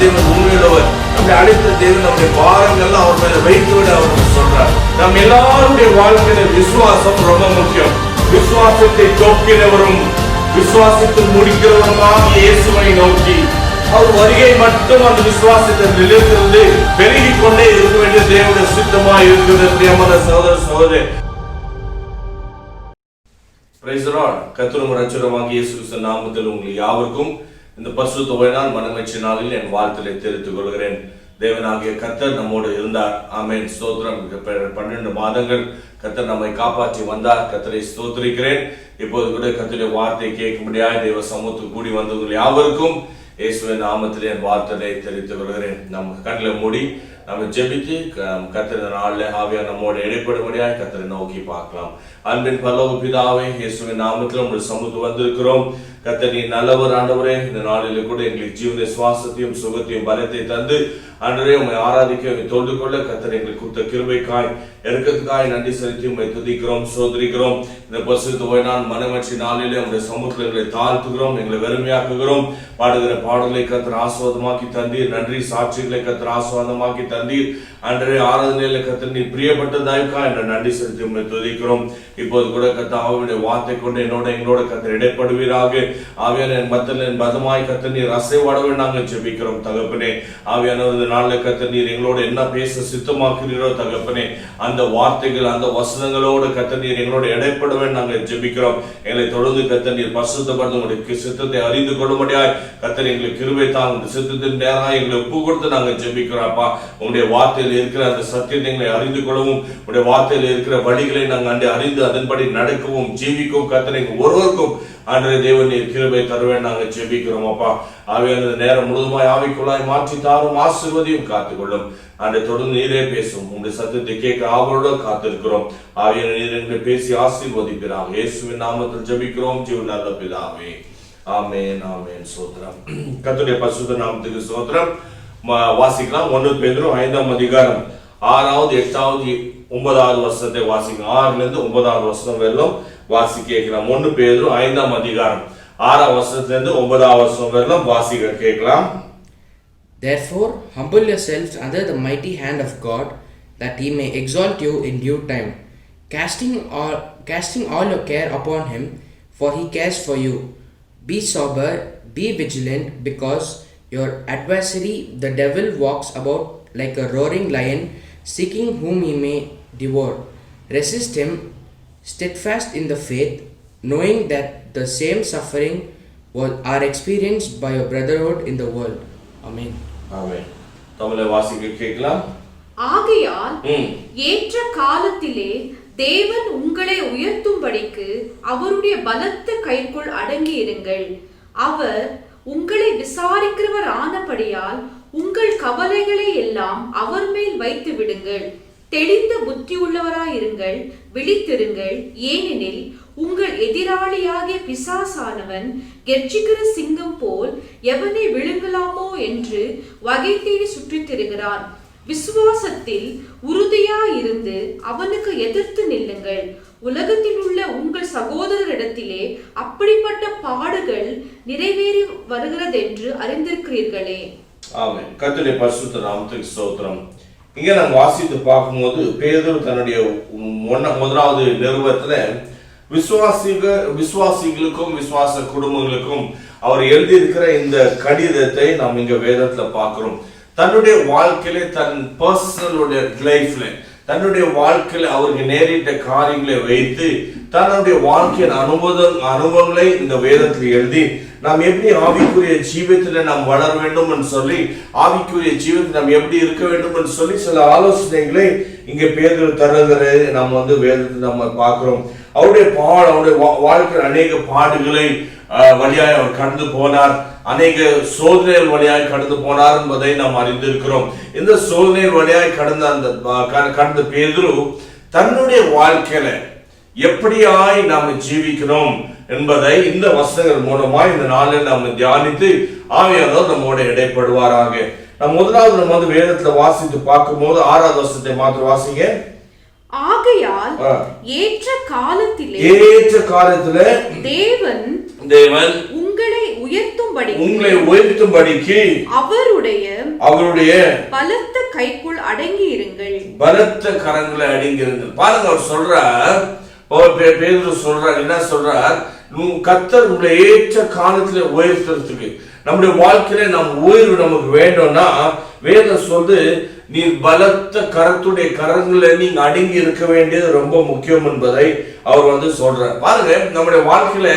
தேவன் உண்மையுள்ளவர். நம்முடைய அழைத்த தேவன் நம்முடைய பாரங்கள் அவர் மேல வைத்து விட அவர் சொல்றார். நம் எல்லாருடைய வாழ்க்கையில விசுவாசம் ரொம்ப முக்கியம். விசுவாசத்தை தோக்கினவரும் விசுவாசத்தை முடிக்கிறவருமாக இயேசுவை நோக்கி அவர் வருகை மட்டும் அந்த விசுவாசத்தை நிலைத்திருந்து பெருகிக் கொண்டே இருக்க வேண்டிய தேவனுடைய சித்தமா இருக்கிறது. பிரியமான சகோதர சகோதரி, பிரைஸ் தி லார்ட். கர்த்தரும் இரட்சகருமாகிய இயேசு கிறிஸ்துவின் நாமத்தில் உங்கள் யாவருக்கும் இந்த பரிசுத்த ஓய்நாள் மனமகிழ்ச்சி நாளில் என் வாழ்த்துக்களை தெரிவித்துக் கொள்கிறேன். தேவனாகிய கர்த்தர் நம்மோடு இருந்தார். ஆமென், ஸ்தோத்திரம். 12 மாதங்கள் கர்த்தர் நம்மை காப்பாற்றி வந்தார். கர்த்தரை ஸ்தோத்திரிக்கிறேன். இப்போது கூட கர்த்தருடைய வார்த்தை கேட்கும்படியாக தேவ சமூகத்துக்கு கூடி வந்தவர்கள் யாவருக்கும் இயேசுவின் நாமத்திலே என் வார்த்தையை தெரிவித்துக் கொள்கிறேன். நம்ம கண்களை மூடி நம்ம ஜெபித்து கர்த்தர் நாளில் ஆவியானவர் நம்மோடு இடைப்படும்படியாக கர்த்தரை நோக்கி பார்க்கலாம். அன்பின் பரலோக பிதாவே, இயேசுவின் நாமத்தில் உங்கள் சமூகத்துக்கு வந்திருக்கிறோம். கர்த்தர் நீ நல்லவர் ஆண்டவரே. இந்த நாளிலே கூட எங்களுக்கு ஜீவன சுவாசத்தையும் சுகத்தையும் பலத்தை தந்து ஆண்டவரே உம்மை ஆராதிக்க தொழுது கொள்ள கர்த்தர் எங்களுக்கு கொடுத்த கிருபைக்காய் இறக்கத்துக்காய் நன்றி செலுத்தி உம்மை துதிக்கிறோம், சோதரிக்கிறோம். இந்த பரிசுத்த ஓய்நாள் மனமகிழ்ச்சி நாளிலே உங்களுடைய சமூகத்தில் எங்களை தாழ்த்துகிறோம், எங்களை வெறுமையாக்குகிறோம். பாடுகிற பாடலை கர்த்தர் ஆசீர்வாதமாக்கி தந்தீர். நன்றி சாட்சிகளை கர்த்தர் ஆசீர்வாதமாக்கி தந்தீர். ஆண்டவரே ஆராதனையில கர்த்தர் நீ பிரியப்பட்டதாய்க்கா என்ற நன்றி செலுத்தி உம்மை துதிக்கிறோம். இப்போது கூட கர்த்தர் ஆவியுடைய வார்த்தை கொண்டு எங்களோட கர்த்தர் இடைப்படுவீராக. ஆவியான என் மத்தியில் என் பதமாய் கர்த்தர் நீர் அசைவாடவே நாங்கள் ஜெபிக்கிறோம் தகப்பனே. ஆவியானவர் இந்த நாளில் கர்த்தர் நீர் எங்களோட என்ன பேச சித்தமாக்குறீரோ தகப்பனே, அந்த வார்த்தைகள் அந்த வசனங்களோடு கர்த்தர் நீர் எங்களோட இடைப்படவே நாங்கள் ஜெபிக்கிறோம். எங்களை தொடர்ந்து கர்த்தர் நீர் பரிசுத்தப்படுத்த உங்களுடைய சித்தத்தை அறிந்து கொள்ளும்படியாய் கர்த்தர் எங்களுக்கு கிருபை தாங்க. சித்தத்தின் நேராக எங்களை ஒப்பு கொடுத்து நாங்கள் ஜெபிக்கிறோம். அப்பா, உங்களுடைய வார்த்தையில் இருக்கிற அந்த சத்தியத்தை எங்களை அறிந்து கொள்ளவும், உங்களுடைய வார்த்தையில் இருக்கிற வழிகளை நாங்கள் அறிந்து அதன்படி நடக்கவும் ஜீவிக்கவும் கர்த்தர் எங்கள் ஒருவருக்கும் ஆண்டவரே தேவன் நீர் கிருபை தருவேன் நாங்கள் ஜெபிக்கிறோம். அப்பா, ஆவியான நேரம் முழுதுமாய் ஆவிக்குள்ளாய் மாற்றி தாரும், ஆசீர்வதியும் காத்துக்கொள்ளும். ஆண்டை தொடர்ந்து நீரே பேசும். உங்களுடைய சத்தத்தை கேட்க ஆவலோடு காத்திருக்கிறோம். ஆவியான நீர் எங்களை பேசி ஆசீர்வதிக்கிறாங்க. இயேசுவின் நாமத்தில் ஜெபிக்கிறோம் ஜீவன் நல்ல பிதாவே. ஆமென், ஆமென். சோத்திரம். கர்த்தருடைய பரிசுத்த நாமத்துக்கு சோத்திரம். வாசிக்கலாம். 1 பேதுரு 5ஆம் அதிகாரம் 6வது 8வது 9வது வசனத்தை வாசிக்கலாம். 6ல இருந்து 9வது வசனம் வரலும் வாசிக்க கேட்கலாம். 1 பேதுரு 5ஆம் அதிகாரம் 6ஆம் வசனத்துல இருந்து 9வது வசனம் வரலும் வாசிக்க கேட்கலாம். Therefore humble yourselves under the mighty hand of God, that he may exalt you in due time, casting all your care upon him, for he cares for you. Be sober, be vigilant, because your adversary the devil walks about like a roaring lion, seeking whom he may devour. Resist him, steadfast in the faith, knowing that the same suffering are experienced by your brotherhood in the world. Amen. Amen. தமிழை வாசிக்க கேட்கலாம். ஆகையால் ஏற்ற காலத்திலே தேவன் உங்களை உயர்த்தும்படிக்கு அவருடைய பலத்த கைக்குள் அடங்கி இருங்கள். அவர் உங்களை விசாரிக்கிறவர் ஆனபடியால் உங்கள் கவலைகளை எல்லாம் அவர் மேல் வைத்து விடுங்கள். தெளிந்த புத்தி உள்ளவராயிருங்கள், விழித்திருங்கள். ஏனெனில் உங்கள் எதிராளியாகிய பிசாசானவன் கெர்ச்சிக்கிற சிங்கம் போல் எவனை விழுங்கலாமோ என்று வகை தேடி சுற்றித் திரிகிறான். விசுவாசத்தில் உறுதியாயிருந்து அவனுக்கு எதிர்த்து நில்லுங்கள். உலகத்தில் உள்ள உங்கள் சகோதரரிடத்திலே அப்படிப்பட்ட பாடுகள் நிறைவேறி வருகிறதென்று அறிந்திருக்கிறீர்களே. ஆமென். கர்த்தருடைய பரிசுத்த நாமத்துக்கு ஸ்தோத்திரம். இங்க நாம் வாசித்து பார்க்கும்போது பேதுரு தன்னுடைய 1வது நிருபத்துல விசுவாசிகளுக்கும் விசுவாச குடும்பங்களுக்கும் அவர் எழுதியிருக்கிற இந்த கடிதத்தை நாம் இங்க வேதத்துல பார்க்கிறோம். தன்னுடைய வாழ்க்கையில தன் பர்சனலுடைய லைஃப்ல தன்னுடைய வாழ்க்கையில அவருக்கு நேரிட்ட காரியங்களை வைத்து தன்னுடைய வாழ்க்கையின் அனுபவங்களை இந்த வேதத்தில் எழுதி நாம் எப்படி ஆவிக்குரிய ஜீவத்துல நாம் வளர வேண்டும் என்று சொல்லி, ஆவிக்குரிய ஜீவத்தில் நாம் எப்படி இருக்க வேண்டும் என்று சொல்லி சில ஆலோசனைகளை இங்க பேதுரு தருகிறதை நாம் வேதத்தில் நம்ம பார்க்கிறோம். அவருடைய வாழ்க்கையில் அநேக பாடுகளை வழியாய் அவர் கடந்து போனார், அநேக சோதனைகள் வழியாய் கடந்து போனார் என்பதை நாம் அறிந்திருக்கிறோம். இந்த சோதனைகள் வழியாய் கடந்த பேதுரு தன்னுடைய வாழ்க்கையில எப்படியாய் நாம் ஜீவிக்கணும் என்பதை இந்த வசனங்கள் மூலமாய் இந்த நாளில் நாம் தியானித்து ஆவியானவர் நம்மோட இடைப்படுவாராக. நாம் முதலாவது வேதத்துல வாசித்து பார்க்கும் போது 6வது வசனத்தை மாத்திரம் வாசிங்க. ஆகையால் ஏற்ற காலத்திலே தேவன் உங்களை உயர்த்தும்படிக்கு அவருடைய பலத்த கைக்குள் அடங்கி இருங்கள். பலத்த கரங்களை அடங்கி இருங்கள். பாருங்க, அவர் சொல்றார், பேதுரு சொல்றார், என்ன சொல்றார்? கர்த்தர் உங்களை ஏற்ற காலத்துல உயர்த்துறதுக்கு, நம்முடைய வாழ்க்கையில உயர்வு நமக்கு வேண்டும்னா வேதம் சொல்லுது, நீ பலத்த கரத்துடைய கரங்களை நீங்க அடங்கி இருக்க வேண்டியது ரொம்ப முக்கியம் என்பதை அவர் சொல்றார். பாருங்க, நம்முடைய வாழ்க்கையில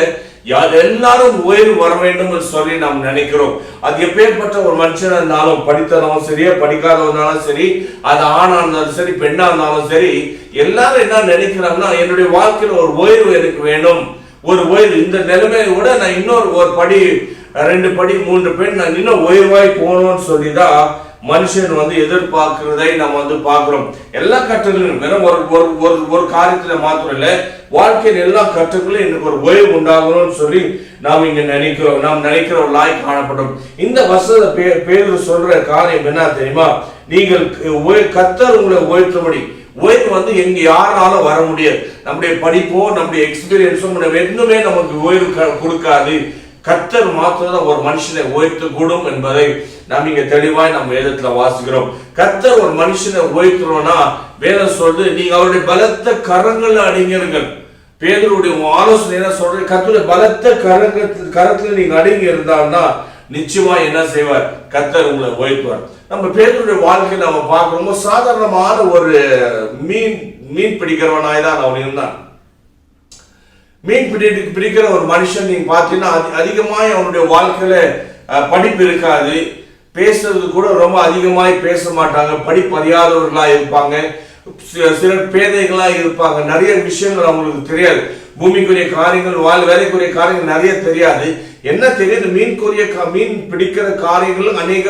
எல்லாரும் உயர்வு வர வேண்டும் என்று சொல்லி நாம் நினைக்கிறோம். அது எப்பேற்பட்ட ஒரு மனுஷனா இருந்தாலும், படித்தவனும் சரி படிக்காதவனாலும் சரி, அது ஆணா இருந்தாலும் சரி பெண்ணா இருந்தாலும் சரி, எல்லாரும் என்ன நினைக்கிறாங்கன்னா, என்னுடைய வாழ்க்கையில ஒரு உயர்வு எனக்கு வேணும், ஒரு உயர்வு, இந்த நிலைமையை விட நான் இன்னொரு ஒரு படி 2 படி 3 படி நான் இன்னும் உயர்வாய் போகணும்னு சொல்லிதான் மனுஷன் எதிர்பார்க்கிறதை நாம் பார்க்கிறோம். எல்லா கட்டங்களும் வெறும் ஒரு காரியத்துல மாத்திரம் இல்ல, வாழ்க்கையின் எல்லா கட்டங்களும் எனக்கு ஒரு உயர்வு உண்டாகணும்னு சொல்லி நாம் இங்க நினைக்கிறோம். நாம் நினைக்கிற ஒரு லாய் காணப்படும். இந்த வசனத்தை பேதுரு சொல்ற காரியம் என்ன தெரியுமா? நீங்கள் கர்த்தர் உங்களை உயர்த்தும்படி, உயர்வு எங்க யாராலும் வர முடியாது. நம்முடைய படிப்போ நம்முடைய எக்ஸ்பீரியன்ஸோ எதுவுமே நமக்கு உயர்வு கொடுக்காது. கர்த்தர் மாத்திரம் ஒரு மனுஷனை உயர்த்த கூடும் என்பதை நாம் இங்க தெளிவாய் நம்ம வேதத்துல வாசிக்கிறோம். கர்த்தர் ஒரு மனுஷனை உயர்த்தணும்னா வேதம் சொல்றது, நீங்க அவருடைய பலத்த கரங்கள் அடங்கிருங்கள். பேதுருடைய ஆலோசனை என்ன சொல்ற? கர்த்தருடைய பலத்த கரத்துல நீங்க அடங்கி இருந்தால்னா நிச்சயமா என்ன செய்வார்? கர்த்தர் உங்களை உயர்த்துவார். நம்ம பேதுருடைய வாழ்க்கையை நம்ம பார்க்கிறோம், சாதாரணமான ஒரு மீன் பிடிக்கிறவனாய் தான் அவன் இருந்தான். மீன் பிடிக்கிற ஒரு மனுஷன் நீங்க பாத்தீங்கன்னா அதிகமாய் அவனுடைய வாழ்க்கையில படிப்பு இருக்காது, பேசுறது கூட ரொம்ப அதிகமாய் பேச மாட்டாங்க, படிப்பு அறியாதவர்களா இருப்பாங்க, சிலர் பேதைகளா இருப்பாங்க, நிறைய விஷயங்கள் அவங்களுக்கு தெரியாது, பூமிக்குரிய காரியங்கள் வேலைக்குரிய காரியங்கள் நிறைய தெரியாது. என்ன தெரியுது? மீன் பிடிக்கிற காரியங்கள் அநேக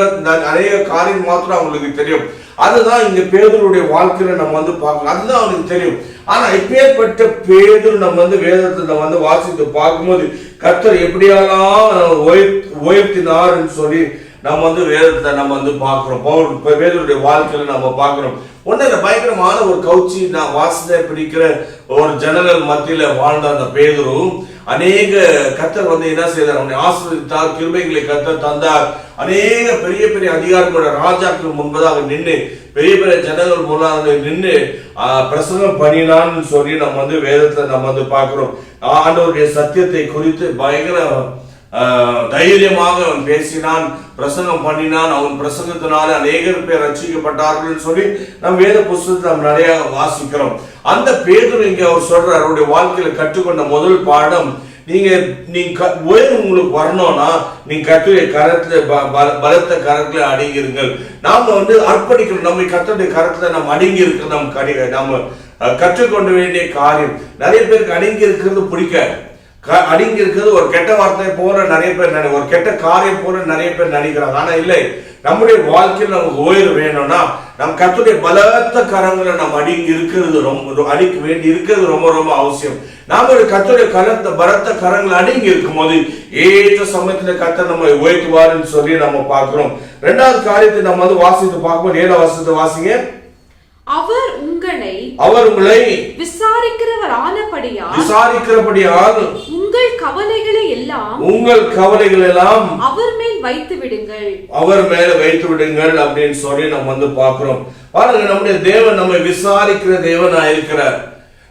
காரியம் மாத்திரம் அவங்களுக்கு தெரியும். அதுதான் இங்க பேதுருடைய வாழ்க்கையில நம்ம பார்க்கலாம், அதுதான் அவனுக்கு தெரியும். ஆனா இப்பேற்பட்ட பேதுரு நம்ம வேதத்தை வாசித்து பார்க்கும்போது கர்த்தர் எப்படியெல்லாம் உயர்த்தினார்னு சொல்லி நம்ம வேதத்தை நம்ம பார்க்கிறோம். பேதுருடைய வாழ்க்கையில நம்ம பார்க்கிறோம். ஒன்னு பயங்கரமான ஒரு கவுச்சி வாசனை பிடிக்கிற ஒரு ஜனங்கள் மத்தியில வாழ்ந்த அந்த பேதுரு அநேக கர்த்தர் என்ன செய்தார்? அவனை ஆசீர்வதித்தார், கிருபைகளை கர்த்தர் தந்தார். அநேக பெரிய பெரிய அதிகாரிகளோட ராஜாக்கள் முன்பதாக நின்று பெரிய பெரிய ஜனங்கள் முன்னாக நின்று பிரசங்கம் பண்ணினான்னு சொல்லி நம்ம வேதத்தை நம்ம பார்க்கிறோம். ஆண்டவருடைய சத்தியத்தை குறித்து பயங்கர தைரியமாக அவன் பேசினான், பிரசங்கம் பண்ணினான். அவன் பிரசங்கத்தினால அநேகர் பேர் ரட்சிக்கப்பட்டார்கள் சொல்லி நம் வேத புஸ்தகத்தை நாம் நிறைய வாசிக்கிறோம். அந்த பேதுரு இங்க அவர் சொல்றார், அவருடைய வாழ்க்கையில கற்றுக்கொண்ட முதல் பாடம், நீங்க உங்களுக்கு வரணும்னா நீங்க கர்த்தருடைய கரத்துல பலத்த கரத்துல அடங்கிருங்கள். நாம அர்ப்பணிக்கணும், நம்ம கர்த்தருடைய கரத்துல நம்ம அடங்கி இருக்கிற நம்ம கற்றுக்கொள்ள வேண்டிய காரியம். நிறைய பேருக்கு அடங்கி இருக்கிறது பிடிக்காது. அடங்கி இருக்கிறது ஒரு கெட்ட வார்த்தை போல நிறைய பேர், ஒரு கெட்ட காரியம் போல நிறைய பேர் நினைக்கிறாங்க. ஆனா இல்லை, நம்முடைய வாழ்க்கையில் நமக்கு உயர்வு வேணும்னா நம் கர்த்தருடைய பலத்த கரங்களை நம்ம அடங்கி இருக்கிறது அடிக்க வேண்டி இருக்கிறது ரொம்ப ரொம்ப அவசியம். நாம கர்த்தருடைய பலத்த கரங்கள் அடங்கி இருக்கும் போது ஏற்ற சமயத்துல கர்த்தர் நம்ம உயர்த்துவாருன்னு சொல்லி நம்ம பார்க்கிறோம். 2வது காரியத்தை நம்ம வாசித்து பார்க்கும்போது 7ஆம் வசனத்தை வாசிங்க. அவர் உங்களை விசாரிக்கிறவரானபடியால் உங்கள் கவலைகளை எல்லாம் அவர் மேல் வைத்து விடுங்கள் அப்படின்னு சொல்லி நம்ம பார்க்கிறோம். பாருங்க, நம்முடைய தேவன் நம்மை விசாரிக்கிற தேவனா இருக்கிறார்.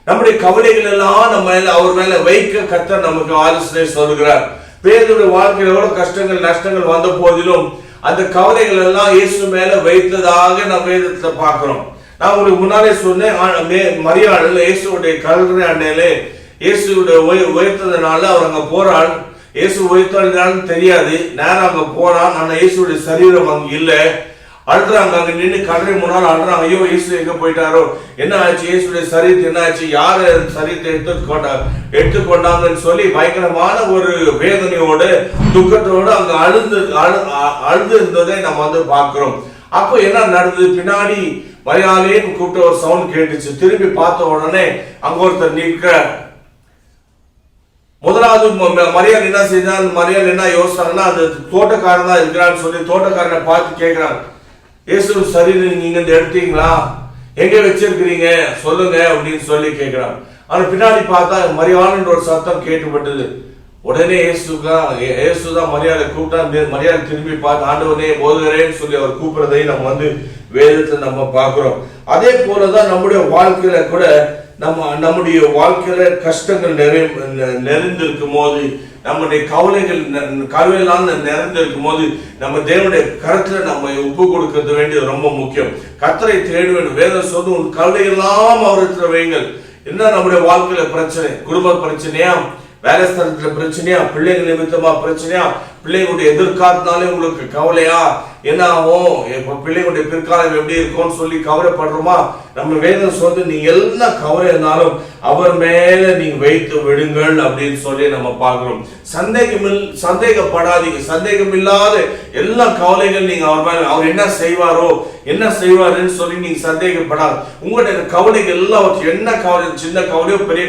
நம்முடைய கவலைகள் எல்லாம் நம்ம அவர் மேல வைக்க கர்த்தர் நமக்கு ஆலோசனை சொல்கிறார். பேதுருடைய வாழ்க்கையில எவ்வளவு கஷ்டங்கள் நஷ்டங்கள் வந்த போதிலும் அந்த கவலைகள் எல்லாம் இயேசு மேல வைத்ததாக நம்ம வேதத்துல பார்க்கிறோம். நான் உங்களுக்கு முன்னாலே சொன்னேன், மரியாள் இயேசுடைய கல்லறை அண்டையிலே இயேசுடைய உயர்த்ததுனால அவர் அங்க போறாள். இயேசு உயர்த்தாலும் தெரியாது, நேரம் அங்க போறான். ஆனா இயேசுடைய சரீரம் அங்க இல்ல. அழுறாங்க, அங்க நின்று கல்லறை முன்னால் அழுறாங்க, ஐயோ இயேசு எங்க போயிட்டாரோ, என்ன ஆச்சு, இயேசுடைய சரீரத்தை என்ன ஆச்சு, யாரு சரீரத்தை எடுத்துக்கொண்டாங்கன்னு சொல்லி பயங்கரமான ஒரு வேதனையோடு துக்கத்தோடு அங்க அழுது இருந்ததை நம்ம பார்க்கிறோம். அப்போ என்ன நடந்தது? பின்னாடி மரியாதைன்னு கூப்பிட்ட ஒரு சவுண்ட் கேட்டுச்சு. திரும்பி பார்த்த உடனே அங்க ஒருத்தர் நிற்கிறார். முதலாவது மரியாதை என்ன செய்தால், மரியாதை என்ன யோசிச்சாங்கன்னா, அது தோட்டக்காரன் தான் இருக்கிறான்னு சொல்லி தோட்டக்காரனை பார்த்து கேட்கிறாங்க, இயேசு சரீரம் நீங்க எடுத்தீங்களா, எங்க வச்சிருக்கிறீங்க சொல்லுங்க அப்படின்னு சொல்லி கேட்கிறாங்க. ஆனா பின்னாடி பார்த்தா மரியாதைன்ற ஒரு சத்தம் கேட்டுப்பட்டது. உடனே இயேசுதான் மரியாதை கூப்பிட்டா, மரியாதை திரும்பி பார்த்து ஆண்டவனே போதுகிறேன்னு சொல்லி அவர் கூப்பிடுறதை நம்ம வேதத்தை நம்ம பார்க்கிறோம். அதே போலதான் நம்முடைய வாழ்க்கையில கூட நம்முடைய வாழ்க்கையில கஷ்டங்கள் நிறைந்திருக்கும் போது, நம்முடைய கவலைகள் நிறைந்திருக்கும் போது நம்ம தேவனுடைய கருத்துல நம்ம ஒப்பு கொடுக்கிறது வேண்டியது ரொம்ப முக்கியம். கர்த்தரை தேட வேண்டும். வேதம் சொல்லி உன் கவலையெல்லாம் அவரிடத்துல வைங்கள். என்ன நம்முடைய வாழ்க்கையில பிரச்சனை, குடும்ப பிரச்சனையா, வேலை ஸ்தலத்துல பிரச்சனையா, பிள்ளைகள் நிமித்தமா பிரச்சனையா, பிள்ளைகளுடைய எதிர்காலத்தினாலே உங்களுக்கு கவலையா, என்ன ஆகும், பிள்ளைகளுடைய பிற்காலம் எப்படி இருக்கும்னு சொல்லி கவலைப்படுறோமா? நம்ம வேதம் சொல்லி நீங்க எல்லா கவலை இருந்தாலும் அவர் மேல நீங்க வைத்து விடுங்கள் அப்படின்னு சொல்லி நம்ம பார்க்கிறோம். சந்தேகப்படாதீங்க. சந்தேகம் இல்லாத எல்லா கவலைகள் நீங்க அவர் மேல, அவர் என்ன செய்வாருன்னு சொல்லி நீங்க சந்தேகப்படாது. உங்களுடைய கவலைகள் எல்லாம் என்ன கவலை, சின்ன கவலையோ பெரிய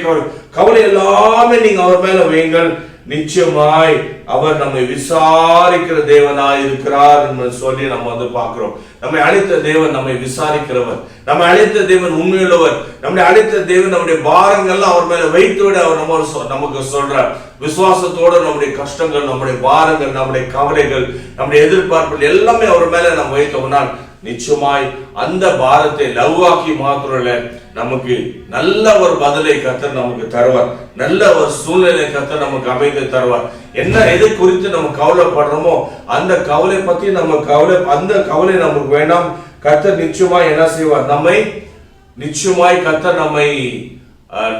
கவலை எல்லாமே நீங்க அவர் மேல வைங்கள். நிச்சயமாய் அவர் நம்மை விசாரிக்கிற தேவனாய் இருக்கிறார் என்று சொல்லி நம்ம பார்க்கிறோம். நம்மை அழைத்த தேவன் நம்மை விசாரிக்கிறவர். நம்மை அழைத்த தேவன் உண்மையுள்ளவர். நம்மை அழைத்த தேவன் நம்முடைய பாரங்கள்லாம் அவர் மேல வைத்து விட அவர் நமக்கு சொல்றார். விசுவாசத்தோட நம்முடைய கஷ்டங்கள், நம்முடைய பாரங்கள், நம்முடைய கவலைகள், நம்முடைய எதிர்பார்ப்புகள் எல்லாமே அவர் மேல நம்ம வைத்தோம்னால் நிச்சயமாய் அந்த பாரத்தை லவ்வாக்கி மாத்திரல நமக்கு நல்ல ஒரு பதிலை கர்த்தர் நமக்கு தருவார். நல்ல ஒரு சூழ்நிலை கர்த்தர் நமக்கு அமைத்து தருவார். என்ன எது குறித்து நம்ம கவலைப்படுறோமோ அந்த கவலை பத்தி அந்த கவலை நமக்கு வேண்டாம். கர்த்தர் நிச்சயமாய் என்ன செய்வார், நிச்சயமாய் கர்த்தர் நம்மை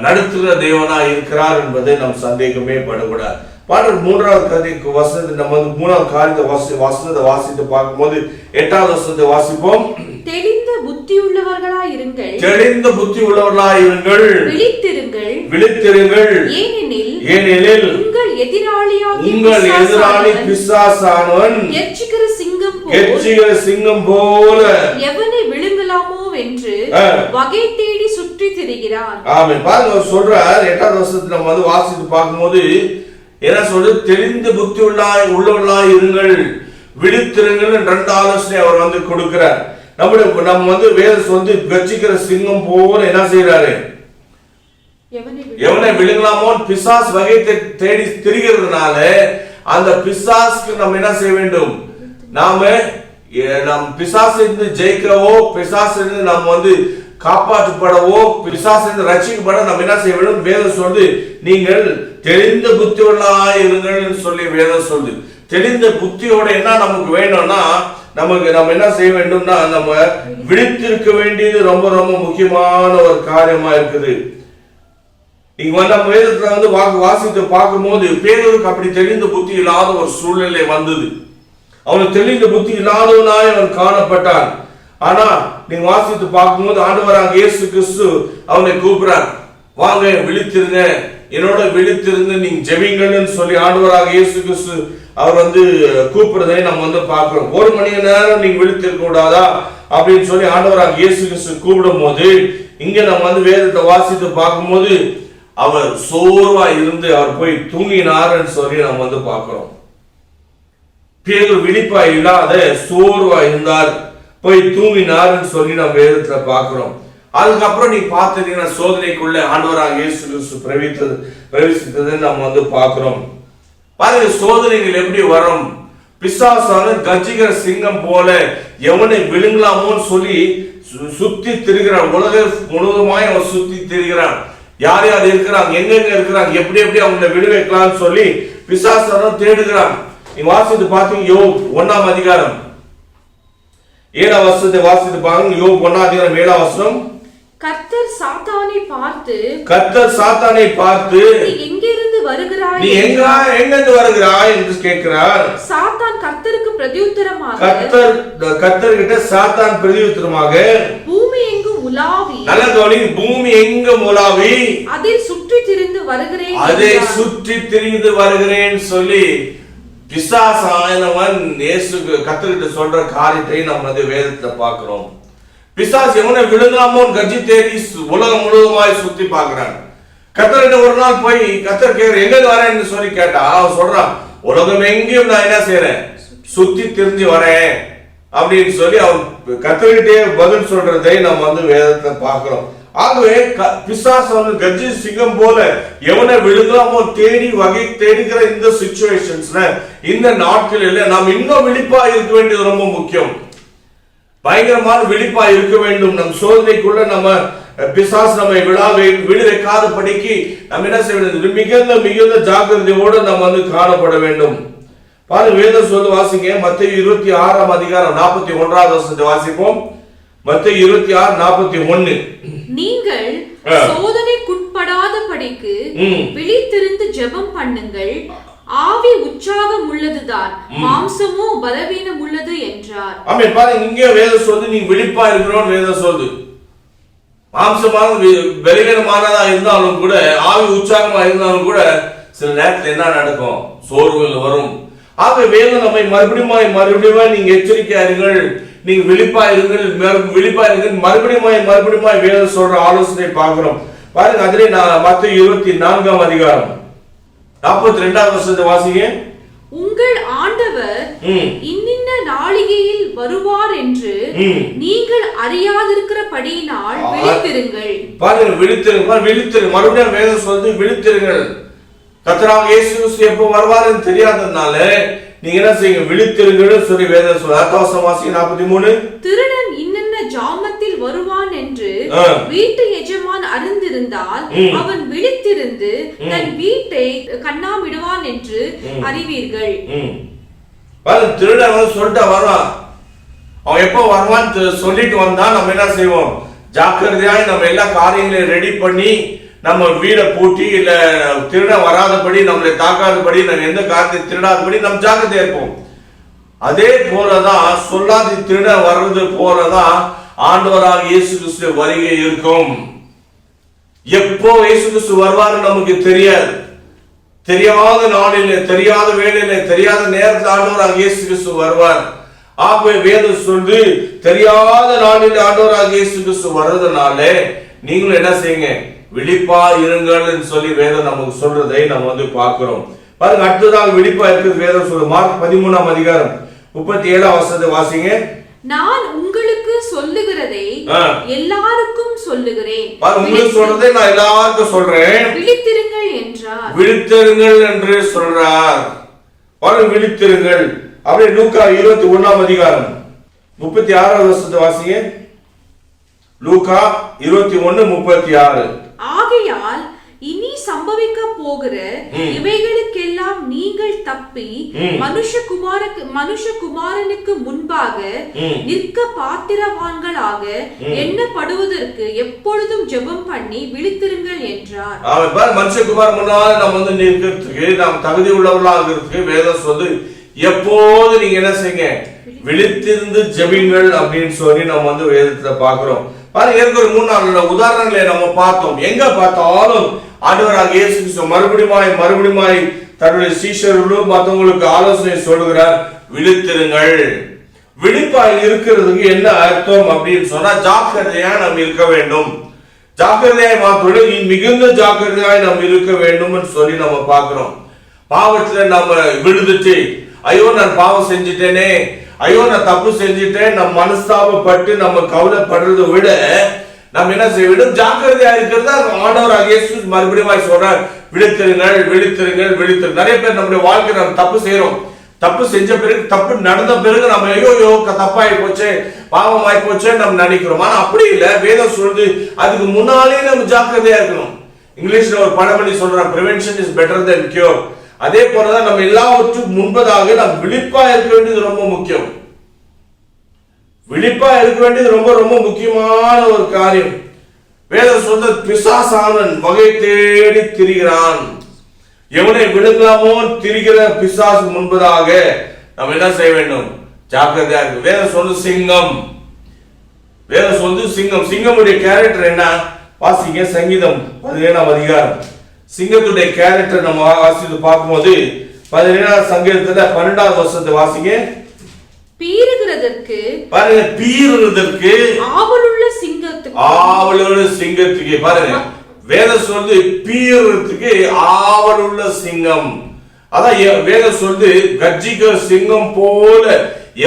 நடத்துகிற தேவனா இருக்கிறார் என்பதை நம் சந்தேகமே படக்கூடாது. பாடல் 3வது வசனத்தை நம்ம 3வது காரியத்தை வசனத்தை வாசித்து பார்க்கும்போது 8வது வசனத்தை வாசிப்போம். தெளிந்த புத்தி உள்ளவர்களாய் இருங்கள். தெளிந்த புத்தி உள்ளவர்களாய் இருங்கள். விழித்திருங்கள். ஏனெனில் உங்கள் எதிராளி பிசாசானவன் கெர்ச்சிக்கிற சிங்கம் போல எவனை விழுங்கலாமோ என்று வகை தேடி சுற்றி திரிகிறான். ஆமென். பாருங்க சொல்றார் 8வது வசனத்தை நம்ம வாசித்து பார்க்கும்போது என்ன சொல்றது, தெளிந்த புத்தி உள்ளவர்களாய் இருங்கள், விழித்திருங்கள் 2 ஆலோசனை அவர் கொடுக்கிறார். நம்ம வேதம் கர்ச்சிக்கிற சிங்கம் போல என்ன செய்யறாரு, எவனை விழுங்கலாமோ பிசாஸ் வகை தேடி திரிகிறதுனால அந்த பிசாஸ்க்கு நம்ம என்ன செய்ய வேண்டும், நம் பிசாசிலிருந்து ஜெயிக்கவோ, பிசாசிலிருந்து நம்ம காப்பாற்றப்படவோ, பிசாசிலிருந்து ரட்சிக்கப்பட நம்ம என்ன செய்ய வேண்டும், வேதம் சொல்லுது நீங்கள் தெளிந்த புத்தியுள்ளவர்களாய் இருங்கள் சொல்லி வேதம் சொல்லுது. தெளிந்த புத்தியோட என்ன நமக்கு வேணும்னா நம்ம என்ன செய்ய வேண்டும்னா நம்ம விழித்திருக்க வேண்டியது ரொம்ப ரொம்ப முக்கியமான ஒரு காரியமா இருக்குது. இங்க நம்ம வேதத்துல வாசித்து பார்க்கும்போது பேதுருக்கு அப்படி தெளிந்த புத்தி இல்லாத ஒரு சூழ்நிலை வந்தது. அவனுக்கு தெளிந்த புத்தி இல்லாதவனாய் அவன் காணப்பட்டான். ஆனா நீங்க வாசித்து பார்க்கும்போது ஆண்டவராக இயேசு கிறிஸ்து அவனை கூப்பிடுறார், வாங்க விழித்திருங்க, என்னோட விழித்திருந்து நீங்க ஜெபிங்கன்னு சொல்லி ஆண்டவராக இயேசு கிறிஸ்து அவர் கூப்பிடுறதை நம்ம பார்க்கிறோம். 1 மணி நேரம் நீங்க விழித்திருக்க கூடாதா அப்படின்னு சொல்லி ஆண்டவராக இயேசு கிறிஸ்து கூப்பிடும் போது இங்க நம்ம வேதத்தை வாசித்து பார்க்கும்போது அவர் சோர்வா இருந்து அவர் போய் தூங்கினார்ன்னு சொல்லி நம்ம பார்க்கிறோம். பேதுரு விழிப்பா இல்லாத சோர்வா இருந்தார், போய் தூங்கினார்ன்னு சொல்லி நம்ம வேதத்துல பார்க்கிறோம். அதுக்கப்புறம் நீ பார்த்தீங்கன்னா சோதனைக்குள்ள ஆண்டவராக இயேசு கிறிஸ்து பிரவேசித்ததை நம்ம பார்க்கிறோம். பாருங்க சோதனைகள் எப்படி வரும். பிசாசான கர்ச்சிக்கிற சிங்கம் போல எவனை விழுங்கலாமோன்னு சொல்லி சுத்தி திரிகிறான். உலகம் முழுவதுமாய் அவன் சுத்தி திரிகிறான். யார் யார் இருக்கிறாங்க, எங்கெங்க இருக்கிறாங்க, எப்படி எப்படி அவங்களை விடு வைக்கலாம்னு சொல்லி பிசாசான தேடுகிறான். நீங்க வாசித்து பார்த்தீங்க யோப் 1ஆம் அதிகாரம் 7ஆம் வசனத்தை வாசித்து பாருங்க. யோப் 1ஆம் அதிகாரம் 7ஆம் வசனம். கர்த்தர் சாத்தானை பார்த்து நீ எங்கிருந்து வருகிறாய், நீ எங்கிருந்து வருகிறாய் என்று கேட்கிறார். சாத்தான் கர்த்தருக்கு பிரதியுத்தரமாக, கர்த்தர்கிட்ட சாத்தான் பிரதியுத்தரமாக பூமி எங்கும் உலாவி, நல்ல கவனி, பூமி எங்கும் உலாவி அதில் சுற்றி திரிந்து வருகிறேன் சொல்லி பிசாசானவன் இயேசு கர்த்தர்கிட்ட சொல்ற காரியத்தை நம்ம வேதத்துல பார்க்கிறோம். பிசாசு எவனை விழுங்கலாமோ கர்ஜி தேடி உலகம் முழுவதுமாய் சுத்தி பார்க்கிறான். கர்த்தர்கிட்ட ஒரு நாள் போய் கர்த்தர் கேட்கிற எங்க வரேன்னு சொல்லி கேட்டா அவன் சொல்றான், உலகம் எங்கேயும் நான் என்ன செய்யறேன், சுத்தி திரிஞ்சு வரேன் அப்படின்னு சொல்லி அவன் கர்த்தர்கிட்டே பதில் சொல்றதை நம்ம வேதத்தை பார்க்கிறோம். ஆகவே பிசாசு வந்து கர்ஜி சிங்கம் போல எவனை விழுங்கலாமோ தேடி வகை தேடுகிற இந்த சிச்சுவேஷன்ஸ்ல இந்த நாட்களில் நாம் இன்னும் விழிப்பா இருக்க வேண்டியது ரொம்ப முக்கியம். பயங்கரமான விழிப்பா இருக்க வேண்டும். நம் சோதனைக்குள்ள நம்ம பிசாசு நம்மை விழ வைக்காதபடிக்கு நம்ம என்ன செய்ய வேண்டும்? மிகுந்த ஜாக்கிரதையோடு நம்ம வந்து காணப்பட வேண்டும். பாருங்க, வேதம் சொல்லு வாசிங்க. மத்தேயு 26 அதிகாரம் 41வது வசனத்தை வாசிப்போம். மத்தேயு 26:41. நீங்கள் சோதனைக்குட்படாதபடிக்கு விழித்திருந்து ஜெபம் பண்ணுங்கள். ஆவி உற்சாகம் உள்ளதுதான், மாம்சமோ பலவீனம் உள்ளது என்றார். ஆமென். பாருங்க, இங்கே வேதம் சொல்லுது நீ விழிப்பா இருக்கணும். வேதம் சொல்லுது மாம்சமாக பலவீனமானதா இருந்தாலும் கூட, ஆவி உற்சாகமா இருந்தாலும் கூட சில நேரத்தில் என்ன நடக்கும்? சோர்வுகள் வரும். ஆக வேதம் நம்மை மறுபடியும் நீங்க எச்சரிக்கையா இருங்கள், நீங்க விழிப்பா இருங்கள், மறுபடியும் வேதம் சொல்ற ஆலோசனை பார்க்கிறோம். பாருங்க, அதிலே மத்தேயு 24 அதிகாரம் 42வது வசனத்தை வாசிங்க. உங்கள் ஆண்டவர் இன்னின்ன நாளிகையில் வருவார் என்று நீங்கள் அறியாதிருக்கிறபடியினால் விழித்திருங்கள். பாருங்க, விழித்திருங்கள். மறுபடியும் வேதம் சொல்லுது விழித்திருங்கள். கர்த்தராகிய இயேசு கிறிஸ்து எப்போ வருவாருன்னு தெரியாததுனால நீங்க என்ன செய்யுங்க? விழித்திருங்கள் சொல்லி வேதம் சொல்லுது. 43. திருடன் இன்னென்ன ஜாமத்தில் வருவான் என்று வீட்டு எஜமான் அறிந்திருந்தால் அவன் விழித்திருந்து தன் வீட்டை கண்ணாமிடுவான் என்று அறிவீர்கள். திருடன் வந்து சொல்லிட்டு வருவான். அவன் எப்போ வருவான்னு சொல்லிட்டு வந்தா நம்ம என்ன செய்வோம்? ஜாக்கிரதையாய் நம்ம எல்லா காரியங்களையும் ரெடி பண்ணி நம்ம வீடை பூட்டி இல்ல திருடன் வராதபடி, நம்மளை தாக்காதபடி, நம்ம எந்த காரியத்தை திருடாதபடி நம்ம ஜாக்கிரதையா இருப்போம். அதே போலதான் சொல்லாத திருடன் வர்றது போலதான் ஆண்டவராக இயேசு கிறிஸ்து வருகை இருக்கும். எப்போ இயேசு கிறிஸ்து வருவாரு நமக்கு தெரியாது. தெரியாத நாளிலே, தெரியாத வேளையிலே, தெரியாத நேரத்தில் ஆண்டவராக இயேசு கிறிஸ்து வருவார். ஆகவே வேதம் சொல்லி தெரியாத நாளில் ஆண்டவராக இயேசு கிறிஸ்து வர்றதுனாலே நீங்களும் என்ன செய்யுங்க? விழிப்பா இருங்கள் சொல்லி வேதம் நமக்கு சொல்றதை நம்ம வந்து பார்க்கிறோம். பாருங்க, அடுத்ததாக விழிப்பா இருக்கிறது வேதம் சொல்லுது. மார்க் 13 அதிகாரம் 37 வசனத்தை வாசிங்க. நான் உங்களுக்கு சொல்லுகிறதை எல்லாருக்கும் சொல்லுகிறேன். உங்களுக்கு சொல்றதை நான் எல்லாருக்கும் சொல்றேன். விழித்திருங்கள் என்றார். விழித்திருங்கள் என்று சொல்றார். பாருங்க, விழித்திருங்கள். அப்படியே லூக்கா 21 அதிகாரம் 36 வசனத்தை வாசிங்க. லூக்கா 21:36. ஆகையால் இனி சம்பவிக்க போகிற இவைகளுக்கெல்லாம் நீங்கள் தப்பி மனுஷகுமாரனுக்கு முன்பாக நிற்க பாத்திரவான்களாக எண்ணப்படுவதற்கு எப்பொழுதும் ஜெபம் பண்ணி விழித்திருங்கள் என்றார். மனுஷகுமார் முன்னால் நம்ம வந்து நிற்கிறதுக்கு, நாம் தகுதி உள்ளவர்களாகிறதுக்கு வேதம் சொல்லு எப்போது நீங்க என்ன செய்யுங்க? விழித்திருந்து ஜெபிங்கள் அப்படின்னு சொல்லி நம்ம வந்து வேதத்துல பாக்குறோம். பாருங்க, எனக்கு ஒரு 3-4 உதாரணங்களை நம்ம பார்த்தோம். எங்க பார்த்தாலும் ஆண்டவராக இயேசு கிறிஸ்து மறுபடியும் தன்னுடைய சீஷர்களும் மற்றவங்களுக்கு ஆலோசனை சொல்லுகிறார், விழித்திருங்கள். விழிப்பாய் இருக்கிறதுக்கு என்ன அர்த்தம் அப்படின்னு சொன்னா, ஜாக்கிரதையா நாம் இருக்க வேண்டும். ஜாக்கிரதையாய் மாத்திரம் மிகுந்த ஜாக்கிரதையாய் நாம் இருக்க வேண்டும் சொல்லி நம்ம பார்க்கிறோம். பாவத்துல நம்ம விழுந்துட்டு, ஐயோ நான் பாவம் செஞ்சுட்டேனே, ஐயோ நான் தப்பு செஞ்சுட்டேன், நம்ம மனஸ்தாபப்பட்டு நம்ம கவலைப்படுறதை விட நம்ம என்ன செய்ய வேண்டும்? ஜாக்கிரதையா இருக்கிறது. ஆண்டவராக இயேசு மறுபடியும் சொல்றார், விழித்திருங்கள், விழித்திருங்கள், விழித்திருங்கள். நிறைய பேர் நம்முடைய வாழ்க்கையில் நம்ம தப்பு செய்யறோம். தப்பு செஞ்ச பிறகு, தப்பு நடந்த பிறகு நம்ம ஐயோ தப்பாயி போச்சு, பாவமாயி போச்சு நம்ம நினைக்கிறோம். ஆனா அப்படி இல்லை. வேதம் சொல்றது அதுக்கு முன்னாலே நம்ம ஜாக்கிரதையா இருக்கணும். இங்கிலீஷ்ல ஒரு பழமொழி சொல்றான், prevention is better then cure. அதே போலதான் நம்ம எல்லாவற்றுக்கும் முன்பதாக நாம் விழிப்பா இருக்க வேண்டியது ரொம்ப முக்கியம். விழிப்பா இருக்க வேண்டியது ரொம்ப ரொம்ப முக்கியமான ஒரு காரியம். வேதம் சொல்ற பிசாசானன் வகை தேடி திரிகிறான். எவனை விழுங்கலாமோ திரிகிற பிசாசு முன்பதாக நம்ம என்ன செய்ய வேண்டும்? ஜாக்கிரதையா இருக்கு. வேதம் சொல்லு சிங்கம். வேதம் சொல்லு சிங்கம். சிங்கமுடைய கேரக்டர் என்ன? வாசிங்க சங்கீதம் 17 அதிகாரம். சிங்கத்துடைய கேரக்டர் நம்ம வாசித்து பார்க்கும்போது 17 சங்கீதத்துல 12வது வசனத்தை வாசிங்க. பீறுகிறதற்கு, பாருங்க, பீறுகிறதற்கு ஆவலுள்ள சிங்கத்துக்கு பாருங்க, வேதம் சொல்லுது பீறுறதுக்கு ஆவலுள்ள சிங்கம். அதான் வேதம் சொல்லுது கர்ஜிக்கிற சிங்கம் போல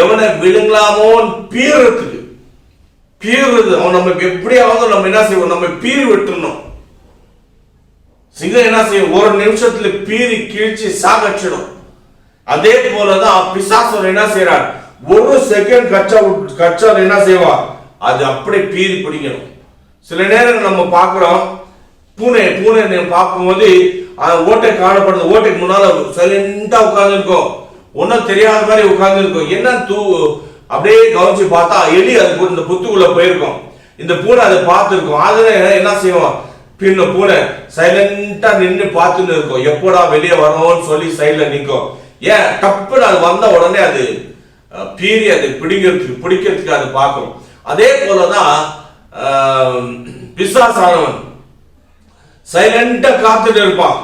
எவனை விழுங்கலாமோ பீறுறதுக்கு. பீறுறது. அவன் நமக்கு எப்படியாவது நம்ம என்ன செய்வோம், நம்ம பீறி விட்டுறணும். சிங்கம் என்ன செய்யும், ஒரு நிமிஷத்துல பீறி கீழ்ச்சி சாகச்சிடும். அதே போலதான் பிசாசு என்ன செய்யறார், ஒரு செகண்ட் கச்சா என்ன செய்வா, அது அப்படியே பீறி பிடிக்கணும். சில நேரம் நம்ம பார்க்கிறோம், பூனை பார்க்கும்போது ஓட்டை காணப்படுது, ஓட்டைக்கு முன்னால சைலண்டா உட்கார்ந்து இருக்கும், ஒன்னும் தெரியாத மாதிரி உட்கார்ந்து இருக்கும். என்ன அப்படியே கவனிச்சு பார்த்தா எலி அது இந்த புத்துக்குள்ள போயிருக்கும். இந்த பூனை அதை பார்த்துருக்கும். அதுல என்ன செய்வோம், பின்ன பூனை சைலண்டா நின்று பார்த்துன்னு இருக்கும், எப்போடா வெளியே வரணும்னு சொல்லி சைட்ல நிற்கும். ஏன், டப்புன்னு அது வந்த உடனே அது பீறி அது பிடிக்கிறதுக்கு அது பார்க்கும். அதே போலதான் பிசாசானவன் சைலண்டா காத்துட்டு இருப்பான்.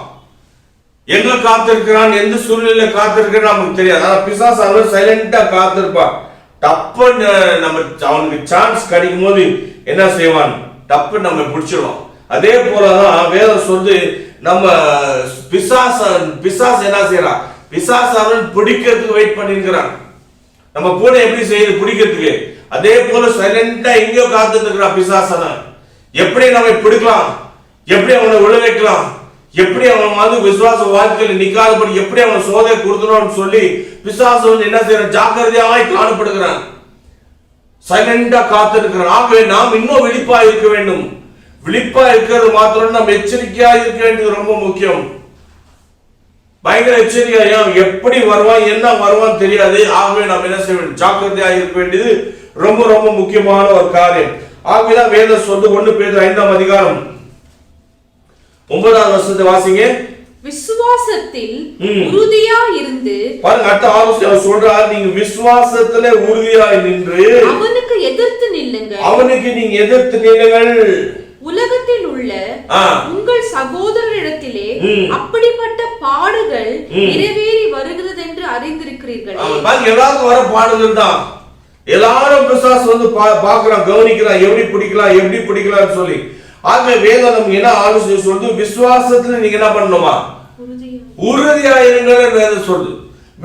எங்க காத்திருக்கிறான், எந்த சூழ்நிலையில காத்திருக்கிறான் நமக்கு தெரியாது. ஆனா பிசாசானவன் சைலண்டா காத்திருப்பான். டப்புன்னு நம்ம அவனுக்கு சான்ஸ் கிடைக்கும் போது என்ன செய்வான், டப்புன்னு நம்ம பிடிச்சிடுவான். அதே போலதான் வேதம் சொல்லி நம்ம பிசாசு என்ன செய்யறான், பிசாசானவன் பிடிக்கிறதுக்கு வெயிட் பண்ணிருக்கிறான். நம்ம பூனை எப்படி செய்யுது பிடிக்கிறதுக்கு, அதே போல சைலண்டா எங்கேயோ காத்துட்டு இருக்கிறான் பிசாசானவன். எப்படி நம்ம பிடிக்கலாம், எப்படி அவனை விழ வைக்கலாம், எப்படி அவன் வந்து விசுவாச வாழ்க்கையில் நிக்காதபடி எப்படி அவன் சோதனை கொடுக்கணும்னு சொல்லி பிசாசு என்ன செய்யறான், ஜாக்கிரதையாய் காணப்படுகிறான், சைலண்டா காத்திருக்கிறான். ஆகவே நாம் இன்னும் விழிப்பா இருக்க வேண்டும். விழிப்பா இருக்கிறது மாத்திரம் நம்ம எச்சரிக்கையா இருக்க வேண்டியது ரொம்ப முக்கியம். பயங்கர எச்சரிக்கையா, எப்படி வருவான் என்ன வருவான் தெரியாது. ஆகவே நாம் என்ன செய்ய வேண்டும், ஜாக்கிரதையா இருக்க வேண்டியது ரொம்ப ரொம்ப முக்கியமான ஒரு காரியம். ஆகவேதான் வேதம் சொல்லு 1 பேதுரு 5ஆம் அதிகாரம் 9வது வசனத்தை வாசிங்க. விசுவாசத்தில் உறுதியா இருந்து பாருங்க, அடுத்த ஆலோசனை சொல்றார், நீங்க விசுவாசத்திலே உறுதியாய் நின்று அவனுக்கு எதிர்த்து நில்லுங்கள். அவனுக்கு நீங்க எதிர்த்து நில்லுங்கள். உலகத்தில் உள்ள உங்கள் சகோதரரிடத்திலே அப்படிப்பட்ட பாடுகள் நிறைவேறி வருகிறது என்று அறிந்திருக்கிறீர்களே. எல்லாருக்கும் வர பாடுகள் தான். எல்லாரும் பிசாசு வந்து பாக்குறான், கவனிக்கிறான், எப்படி பிடிக்கலாம் சொல்லி. ஆகவே வேதம் நமக்கு என்ன ஆலோசனை சொல்லுது, விசுவாசத்துல நீங்க என்ன பண்ணணுமா, உறுதியா இருங்கள் வேதம் சொல்லுது.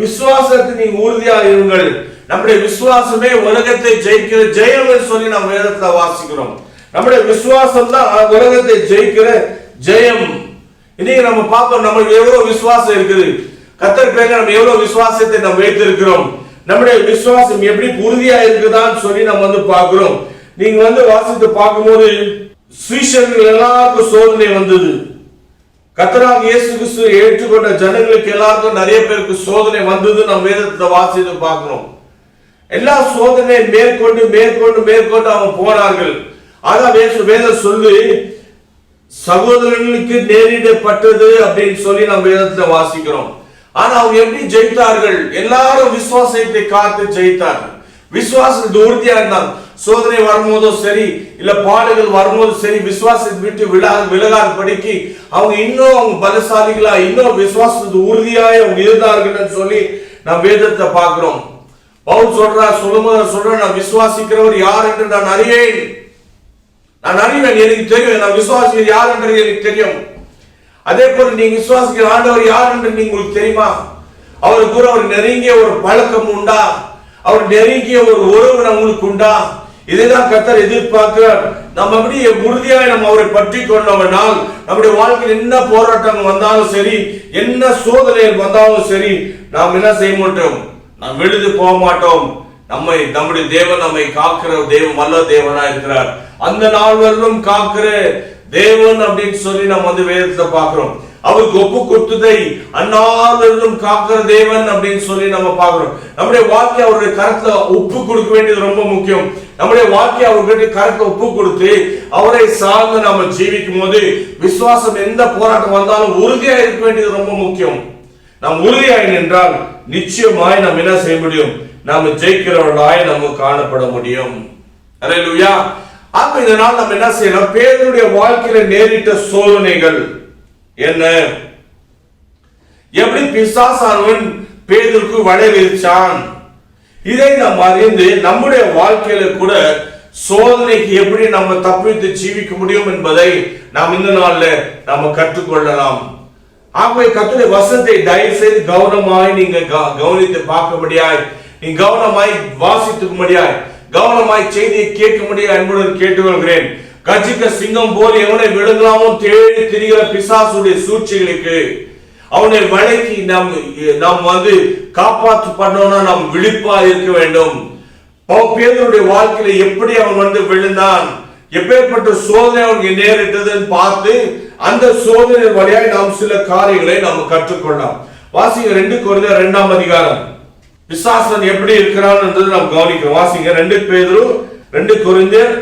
விசுவாசத்தில் நீங்க உறுதியா இருங்கள். நம்முடைய விசுவாசமே உலகத்தை ஜெயிக்கிற ஜெயம் சொல்லி நம்ம வேதத்தை வாசிக்கிறோம். நம்முடைய விசுவாசம் தான் உலகத்தை ஜெயிக்கிற ஜெயம். இன்னைக்கு நம்ம பார்ப்போம், நம்மளுக்கு எவ்வளவு விசுவாசம் இருக்குது, கர்த்தர் பேர்ல நம்ம எவ்வளவு விசுவாசத்தை நம்ம வைத்திருக்கிறோம், நம்முடைய விசுவாசம் எப்படி உறுதியா இருக்குதான்னு சொல்லி நம்ம வந்து பார்க்கிறோம். நீங்க வந்து வாசித்து பார்க்கும்போது சீஷர்கள் எல்லாருக்கும் சோதனை வந்தது. கர்த்தராகிய இயேசு கிறிஸ்துவை ஏற்றுக்கொண்ட ஜனங்களுக்கு எல்லாருக்கும் நிறைய பேருக்கு சோதனை வந்தது. நம்ம வேதத்தை வாசித்து பார்க்கிறோம். எல்லா சோதனை மேற்கொண்டு அவங்க போனார்கள். அதான் வேதம் சொல்லி சகோதரர்களுக்கு நேரிடப்பட்டது அப்படின்னு சொல்லி நம்ம வேதத்தை வாசிக்கிறோம். ஆனா அவங்க எப்படி ஜெயித்தார்கள், எல்லாரும் விசுவாசத்தை காத்து ஜெயித்தார்கள். விசுவாசத்தை உறுதியா இருந்தாங்க. சோதனை வரும்போதும் சரி, இல்ல பாடுகள் வரும்போதும் சரி, விசுவாசத்தை விட்டு விலகாத படிக்கு அவங்க இன்னும் பலசாலிகளா, இன்னும் விசுவாசத்தை உறுதியாய் அவங்க இருந்தார்கள் சொல்லி நாம் வேதத்தை பார்க்கிறோம். பவுல் சொல்ற நான் விசுவாசிக்கிறவர் யார் என்று நான் அறிவேன், எனக்கு தெரியும். நான் விசுவாசிக்கிற யார் என்று எனக்கு தெரியும். அதே போல நீங்க விசுவாசிக்கிற ஆண்டவர் யார் என்று உங்களுக்கு தெரியுமா? அவருக்கு கூட ஒரு நெருங்கிய ஒரு பழக்கம் உண்டா? அவர் நெருங்கிய ஒரு உறவு நம்மளுக்கு உண்டா? இதைதான் கர்த்தர் எதிர்பார்க்கிறார். நம்ம அப்படியே உறுதியாய் நம்ம அவரை பற்றி கொண்டோம்னால் நம்முடைய வாழ்க்கையில் என்ன போராட்டம் வந்தாலும் சரி, என்ன சோதனை வந்தாலும் சரி, நாம் என்ன செய்ய மாட்டோம், நாம் விழுந்து போக மாட்டோம். நம்முடைய தேவன் நம்மை காக்கிற தேவன் வல்ல தேவனா இருக்கிறார். அந்த நாள் வரலும் காக்கிற தேவன் அப்படின்னு சொல்லி நம்ம வந்து வேதத்தை பார்க்கிறோம். அவருக்கு ஒப்பு கொடுத்ததை அந்நாளிலும் காக்கிற தேவன் அப்படின்னு சொல்லி நம்ம பார்க்கிறோம். நம்முடைய வாழ்க்கை அவருடைய கரத்துல ஒப்பு கொடுக்க வேண்டியது ரொம்ப முக்கியம். நம்முடைய வாழ்க்கை அவருடைய கரத்துல ஒப்பு கொடுத்து அவரை சார்ந்து நாம ஜீவிக்கும் போது விசுவாசம் எந்த போராட்டம் வந்தாலும் உறுதியா இருக்க வேண்டியது ரொம்ப முக்கியம். நாம் உறுதியாய் நின்றால் நிச்சயமாய் நாம் என்ன செய்ய முடியும், நாம ஜெயிக்கிறவர்களாய் நம்ம காணப்பட முடியும். அல்லேலூயா. அப்ப இதனால் நம்ம என்ன செய்யணும், பேதுருடைய வாழ்க்கையில நேரிட்ட சோதனைகள் என்ன, எப்படி பிசாசானவன் பேதுருக்கு வலை விரிச்சான், இதை நாம் அறிந்து நம்முடைய வாழ்க்கையில கூட சோதனைக்கு எப்படி நம்ம தப்பித்து ஜீவிக்க முடியும் என்பதை நாம் இந்த நாள்ல நாம கற்றுக்கொள்ளலாம். ஆகவே கர்த்தருடைய வசனத்தை தயவு செய்து கவனமாய் நீங்க கவனித்து பார்க்க முடியாது, நீங்க கவனமாய் வாசித்துக்க முடியாது. கவனமாய் செய்தியை கேட்கும்படி அன்புடன் கேட்டுக்கொள்கிறேன். கஜிக்க சிங்கம் போல் எவனை விழுங்கலாமோ தேடி திரிகிற பிசாசுடைய சூழ்ச்சிகளுக்கு அவனை வழக்கி நாம் காப்பாற்று பண்ணோம்னா நாம் விழிப்பா இருக்க வேண்டும். பேதுருடைய வாழ்க்கையில எப்படி அவன் விழுந்தான், எப்பேற்பட்ட சோதனை அவனுக்கு நேரிட்டதுன்னு பார்த்து அந்த சோதனை வழியாய் நாம் சில காரியங்களை நாம் கற்றுக்கொள்ளலாம். வாசிங்க 2 கொரிந்தியர் 2ஆம் அதிகாரம். பிசாசன் எப்படி இருக்கிறான் என்றது நாம் கவனிக்கிறோம். வாசிங்க 2 கொரிந்தியர்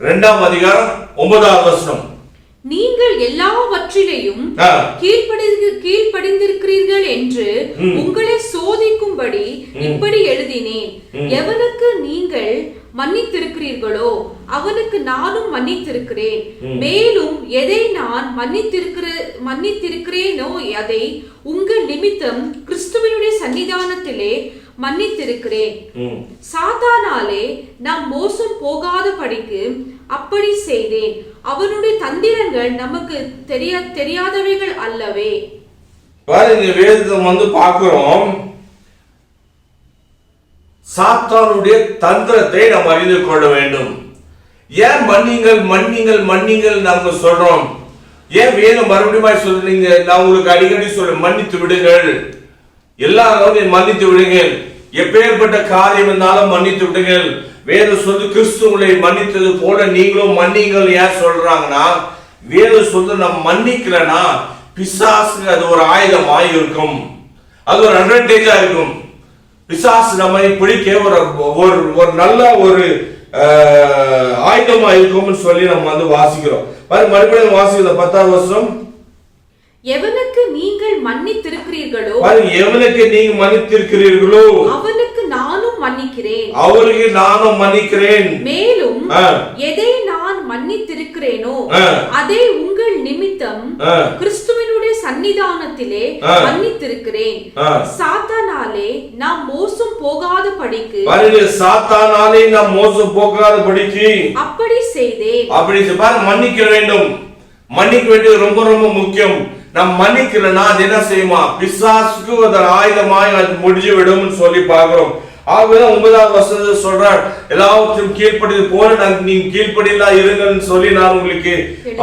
2ஆம் அதிகாரம் 9ஆம் வசனம். நீங்கள் எல்லாவற்றிலையும் கீழ்ப்படிந்திருக்கிறீர்கள் என்று உங்களை சோதிக்கும்படி இப்படி எழுதினேன். எவனுக்கு நீங்கள் மன்னித்திருக்கிறீர்களோ அவனுக்கு நானும் மன்னித்திருக்கிறேன். மேலும் எதை நான் மன்னித்திருக்கிறேனோ அதை உங்கள் நிமித்தம் கிறிஸ்துவினுடைய சன்னிதானத்திலே மன்னித்திருக்கிறேன். சாத்தானாலே நாம் மோசம் போகாத படிக்கு அப்படி செய்தேன். அவனுடைய தந்திரங்கள் நமக்கு தெரியாதவைகள் அல்லவே. பாருங்க, வேதத்தை பார்க்கிறோம். சாத்தானுடைய தந்திரத்தை நாம் அறிந்து கொள்ள வேண்டும். ஏன் மன்னிங்கள் நம்ம சொல்றோம்? ஏன் வேணும் மறுபடியும் சொல்றீங்க? நான் உங்களுக்கு அடிக்கடி சொல்ல, மன்னித்து விடுங்கள், எல்லாரும் மன்னித்து விடுங்கள், எப்பேற்பட்ட காரியம் இருந்தாலும் மன்னித்து விடுங்கள். வேதம் சொல்லு கிறிஸ்து உங்களை மன்னித்தது போல நீங்களும் மன்னிங்கள். ஏன் சொல்றாங்கன்னா, வேதம் சொல்லு நம்ம மன்னிக்கலனா பிசாசுக்கு அது ஒரு ஆயுதமாய் இருக்கும், அது ஒரு அட்வான்டேஜா இருக்கும். பிசாசு நம்மை பிடிக்க ஒரு நல்ல ஒரு ஆயுதமா இருக்கும்னு சொல்லி நம்ம வாசிக்கிறோம். மறுபடியும் வாசிக்கிறோம் 10ஆம் வசனம். எவனுக்கு நீங்கள் மன்னித்திருக்கிறீர்களோ அவனுக்கு நானும் மன்னிக்கிறேன். அவருக்கு நானும் மன்னிக்கிறேன். மேலும் எதை நான் மன்னித்திருக்கிறேனோ அதை உங்கள் நிமித்தம் கிறிஸ்துவினுடைய சன்னிதானத்திலே மன்னித்திருக்கிறேன். சாத்தானாலே நாம் மோசம் போகாத படிக்கு அப்படி செய்தேன். மன்னிக்க வேண்டும். மன்னிக்க வேண்டியது ரொம்ப ரொம்ப முக்கியம். நாம் மன்னிக்கலனா அது என்ன செய்யுமா? பிசாசுக்கு ஒரு ஆயுதமாய் அது முடிஞ்சு விடும் சொல்லி பார்க்கிறோம். ஆகவேதான் 9ஆம் வசனத்தை சொல்றார், எல்லாவற்றையும் கீழ்ப்படியது போல நீங்க கீழ்ப்படியா இருங்கன்னு சொல்லி நான் உங்களுக்கு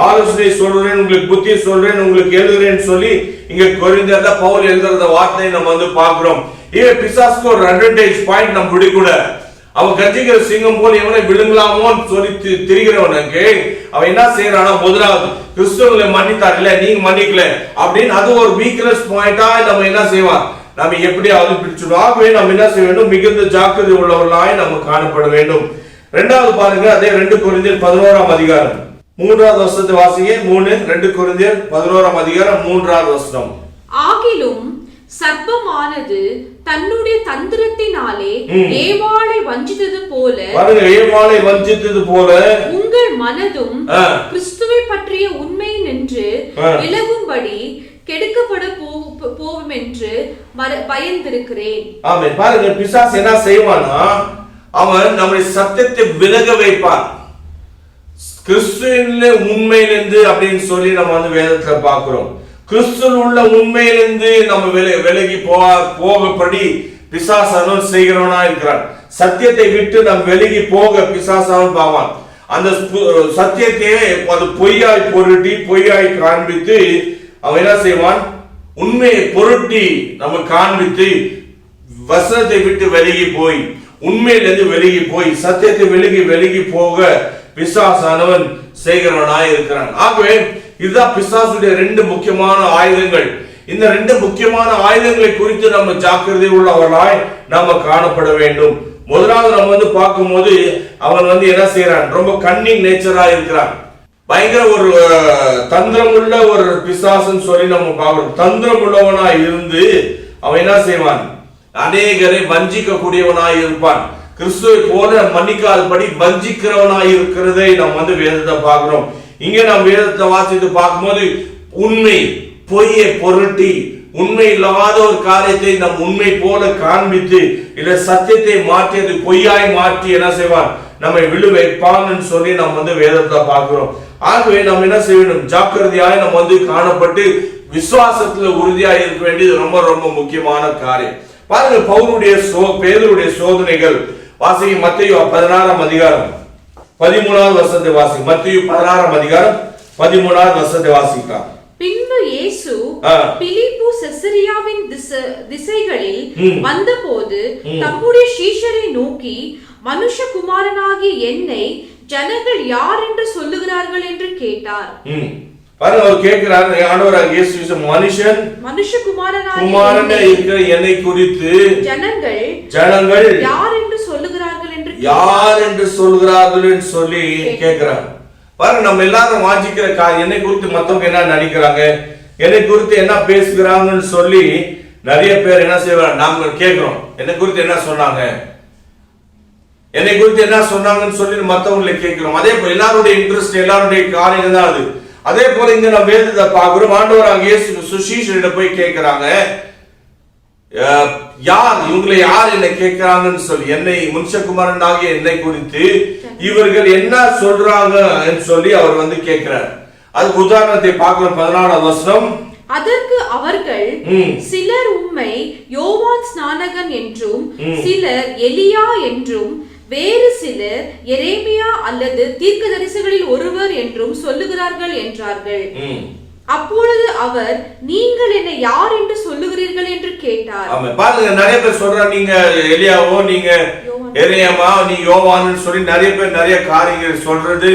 ஆலோசனை சொல்றேன், உங்களுக்கு புத்தி சொல்றேன், உங்களுக்கு எழுதுறேன்னு சொல்லி இங்க கொரிந்தியர்ல பவுல் எழுதுற வார்த்தையை நம்ம பார்க்கிறோம். இவன் பிசாசுக்கு ஒரு அட்வான்டேஜ் பாயிண்ட் நம்ம விடக்கூட. அவன் கஜிக்கிற சிங்கம் போல எவனை விழுங்கலாமோன்னு சொல்லி திரிகிறவனுக்கு அவன் என்ன செய்யறானா, முதலாவது கிறிஸ்துவங்களை மன்னித்தார் இல்ல, நீங்க மன்னிக்கல அப்படின்னு அது ஒரு வீக்னஸ் பாயிண்டா நம்ம என்ன செய்வான், நம்ம எப்படியாவது பிடிச்சிடும். ஆகவே நம்ம என்ன செய்ய வேண்டும், மிகுந்த ஜாக்கிரதை உள்ளவர்களாய் நம்ம காணப்பட வேண்டும். 2வது பாருங்க, அதே 2 கொரிந்தியர் 11ஆம் அதிகாரம் 3ஆவது வசனத்தை வாசிங்க. 2 கொரிந்தியர் 11ஆம் அதிகாரம் 3ஆவது வசனம். ஆகிலும் சர்ப்பமானது தன்னுடைய தந்திரத்தினாலே ஏவாளை வஞ்சித்தது போல உங்கள் மனதும் கிறிஸ்துவை பற்றிய உண்மை நின்று விலகும்படி கெடுக்கப்பட போகும் என்று பயந்திருக்கிறேன். ஆமென். பாருங்க, பிசாசு என்ன செய்வானா, அவன் நம்முடைய சத்தியத்தை விலக வைப்பான். கிறிஸ்துவின் உண்மையிலிருந்து அப்படின்னு சொல்லி நம்ம வேதத்துல பார்க்கிறோம். கிறிஸ்துவில் உள்ள உண்மையிலிருந்து நம்ம விலகி போகப்படி பிசாசானவன் செய்கிறவனா இருக்கிறான். சத்தியத்தை விட்டு நம்ம விலகி போக பிசாசானவன் பாவான். அந்த சத்தியத்தையே அது பொய்யாய் பொருட்டி பொய்யாய் காண்பித்து அவன் என்ன செய்வான், உண்மையை பொருட்டி நம்ம காண்பித்து வசனத்தை விட்டு விலகி போய் உண்மையிலிருந்து விலகி போய் சத்தியத்தை விலகி போக பிசாசானவன் செய்கிறவனாய் இருக்கிறான். ஆகவே இதுதான் பிசாசுடைய 2 முக்கியமான ஆயுதங்கள். இந்த 2 முக்கியமான ஆயுதங்களை குறித்து நம்ம ஜாக்கிரதை உள்ளவர்களாய் நாம காணப்பட வேண்டும். முதலாவது நம்ம பார்க்கும்போது அவன் என்ன செய்யறான், ரொம்ப கன்னிங் நேச்சரா இருக்கிறான். பயங்கர ஒரு தந்திரம் உள்ள ஒரு பிசாசுன்னு சொல்லி நம்ம பார்க்கிறோம். தந்திரம் உள்ளவனாய் இருந்து அவன் என்ன செய்வான், அநேகரை வஞ்சிக்க கூடியவனாய் இருப்பான். கிறிஸ்துவை போல மன்னிக்காதபடி வஞ்சிக்கிறவனாய் இருக்கிறதை நம்ம வேதத்தை பார்க்கிறோம். இங்க நாம் வேதத்தை வாசித்து பார்க்கும்போது உண்மை பொய்யை பொருட்டி உண்மை இல்லாத ஒரு காரியத்தை நம் உண்மை போல காண்பித்து இல்ல சத்தியத்தை மாற்றி அது பொய்யாய் மாற்றி என்ன செய்வான், நம்மை விழு வைப்பான்னு சொல்லி நம்ம வேதத்தை பார்க்கிறோம். ஆகவே நம்ம என்ன செய்ய வேண்டும், ஜாக்கிரதையாய் நம்ம காணப்பட்டு விசுவாசத்துல உறுதியாக இருக்க வேண்டியது ரொம்ப ரொம்ப முக்கியமான காரியம். பாருங்க, பேதுருடைய சோதனைகள் வாசிங்க மத்தேயு 16ஆம் அதிகாரம் 13வது வசனத்தை வாசிங்க. மத்தேயு 16ஆம் அதிகாரம் 13வது வசனத்தை வாசிக்கலாம். பின்பு இயேசு பிலிப்பு செசரியாவின் திசைகளில் வந்தபோது தம்முடைய சீஷரை நோக்கி, மனுஷகுமாரனாகிய என்னை ஜனங்கள் யார் என்று சொல்லுகிறார்கள் என்று கேட்டார். பாருங்க, அவர் கேட்கிறார், ஆண்டவராகிய இயேசு மனுஷகுமாரனாகிய இருக்கிற என்னை குறித்து ஜனங்கள் யார் என்று சொல்லுகிறார்கள் என்று சொல்லி கேட்கிறார். பாருங்க, நம்ம எல்லாரும் வாஞ்சிக்கிற என்னை குறித்து மத்தவங்க என்ன நினைக்கிறாங்க, என்னை குறித்து என்ன பேசுகிறாங்கன்னு சொல்லி நிறைய பேர் என்ன செய்வாங்க, நாம கேட்கிறோம். என்னை குறித்து என்ன சொன்னாங்க, என்னை குறித்து என்ன சொன்னாங்கன்னு சொல்லி மத்தவங்களை கேட்கிறோம். அதே போல எல்லாருடைய இன்ட்ரெஸ்ட், எல்லாருடைய காரியம் தான் அது. அதே போல இங்க நம்ம வேதத்தை பார்க்கிறோம். ஆண்டவராகிய இயேசு சுசீஷரிடம் போய் கேட்கிறாங்க, யார் இவங்களை யார் என்னை கேட்கிறாங்கன்னு சொல்லி, என்னை மனுஷகுமாரன் ஆகிய என்னை குறித்து இவர்கள் என்ன சொல்றாங்க சொல்லி அவர் வந்து கேட்கிறார். அதுக்கு உதாரணத்தை பார்க்கலாம். 14வது வசனம். அதற்கு அவர்கள், சிலர் உம்மை யோவான் ஸ்நானகன் என்றும் சிலர் எலியா என்றும் வேறு சிலர் எரேமியா அல்லது தீர்க்கதரிசிகளில் ஒருவர் என்றும் சொல்லுகிறார்கள் என்றார்கள். அப்பொழுது அவர், நீங்கள் என்னை யார் என்று சொல்லுகிறீர்கள் என்று கேட்டார். பாருங்க, நிறைய பேர் சொல்றாங்க, நீங்க எலியாவோ, நீங்க எரேமியா, நீ யோவான்னு சொல்லி நிறைய பேர் நிறைய காரியங்கள் சொல்றது.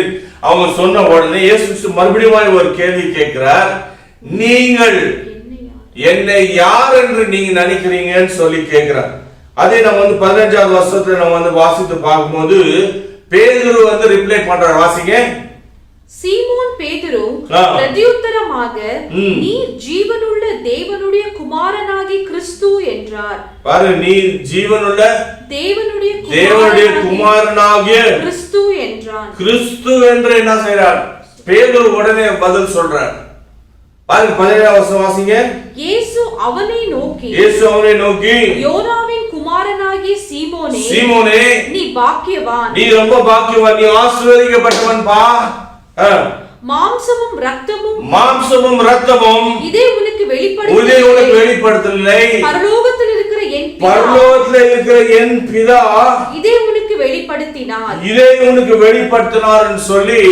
அவங்க சொன்ன உடனே இயேசு மறுபடியும் ஒரு கேள்வி கேட்கிறார், நீங்கள் என்னை யார் என்று நீங்க நினைக்கிறீங்கன்னு சொல்லி கேட்கிறார். அதே நம்ம வந்து 15வது வருஷத்துல நம்ம வந்து வாசித்து பார்க்கும்போது பேதுரு வந்து ரிப்ளை பண்றார். வாசிங்க. சீமோன் பேதுரு பிரதியுத்தரமாக, நீ ஜீவனுள்ள தேவனுடைய குமாரனாகிய கிறிஸ்து என்றார். பாரு, நீ ஜீவனுள்ள தேவனுடைய குமாரனாகிய கிறிஸ்து என்றான். கிறிஸ்து என்று என்ன செய்றார்? பேதுரு உடனே பதில் சொல்றார். பாருங்க, 17வது வசனம் வாசிங்க. இயேசு அவனை நோக்கி, யோனாவின் குமாரனாகிய சீமோனே, நீ பாக்கியவான், நீ ரொம்ப பாக்கியவான், நீ ஆசீர்வதிக்கப்பட்டவன் பா. மாம்சமும் இரத்தமும் இதை உனக்கு வெளிப்படுத்தவில்லை, பரலோகத்தில் இருக்கிற என் பிதா இதை உனக்கு வெளிப்படுத்தினார் சொல்லி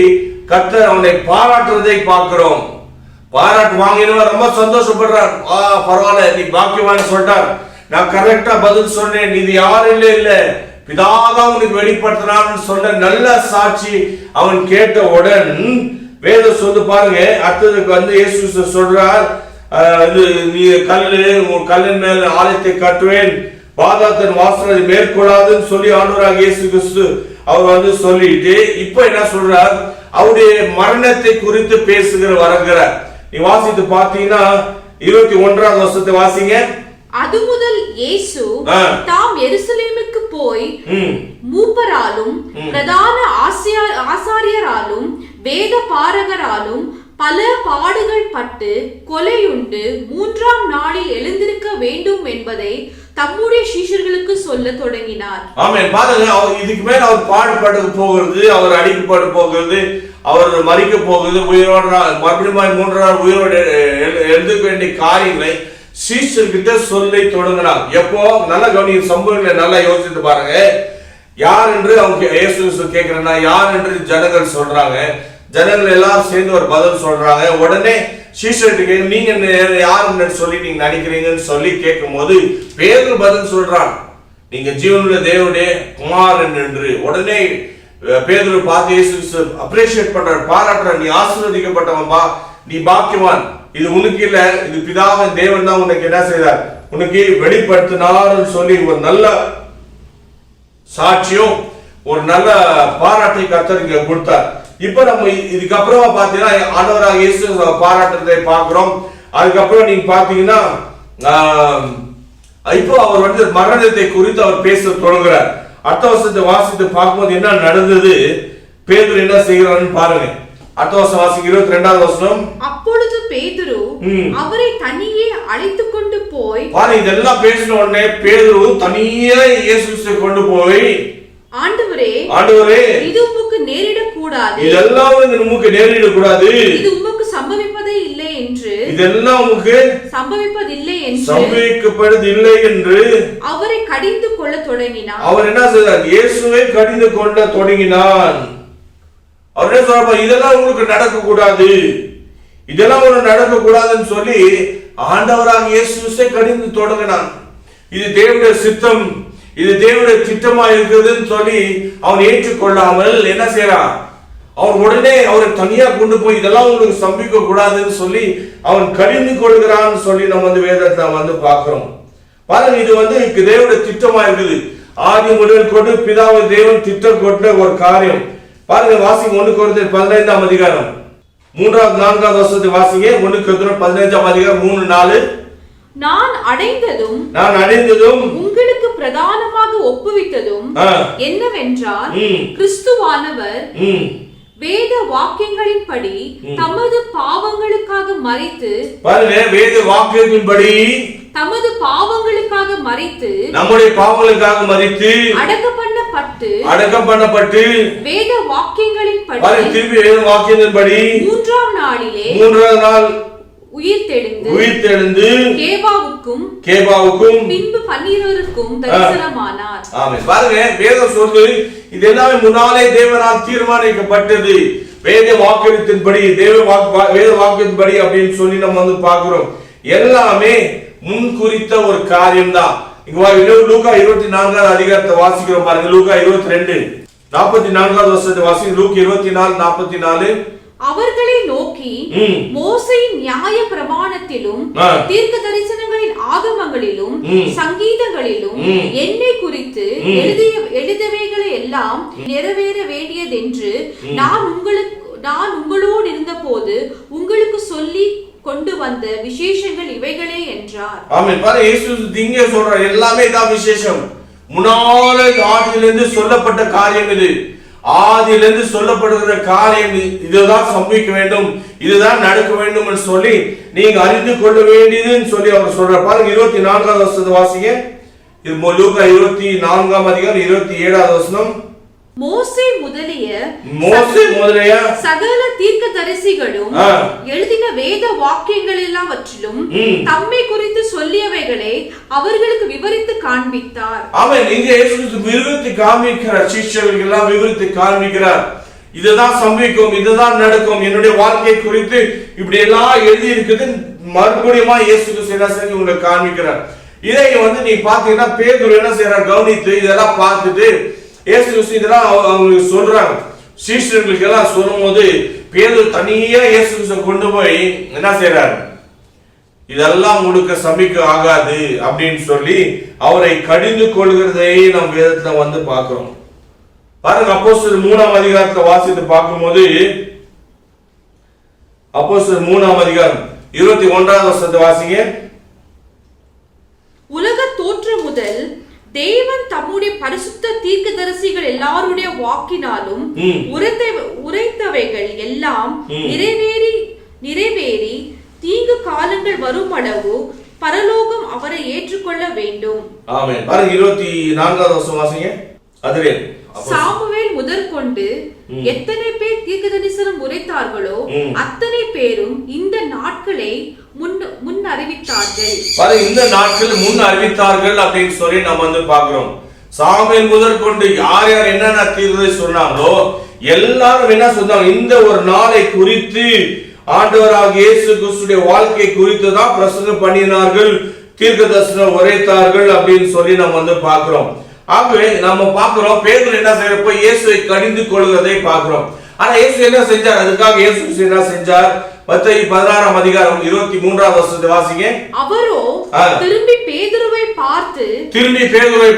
கர்த்தர் அவனை பாராட்டுவதை பார்க்கிறோம். பாராட்டு வாங்கினவர் ரொம்ப சந்தோஷப்படுறார். பரவாயில்ல, நீ பாக்கியவான்னு சொல்லிட்டார், நான் கரெக்டா பதில் சொன்னேன், இது யாரும் இல்ல பிதாதான் உனக்கு வெளிப்படுத்தினான்னு சொல்ற நல்ல சாட்சி அவன் கேட்டவுடன் வேதம் சொல்லு பாருங்க. அடுத்ததுக்கு வந்து இயேசு சொல்றார், நீ கல்லின் மேல் ஆலயத்தை கட்டுவேன், பாதாளத்தின் வாசலை மேற்கொள்ளாதுன்னு சொல்லி ஆண்டவராகிய இயேசு கிறிஸ்து அவர் வந்து சொல்லிட்டு இப்ப என்ன சொல்றார், அவருடைய மரணத்தை குறித்து பேசுகிற வருகிறார். நீ வாசித்து பாத்தீங்கன்னா 21வது வசனத்தை வாசிங்க. அது முதல் இயேசு தாம் எருசலேமுக்கு போய் மூப்பராலும் பிரதான ஆசாரியராலும் வேத பாரகராலும் பல பாடுகள் பட்டு கொலையுண்டு 3ஆம் நாளில் எழுந்திருக்க வேண்டும் என்பதை தம்முடைய சீஷர்களுக்கு சொல்ல தொடங்கினார். ஆமென். பாருங்க, இதுக்கு மேல அவர் பாடுபட போகிறது, அவர் அடிக்கப்பட போகிறது, அவர் மரிக்க போகிறது, உயிரோட மறுபடியும் 3 நாள் உயிரோடு எழுந்திருக்க வேண்டிய காரியங்களை சீஷர்கிட்ட சொல்லி தொடங்கினார். எப்போ நல்ல கவனிக்க சம்பவங்களை நல்லா யோசித்து பாருங்க. யார் என்று அவங்க இயேசு கேட்கிறேன்னா யார் என்று ஜனங்கள் சொல்றாங்க. ஜனங்கள் எல்லாரும் சேர்ந்து ஒரு பதில் சொல்றாங்க. உடனே சீஷர்கிட்ட நீங்க யாருன்னு சொல்லி நீங்க நினைக்கிறீங்கன்னு சொல்லி கேட்கும் போது பேதுரு பதில் சொல்றான், நீங்க ஜீவனுள்ள தேவனுடைய குமாரன் என்று. உடனே பேதுரு பார்த்து இயேசு அப்ரிஷியேட் பண்றார், பாராட்டுறார், நீ ஆசீர்வதிக்கப்பட்டவன் பா, நீ பாக்கியவான், இது உனக்கு இல்ல, இது பிதாவின் தேவன் தான் உனக்கு என்ன செய்தார், உனக்கு வெளிப்படுத்தினார்னு சொல்லி ஒரு நல்ல சாட்சியும் ஒரு நல்ல பாராட்டை கர்த்தர் இங்க கொடுத்தார். இப்ப நம்ம இதுக்கப்புறமா பாத்தீங்கன்னா ஆண்டவராக இயேசு பாராட்டுறதை பார்க்கிறோம். அதுக்கப்புறம் நீங்க பாத்தீங்கன்னா இப்போ அவர் வந்து மரணத்தை குறித்து அவர் பேச தொடங்குறார். அடுத்த வருஷத்தை வாசித்து பார்க்கும்போது என்ன நடந்தது, பேதுரு என்ன செய்கிறான்னு பாருங்க. அடுத்த வருஷம் வாசிங்க 22வது வசனம். அப்பொழுது பேதுரு அவரை தனியே அழைத்து கொண்டு போய், பாருங்க, இதெல்லாம் பேசின உடனே பேதுரு தனியே இயேசுவை கொண்டு போய், ஆண்டவரே இது உமக்கு நேரிடக் கூடாது, இதெல்லாம் நமக்கு நேரிடக் கூடாது, இது உமக்கு சம்பவிப்பதே இல்லை என்று இதெல்லாம் உங்களுக்கு சம்பவிப்பதில்லை என்று சம்பவிக்கப்படுவதில்லை என்று அவரை கடிந்து கொள்ள தொடங்கினார். அவர் என்ன செய்தார்? இயேசுவை கடிந்து கொள்ள தொடங்கினான். அவர் என்ன சொல்றாரு? இதெல்லாம் உங்களுக்கு நடக்க கூடாது, இதெல்லாம் உங்களுக்கு நடக்க கூடாதுன்னு சொல்லி ஆண்டவராக இயேசுவை கடிந்து தொடங்கினான். இது தேவனுடைய சித்தம், இது தேவனுடைய திட்டமா இருக்குதுன்னு சொல்லி அவன் ஏற்றுக்கொள்ளாமல் என்ன செய்யறான்? அவன் உடனே அவரை தனியா கொண்டு போய் இதெல்லாம் உங்களுக்கு சம்பிக்க கூடாதுன்னு சொல்லி அவன் கடிந்து கொள்கிறான்னு சொல்லி நம்ம வேதத்தை பார்க்கிறோம். பாருங்க, இது தேவனுடைய திட்டமா இருக்குது. ஆதி முதல் கொண்டு பிதாவை தேவன் திட்டம் கொண்ட ஒரு காரியம். பாருங்க, வாசிங்க 1 கொரிந்தியர் 15ஆம் அதிகாரம் 3வது 4வது வசனத்தை வாசிங்க. 1 கொரிந்தியர் 15ஆம் அதிகாரம் 3-4. நான் அடைந்ததும் உங்களுக்கு பிரதானமாக ஒப்புவித்ததும் என்னவென்றால் கிறிஸ்துவானவர் வேத வாக்கியங்களின்படி தமது பாவங்களுக்காக மரித்து, பாருங்க, வேத வாக்கியத்தின்படி தமது பாவங்களுக்காக மரித்து, நம்முடைய பாவங்களுக்காக மரித்து, அடக்கம் பண்ணப்பட்டு வேத வாக்கியங்களின்படி, திருப்பி வேத வாக்கியங்களின்படி 3ஆம் நாளிலே உயிர்த்தெழுந்து கேபாவுக்கும் பின்பு 12 தரிசனமானார். ஆமென். பாருங்க, வேதம் சொல்லுது இது எல்லாமே முன்னாலே தேவனால் தீர்மானிக்கப்பட்டது. வேத வாக்கியத்தின்படி, வேத வாக்கியத்தின்படி அப்படின்னு சொல்லி நம்ம பார்க்கிறோம். எல்லாமே முன் குறித்த ஒரு காரியம் தான். லூக்கா 24ஆம் அதிகாரத்தை வாசிக்கிறோம். பாருங்க, லூக்கா 22:44 வசனத்தை வாசிக்கிறோம். லூக்கா 24:44. அவர்களை நோக்கி, மோசேயின் நியாய பிரமாணத்திலும் தீர்க்க தரிசனங்களின் ஆகமங்களிலும் சங்கீதங்களிலும் என்னை குறித்து எழுதியவைகளை எல்லாம் நிறைவேற வேண்டியதென்று நான் உங்களோடு இருந்த போது உங்களுக்கு சொல்லி கொண்டு வந்த விசேஷங்கள் இவைகளே என்றார். ஆமென். பாருங்க, இயேசு இங்கே சொல்ற எல்லாமே தான் விசேஷம். முன்னாலே ஆதியிலிருந்து சொல்லப்பட்ட காரியம் இது. ஆதியிலிருந்து சொல்லப்படுகிற காரியம் இதுதான் சம்பவிக்க வேண்டும், இதுதான் நடக்க வேண்டும் என்று சொல்லி நீங்க அறிந்து கொள்ள வேண்டியதுன்னு சொல்லி அவர் சொல்றார். பாருங்க, 24ஆவது வசனத்தை வாசிங்க. இது லூக்கா 24ஆம் அதிகாரம் 27வது வசனம். மோசே முதலிய சகல தீர்க்கதரிசிகளும் எழுதின வேத வாக்கியங்கள் எல்லாவற்றிலும் தம்மை குறித்து சொல்லியவைகளை அவர்களுக்கு விவரித்து காண்பித்தார். ஆமென். இங்கே இயேசு விவரித்து காண்பிக்கிறார், சிஷ்யர்களுக்கு எல்லாம் விவரித்து காண்பிக்கிறார். இதுதான் சம்பவிக்கும், இதுதான் நடக்கும், என்னுடைய வாழ்க்கை குறித்து இப்படி எல்லாம் எழுதி இருக்குது. மறுபடியும் இயேசு கிறிஸ்து உங்களுக்கு காண்பிக்கிறார். இதை நீ பாத்தீங்கன்னா பேதுரு என்ன செய்யறார்? கவனித்து இதெல்லாம் பார்த்துட்டு இயேசு கிறிஸ்து இதெல்லாம் அவங்களுக்கு சொல்றாங்க. சீஷர்களுக்கு எல்லாம் சொல்லும் போது பேதுரு தனியா இயேசு கிறிஸ்து கொண்டு போய் என்ன செய்யறாரு? இதெல்லாம் உங்களுக்கு சபிக்க ஆகாது அப்படின்னு சொல்லி அவரை கடிந்து கொள்கிறதை நம் வேதத்துல பார்க்கிறோம். பாருங்க, அப்போஸ்தலர் 3ஆம் அதிகாரத்தை வாசித்து பார்க்கும்போது, அப்போஸ்தலர் 3ஆம் அதிகாரம் 21வது வசனத்தை வாசிங்க. உலக தோற்றம் முதல் தேவன் தம்முடைய பரிசுத்த தீர்க்கதரிசிகள் எல்லாருடைய வாக்கினாலும் உரைத்தவைகள் எல்லாம் நிறைவேறி தீங்கு காலங்கள் வருமளவு பரலோகம் அவரை ஏற்றுக்கொள்ள வேண்டும். ஆமென். பாருங்க, 24வது வசனம் வாசிங்க. அதிலே சாமுவேல் முதற்கொண்டு எத்தனை பேர் தீர்க்க தரிசனம் உரைத்தார்களோ அத்தனை பேரும் இந்த நாட்களை முன் அறிவித்தார்கள். இந்த நாட்கள் முன் அறிவித்தார்கள் அப்படின்னு சொல்லி நம்ம பார்க்கிறோம். சாமுவேல் முதற்கொண்டு யார் யார் என்னென்ன தீர்க்கதை சொன்னாங்களோ எல்லாரும் என்ன சொன்னாங்க? இந்த ஒரு நாளை குறித்து ஆண்டவராக இயேசு கிறிஸ்துடைய வாழ்க்கை குறித்து தான் பிரசங்கம் பண்ணினார்கள், தீர்க்க தரிசனம் உரைத்தார்கள் அப்படின்னு சொல்லி நம்ம பார்க்கிறோம். ஆகவே நம்ம பார்க்கிறோம், பேதுரு என்ன செய்யறப்ப இயேசுவை கடிந்து கொள்வதை பார்க்கிறோம். ஆனா இயேசு என்ன செஞ்சார்? அதுக்காக இயேசு என்ன செஞ்சார்? மத்தேயு 16ஆம் அதிகாரம் 23வது வசனத்தை வாசிங்க. அவரோ திரும்பி பேதுருவை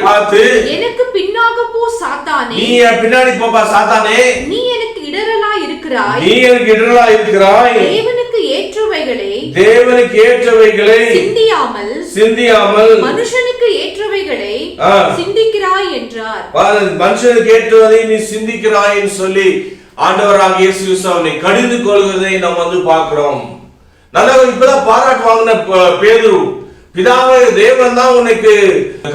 பார்த்து எனக்கு பின்னாக போ சாத்தானே, நீ பின்னாடி போப்பா சாத்தானே, நீ எனக்கு இடரலா இருக்கிறாய், தேவனுக்கு ஏற்றவைகளை சிந்தியாமல் மனுஷனுக்கு ஏற்றவைகளை சிந்திக்கிறாய் என்றார். மனுஷனுக்கு ஏற்றதை நீ சிந்திக்கிறாய் சொல்லி ஆண்டவராக இயேசு கிறிஸ்து அவனை கடிந்து கொள்வதை நம்ம பார்க்கிறோம். நல்ல இப்பதான் பாராட்டு வாங்கின பேதுரு, பிதாவே தேவன் தான் உனக்கு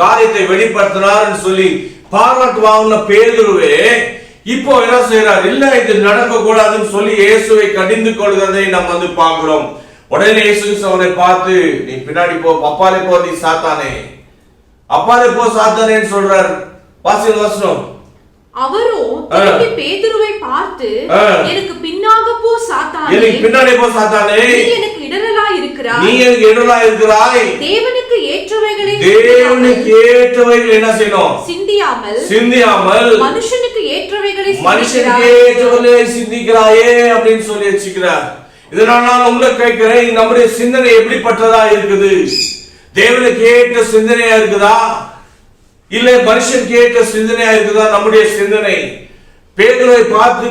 காரியத்தை வெளிப்படுத்தினார் சொல்லி பாராட்டு வாங்கின பேதுருவே இப்போ என்ன செய்யறார்? இல்ல இது நடக்க கூடாதுன்னு சொல்லி இயேசுவை கடிந்து கொள்கிறதை நம்ம பார்க்கிறோம். உடனே இயேசு கிறிஸ்து அவனை பார்த்து, நீ பின்னாடி போ, அப்பாலே போ, நீ சாத்தானே, அப்பாலே போ சாத்தானேன்னு சொல்றார். வாசிங்க வசனம். அவரோ திரும்பி பேதுருவை பார்த்து, எனக்கு பின்னாக போ சாத்தானே, எனக்கு பின்னாடி போ சாத்தானே, நீ எனக்கு இடரலாய் இருக்கிறாய், நீ எனக்கு இடரலாய் இருக்கிறாய். தேவனுக்கு ஏற்றவைகளை என்ன செய்யணும்? சிந்தியாமல் மனுஷனுக்கு ஏற்றவைகளை சிந்திக்கிறாயே அப்படின்னு சொல்லி வச்சுக்கிறார். இதனால நான் உங்களை கேட்கிறேன், நம்முடைய சிந்தனை எப்படிப்பட்டதா இருக்குது? தேவனுக்கு ஏற்ற சிந்தனையா இருக்குதா, இல்ல மனுஷனுக்கு ஏற்ற சிந்தனையா இருக்குதா? நம்முடைய சிந்தனை பேதுருவை பார்த்து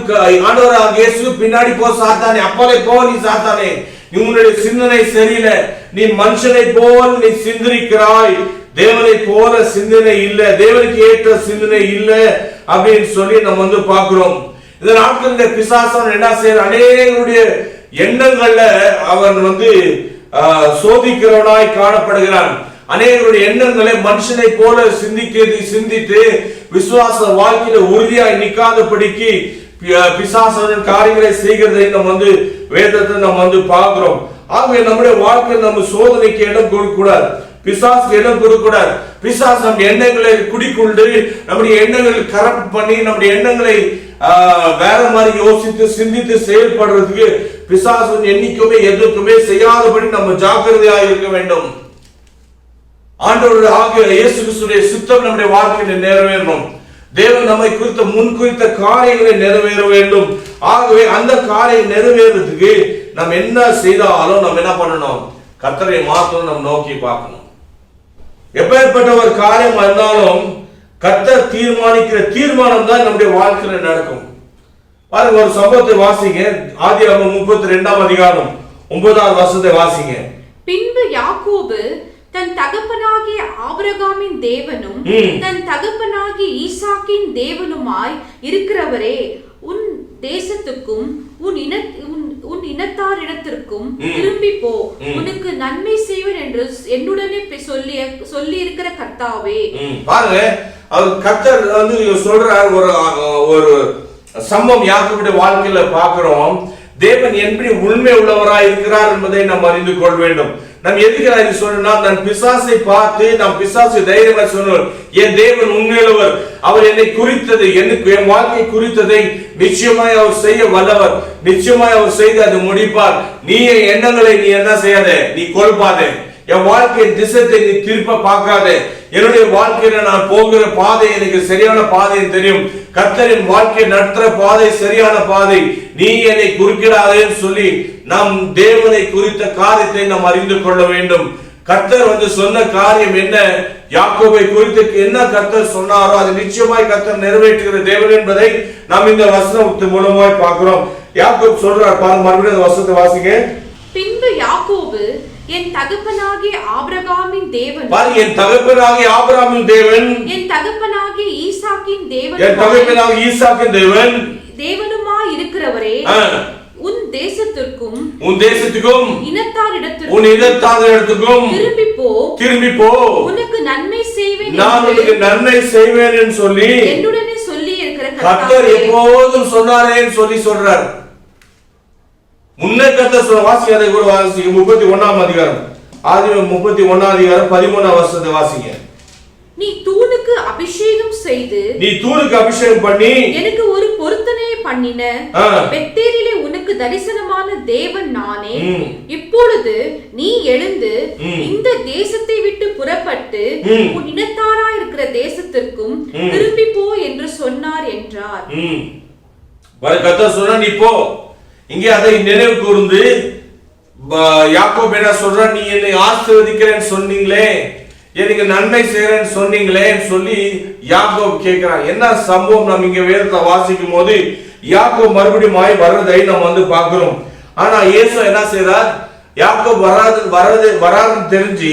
ஆண்டவராகிய இயேசு, பின்னாடி போ சாத்தானே, அப்பாலே போ நீ சாத்தானே, நீ உன்னுடைய சிந்தனை சரியில்லை, நீ மனுஷனை போல் நீ சிந்திக்கிறாய், தேவனை போல சிந்தனை இல்ல, தேவனுக்கு ஏற்ற சிந்தனை இல்ல அப்படின்னு சொல்லி நம்ம பார்க்கிறோம். இந்த நாட்களில் பிசாசன் என்ன செய்யற, அநேகருடைய எண்ணங்கள்ல அவன் சோதிக்கிறவனாய் காணப்படுகிறான். அநேகருடைய எண்ணங்களை மனுஷனை போல சிந்தித்து விசுவாச வாழ்க்கையில உறுதியாய் நிக்காதபடிக்கு பிசாசன் காரியங்களை செய்கிறதை நம்ம வேதத்தை நம்ம பார்க்கிறோம். ஆகவே நம்முடைய வாழ்க்கையில் நம்ம சோதனைக்கு இடம் கொடுக்க கூடாது, பிசாசுக்கு இடம் கொடுக்க கூடாது. பிசாசு நம்ம எண்ணங்களை குடிக்கொண்டு நம்முடைய எண்ணங்களை கரப்ட் பண்ணி நம்முடைய எண்ணங்களை வேற மாதிரி யோசித்து சிந்தித்து செயல்படுறதுக்கு பிசாசு என்னைக்குமே எதுக்குமே செய்யாதபடி நம்ம ஜாக்கிரதையாக இருக்க வேண்டும். ஆண்டவருடைய ஆகிய இயேசு கிறிஸ்துவின் சித்தம் நம்முடைய வாழ்க்கையில் நிறைவேறணும். தேவன் நம்மை குறித்த முன்குறித்த காரியங்களை நிறைவேற வேண்டும். ஆகவே அந்த காரியம் நிறைவேறதுக்கு நம்ம என்ன செய்தாலும் நம்ம என்ன பண்ணணும்? கர்த்தரை மாத்திரம் நம்ம நோக்கி பார்க்கணும். எப்பேற்பட்ட ஒரு காரியம் இருந்தாலும் கர்த்தர் தீர்மானிக்கிற தீர்மானம் தான் நம்முடைய வாழ்க்கையில நடக்கும். பாருங்க, ஒரு சம்பவத்தை வாசிங்க. ஆதியாகமம் 32ஆம் அதிகாரம் 9வது வசனத்தை வாசிங்க. பின்பு யாக்கோபு தன் தகப்பனாகிய ஆபிரகாமின் தேவனும் தன் தகப்பனாகிய ஈசாக்கின் தேவனுமாய் இருக்கிறவரே, உன் தேசத்துக்கும் உன் இனத்தாரிடத்திற்கும் திரும்பி போ, உனக்கு நன்மை செய்வேன் என்று என்னுடனே சொல்லி இருக்கிற கர்த்தாவே. பாருங்க, அவர் கர்த்தர் சொல்றார். ஒரு சம்பவம் யாக்கோபுடைய வாழ்க்கையில பார்க்கிறோம். தேவன் எப்படி உண்மை உள்ளவராய் இருக்கிறார் என்பதை நாம் அறிந்து கொள்ள வேண்டும். நாம் எதுக்கு சொன்னா, நான் பிசாசை பார்த்து நாம் பிசாசு தைரியமா சொன்னோம், என் தேவன் உண்மையுள்ளவர், அவர் என்னை குறித்தது, என் வாழ்க்கை குறித்ததை நிச்சயமாய் அவர் செய்ய வல்லவர், நிச்சயமாய் அவர் செய்து அதை முடிப்பார். நீ எண்ணங்களை நீ என்ன செய்யாத, நீ கொள்பாதே, என் வாழ்க்கை திசைத்தை நீ திருப்ப பார்க்காதே, என்னுடைய வாழ்க்கையில நான் போகிற பாதை எனக்கு சரியான பாதை தெரியும், கர்த்தரின் வாழ்க்கை நடத்துற பாதை சரியான பாதை, நீ என்னை குறுக்கிடாதேன்னு சொல்லி நாம் தேவனை குறித்த காரியத்தை நாம் அறிந்து கொள்ள வேண்டும். கர்த்தர் சொன்ன காரியம் என்ன, யாக்கோபை குறித்து என்ன கர்த்தர் சொன்னாரோ அது நிச்சயமாய் கர்த்தர் நிறைவேற்றுகிற தேவன் என்பதை நாம் இந்த வசனத்தின் மூலமாய் பார்க்கிறோம். யாக்கோபு சொல்றார், பாருங்க, மறுபடியும் வசனத்தை வாசிங்க. பின்பு யாக்கோபு என் தகப்பனாகிய ஆபிரகாமின் தேவன், பாருங்க, என் தகப்பனாகிய ஆபிரகாமின் தேவன், என் தகப்பனாகிய ஈசாக்கின் தேவன், என் தகப்பனாகிய ஈசாக்கின் தேவன் தேவனுமாய் இருக்கிறவரே, உன் தேசத்திற்கும் இனத்தாரிடத்திற்கும் திரும்பி போ, உனக்கு நன்மை செய்வேன், நான் உனக்கு நன்மை செய்வேன் என்று சொல்லி என்னுடனே சொல்லி இருக்கிற கர்த்தர் எப்போதும் சொன்னாரேன்னு சொல்லி சொல்றார். முன்னே கர்த்தர் சொல்ற, வாசிங்க, அதை கூட வாசிங்க. 31ஆம் அதிகாரம், ஆதியாகமம் 31ஆம் அதிகாரம் 13ஆம் வசனத்தை வாசிங்க. நீ தூணுக்கு அபிஷேகம் செய்து, நீ தூணுக்கு அபிஷேகம் பண்ணி எனக்கு ஒரு பொருத்தனையை பண்ணின பெத்தேலிலே உனக்கு தரிசனமான தேவன் நானே, இப்பொழுது நீ எழுந்து இந்த தேசத்தை விட்டு புறப்பட்டு உன் இனத்தாராய் இருக்கிற தேசத்திற்கும் திரும்பி போ என்று சொன்னார் என்றார். கர்த்தர் சொன்னா நீ போ. இங்கே அதை நினைவு கூர்ந்து யாக்கோபு என்ன சொல்ற, நீ என்னை ஆசீர்வதிக்கிறேன்னு சொன்னீங்களே, எனக்கு நன்மை செய்யறேன்னு சொன்னீங்களே சொல்லி யாக்கோபு கேட்கிறான். என்ன சம்பவம் நாம் இங்க வேதத்தை வாசிக்கும் போது யாக்கோபு மறுபடியும் வர்றதை நம்ம பார்க்கிறோம். ஆனா இயேசு என்ன செய்யறார், யாக்கோபு வராதுன்னு தெரிஞ்சு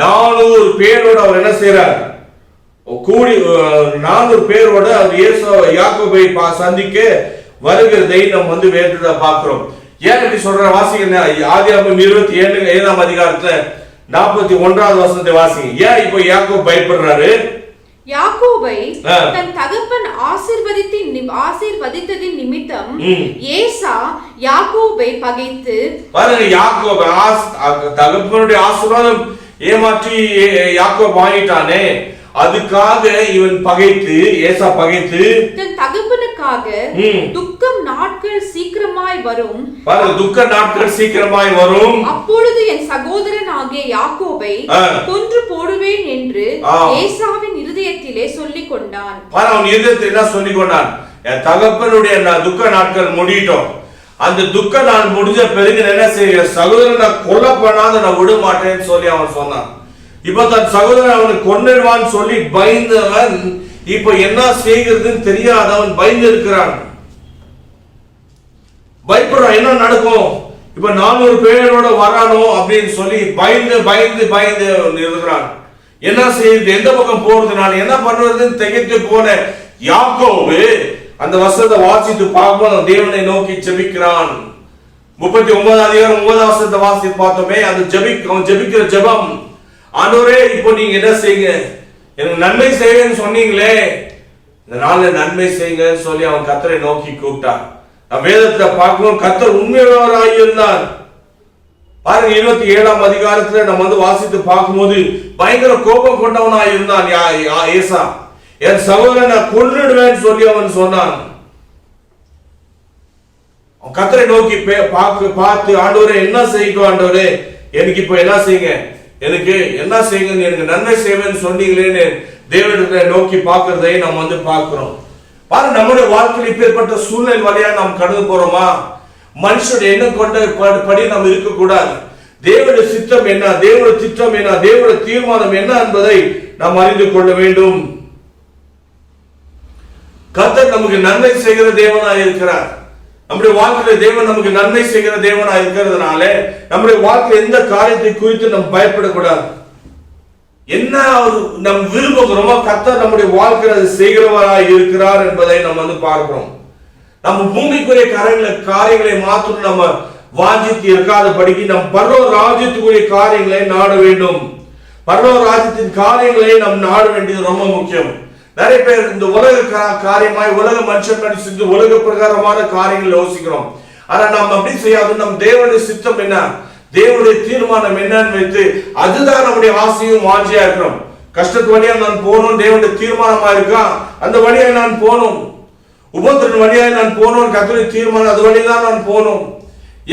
400 பேரோட அவர் என்ன செய்யறார், கூடி 400 பேரோட அவர் யாக்கோபை சந்திக்க வருகிறதை நம்ம வேதத்தை பார்க்கிறோம். ஏன் இப்படி சொல்ற, வாசிங்க. ஆதியாகமம் 27ஆம் அதிகாரத்துல 41வது வசனத்தை வாசிங்க. ஏன் இப்போ யாக்கோபு பயப்படுறாரு? யாக்கோபை தன் தகப்பன் ஆசீர்வதித்ததின் நிமித்தம் ஏசா யாக்கோபை பகைத்து, பாருங்க, யாக்கோபு தகப்பனுடைய ஆசீர்வாதம் ஏமாற்றி யாக்கோபு வாங்கிட்டானே, அதுக்காக இவன் பகைத்து, ஏசா பகைத்து தன் தகப்பனுக்காக துக்கம் நாட்கள் சீக்கிரமாய் வரும், பாருங்க, துக்க நாட்கள் சீக்கிரமாய் வரும், அப்பொழுது என் சகோதரன் ஆகிய யாக்கோபை கொன்று போடுவேன் என்று ஏசாவின் இருதயத்திலே சொல்லிக் கொண்டான். அவன் இருதயத்தில் என்ன சொல்லிக் கொண்டான்? என் தகப்பனுடைய துக்க நாட்கள் முடியட்டும், அந்த துக்க நாள் முடிஞ்ச பிறகு என்ன செய்ய, சகோதரனை கொலை பண்ணாத நான் விட மாட்டேன்னு சொல்லி அவன் சொன்னான். இப்ப தன் சகோதரன் அவனை கொன்னிடுவான்னு சொல்லி பயந்தவன் இப்ப என்ன செய்கிறதுன்னு தெரியாதவன் பயந்து இருக்கிறான், பயப்படுறான். என்ன நடக்கும் இப்ப 400 பேரோட வரானோ அப்படின்னு சொல்லி பயந்து பயந்து பயந்து இருக்கிறான். என்ன செய்யுது, எந்த பக்கம் போறது, நான் என்ன பண்றதுன்னு திகைத்து போன யாக்கோபு அந்த வசனத்தை வாசித்து பார்க்கும்போது தேவனை நோக்கி ஜெபிக்கிறான். 39 அதிகாரம் 9 வசனத்தை வாசித்து பார்த்தோமே, அந்த அவன் ஜெபிக்கிற ஜெபம், ஆண்டவரே இப்போ நீங்க என்ன செய்யுங்க, எனக்கு நன்மை செய்வேன்னு சொன்னீங்களே, இந்த நாள்ல நன்மை செய்யுங்கன்னு சொல்லி அவன் கர்த்தரை நோக்கி கூப்பிட்டான். வேதத்துல பார்க்கணும், கர்த்தர் உண்மையுள்ளவராய் இருந்தார். பாருங்க, 27ஆம் அதிகாரத்துல நம்ம வாசித்து பார்க்கும்போது பயங்கர கோபம் கொண்டவனாய் இருந்தான் ஏசா. என் சகோதரனை கொன்னிடுவேன்னு சொல்லி அவன் சொன்னான். கர்த்தரை நோக்கி பார்த்து, ஆண்டவரே என்ன செய்யட்டும், ஆண்டவரே எனக்கு இப்ப என்ன செய்யுங்க, எனக்கு என்ன செய்யுங்க, எனக்கு நன்மை செய்வேன்னு சொன்னீங்களேன்னு தேவனை நோக்கி பார்க்கிறதை நம்ம பார்க்கிறோம். பாருங்க, நம்முடைய வாழ்க்கையில் இப்பேற்பட்ட சூழ்நிலை வழியா நாம் கடந்து போறோமா? மனுஷனுடைய எண்ணம் கொண்ட படி நாம் இருக்கக்கூடாது. தேவனுடைய சித்தம் என்ன, தேவனுடைய திட்டம் என்ன, தேவனுடைய தீர்மானம் என்ன என்பதை நாம் அறிந்து கொள்ள வேண்டும். கர்த்தர் நமக்கு நன்மை செய்கிற தேவனாய் இருக்கிறார். நம்முடைய வாழ்க்கையில தேவன் நமக்கு நன்மை செய்கிற தேவனாய் இருக்கிறதுனால நம்முடைய வாழ்க்கையில் எந்த காரியத்தை குறித்து நாம் பயப்படக்கூடாது. என்ன நம் விரும்புகிறோமோ கர்த்தர் நம்முடைய வாழ்க்கையில் செய்கிறவராய் இருக்கிறார் என்பதை நம்ம பார்க்கிறோம். நம்ம பூமிக்குரிய காரியங்களை மாத்திரம் நம்ம வாஞ்சித்து இருக்காதபடிக்கு நம் பரலோக ராஜ்யத்துக்குரிய காரியங்களை நாட வேண்டும். பரலோக ராஜ்யத்தின் காரியங்களை நாம் நாட வேண்டியது ரொம்ப முக்கியம். நிறைய பேர் இந்த உலக காரியமாய் உலக மனுஷன் செஞ்சு உலக பிரகாரமான காரியங்கள் யோசிக்கிறோம். ஆனா நாம் அப்படி செய்யாது. நம் தேவனுடைய சித்தம் என்ன, தேவனுடைய தீர்மானம் என்னன்னு வைத்து அதுதான் நம்முடைய ஆசையும் வாஞ்சியா இருக்கிறோம். கஷ்டத்து வழியா நான் போகணும், தேவனுடைய தீர்மானமா இருக்கா, அந்த வழியா நான் போகணும். உபத்திரன் வழியா நான் போகணும், கர்த்தருடைய தீர்மானம், அது வழிதான் நான் போகணும்.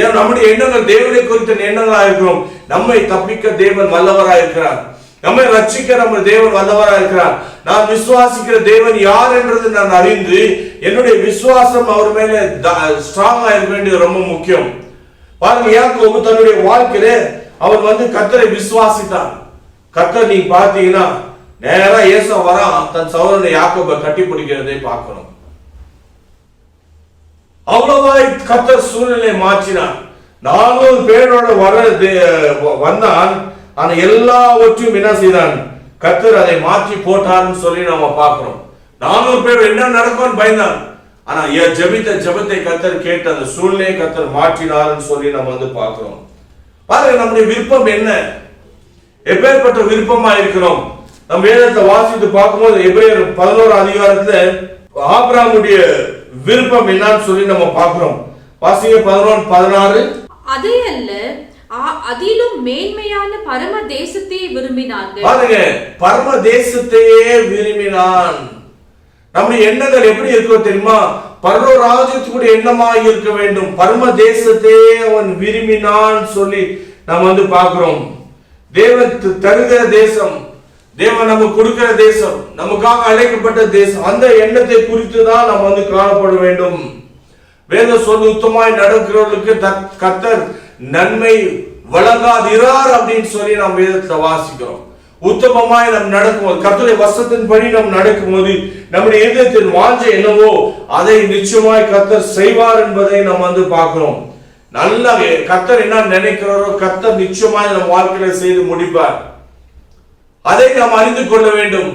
ஏன் நம்முடைய எண்ணங்கள் தேவனை குறித்த எண்ணங்களா இருக்கிறோம். நம்மை தப்பிக்க தேவன் வல்லவராய் இருக்கிறார். நம்மை ரட்சிக்க நம்ம தேவன் வல்லவராய் இருக்கிறார். நான் விசுவாசிக்கிற தேவன் யார் என்றது நான் அறிந்து என்னுடைய விசுவாசம் அவர் மேல ஸ்ட்ராங்கா இருக்க வேண்டியது ரொம்ப முக்கியம். பாருங்க, யாக்கோபு தன்னுடைய வாழ்க்கையில அவர் கர்த்தரை விசுவாசித்தான். கர்த்தர் நீங்க பார்த்தீங்கன்னா நேரா ஏசா வரான், தன் சகோதரனை யாக்கோபை கட்டி பிடிக்கிறதை பார்க்கணும். அவ்வளவாய் கர்த்தர் சூழ்நிலை மாற்றினான். 400 பேரோட வந்தான். ஆனா எல்லாவற்றையும் என்ன செய்தான், கர்த்தர் அதை மாற்றி போட்டார்னு சொல்லி நம்ம பார்க்கிறோம். 400 பேர் என்ன நடக்கும்னு பயந்தான். ஆனா ஜெபித்த ஜெபத்தை கர்த்தர் கேட்டு அந்த சூழ்நிலையை கர்த்தர் மாற்றினார்னு சொல்லி நம்ம பார்க்கிறோம். பாருங்க, நம்முடைய விருப்பம் என்ன, எப்பேற்பட்ட விருப்பமா இருக்கிறோம். நம்ம வேதத்தை வாசித்து பார்க்கும்போது எபிரேயர் 11 அதிகாரத்துல ஆபிரகாமுடைய விருப்பம் என்னன்னு சொல்லி நம்ம பார்க்கிறோம். வாசிங்க 11:16. அதே அல்ல, அதிலும் மேன்மையான பரம தேசத்தை விரும்பினார்கள். பாருங்க, பரம தேசத்தையே விரும்பினான். நம்முடைய எண்ணங்கள் எப்படி இருக்கும் தெரியுமா? பரலோக ராஜ்யத்துக்குரிய எண்ணமாக இருக்க வேண்டும். பரம தேசத்தையே அவன் விரும்பினான் சொல்லி நாம் பார்க்கிறோம். தேவன் தருகிற தேசம், தேவன் நமக்கு கொடுக்கிற தேசம், நமக்காக அழைக்கப்பட்ட தேசம், அந்த எண்ணத்தை குறித்து தான் நாம் காணப்பட வேண்டும். வேதம் சொல்லி உத்தமாய் நடக்கிறவர்களுக்கு கர்த்தர் நன்மை வழங்காதிரார் அப்படின்னு சொல்லி நாம் வேதத்தை வாசிக்கிறோம். உத்தமமாய் நாம் நடக்கும்போது, கர்த்தருடைய வசனத்தின்படி நாம் நடக்கும்போது நம்முடைய இதயத்தின் வாஞ்சை என்னவோ அதை நிச்சயமாய் கர்த்தர் செய்வார் என்பதை நாம் பார்க்கிறோம். நல்ல கர்த்தர் என்ன நினைக்கிறாரோ கர்த்தர் நிச்சயமாய் நம் வாழ்க்கையில செய்து முடிப்பார். அதை நாம் அறிந்து கொள்ள வேண்டும்.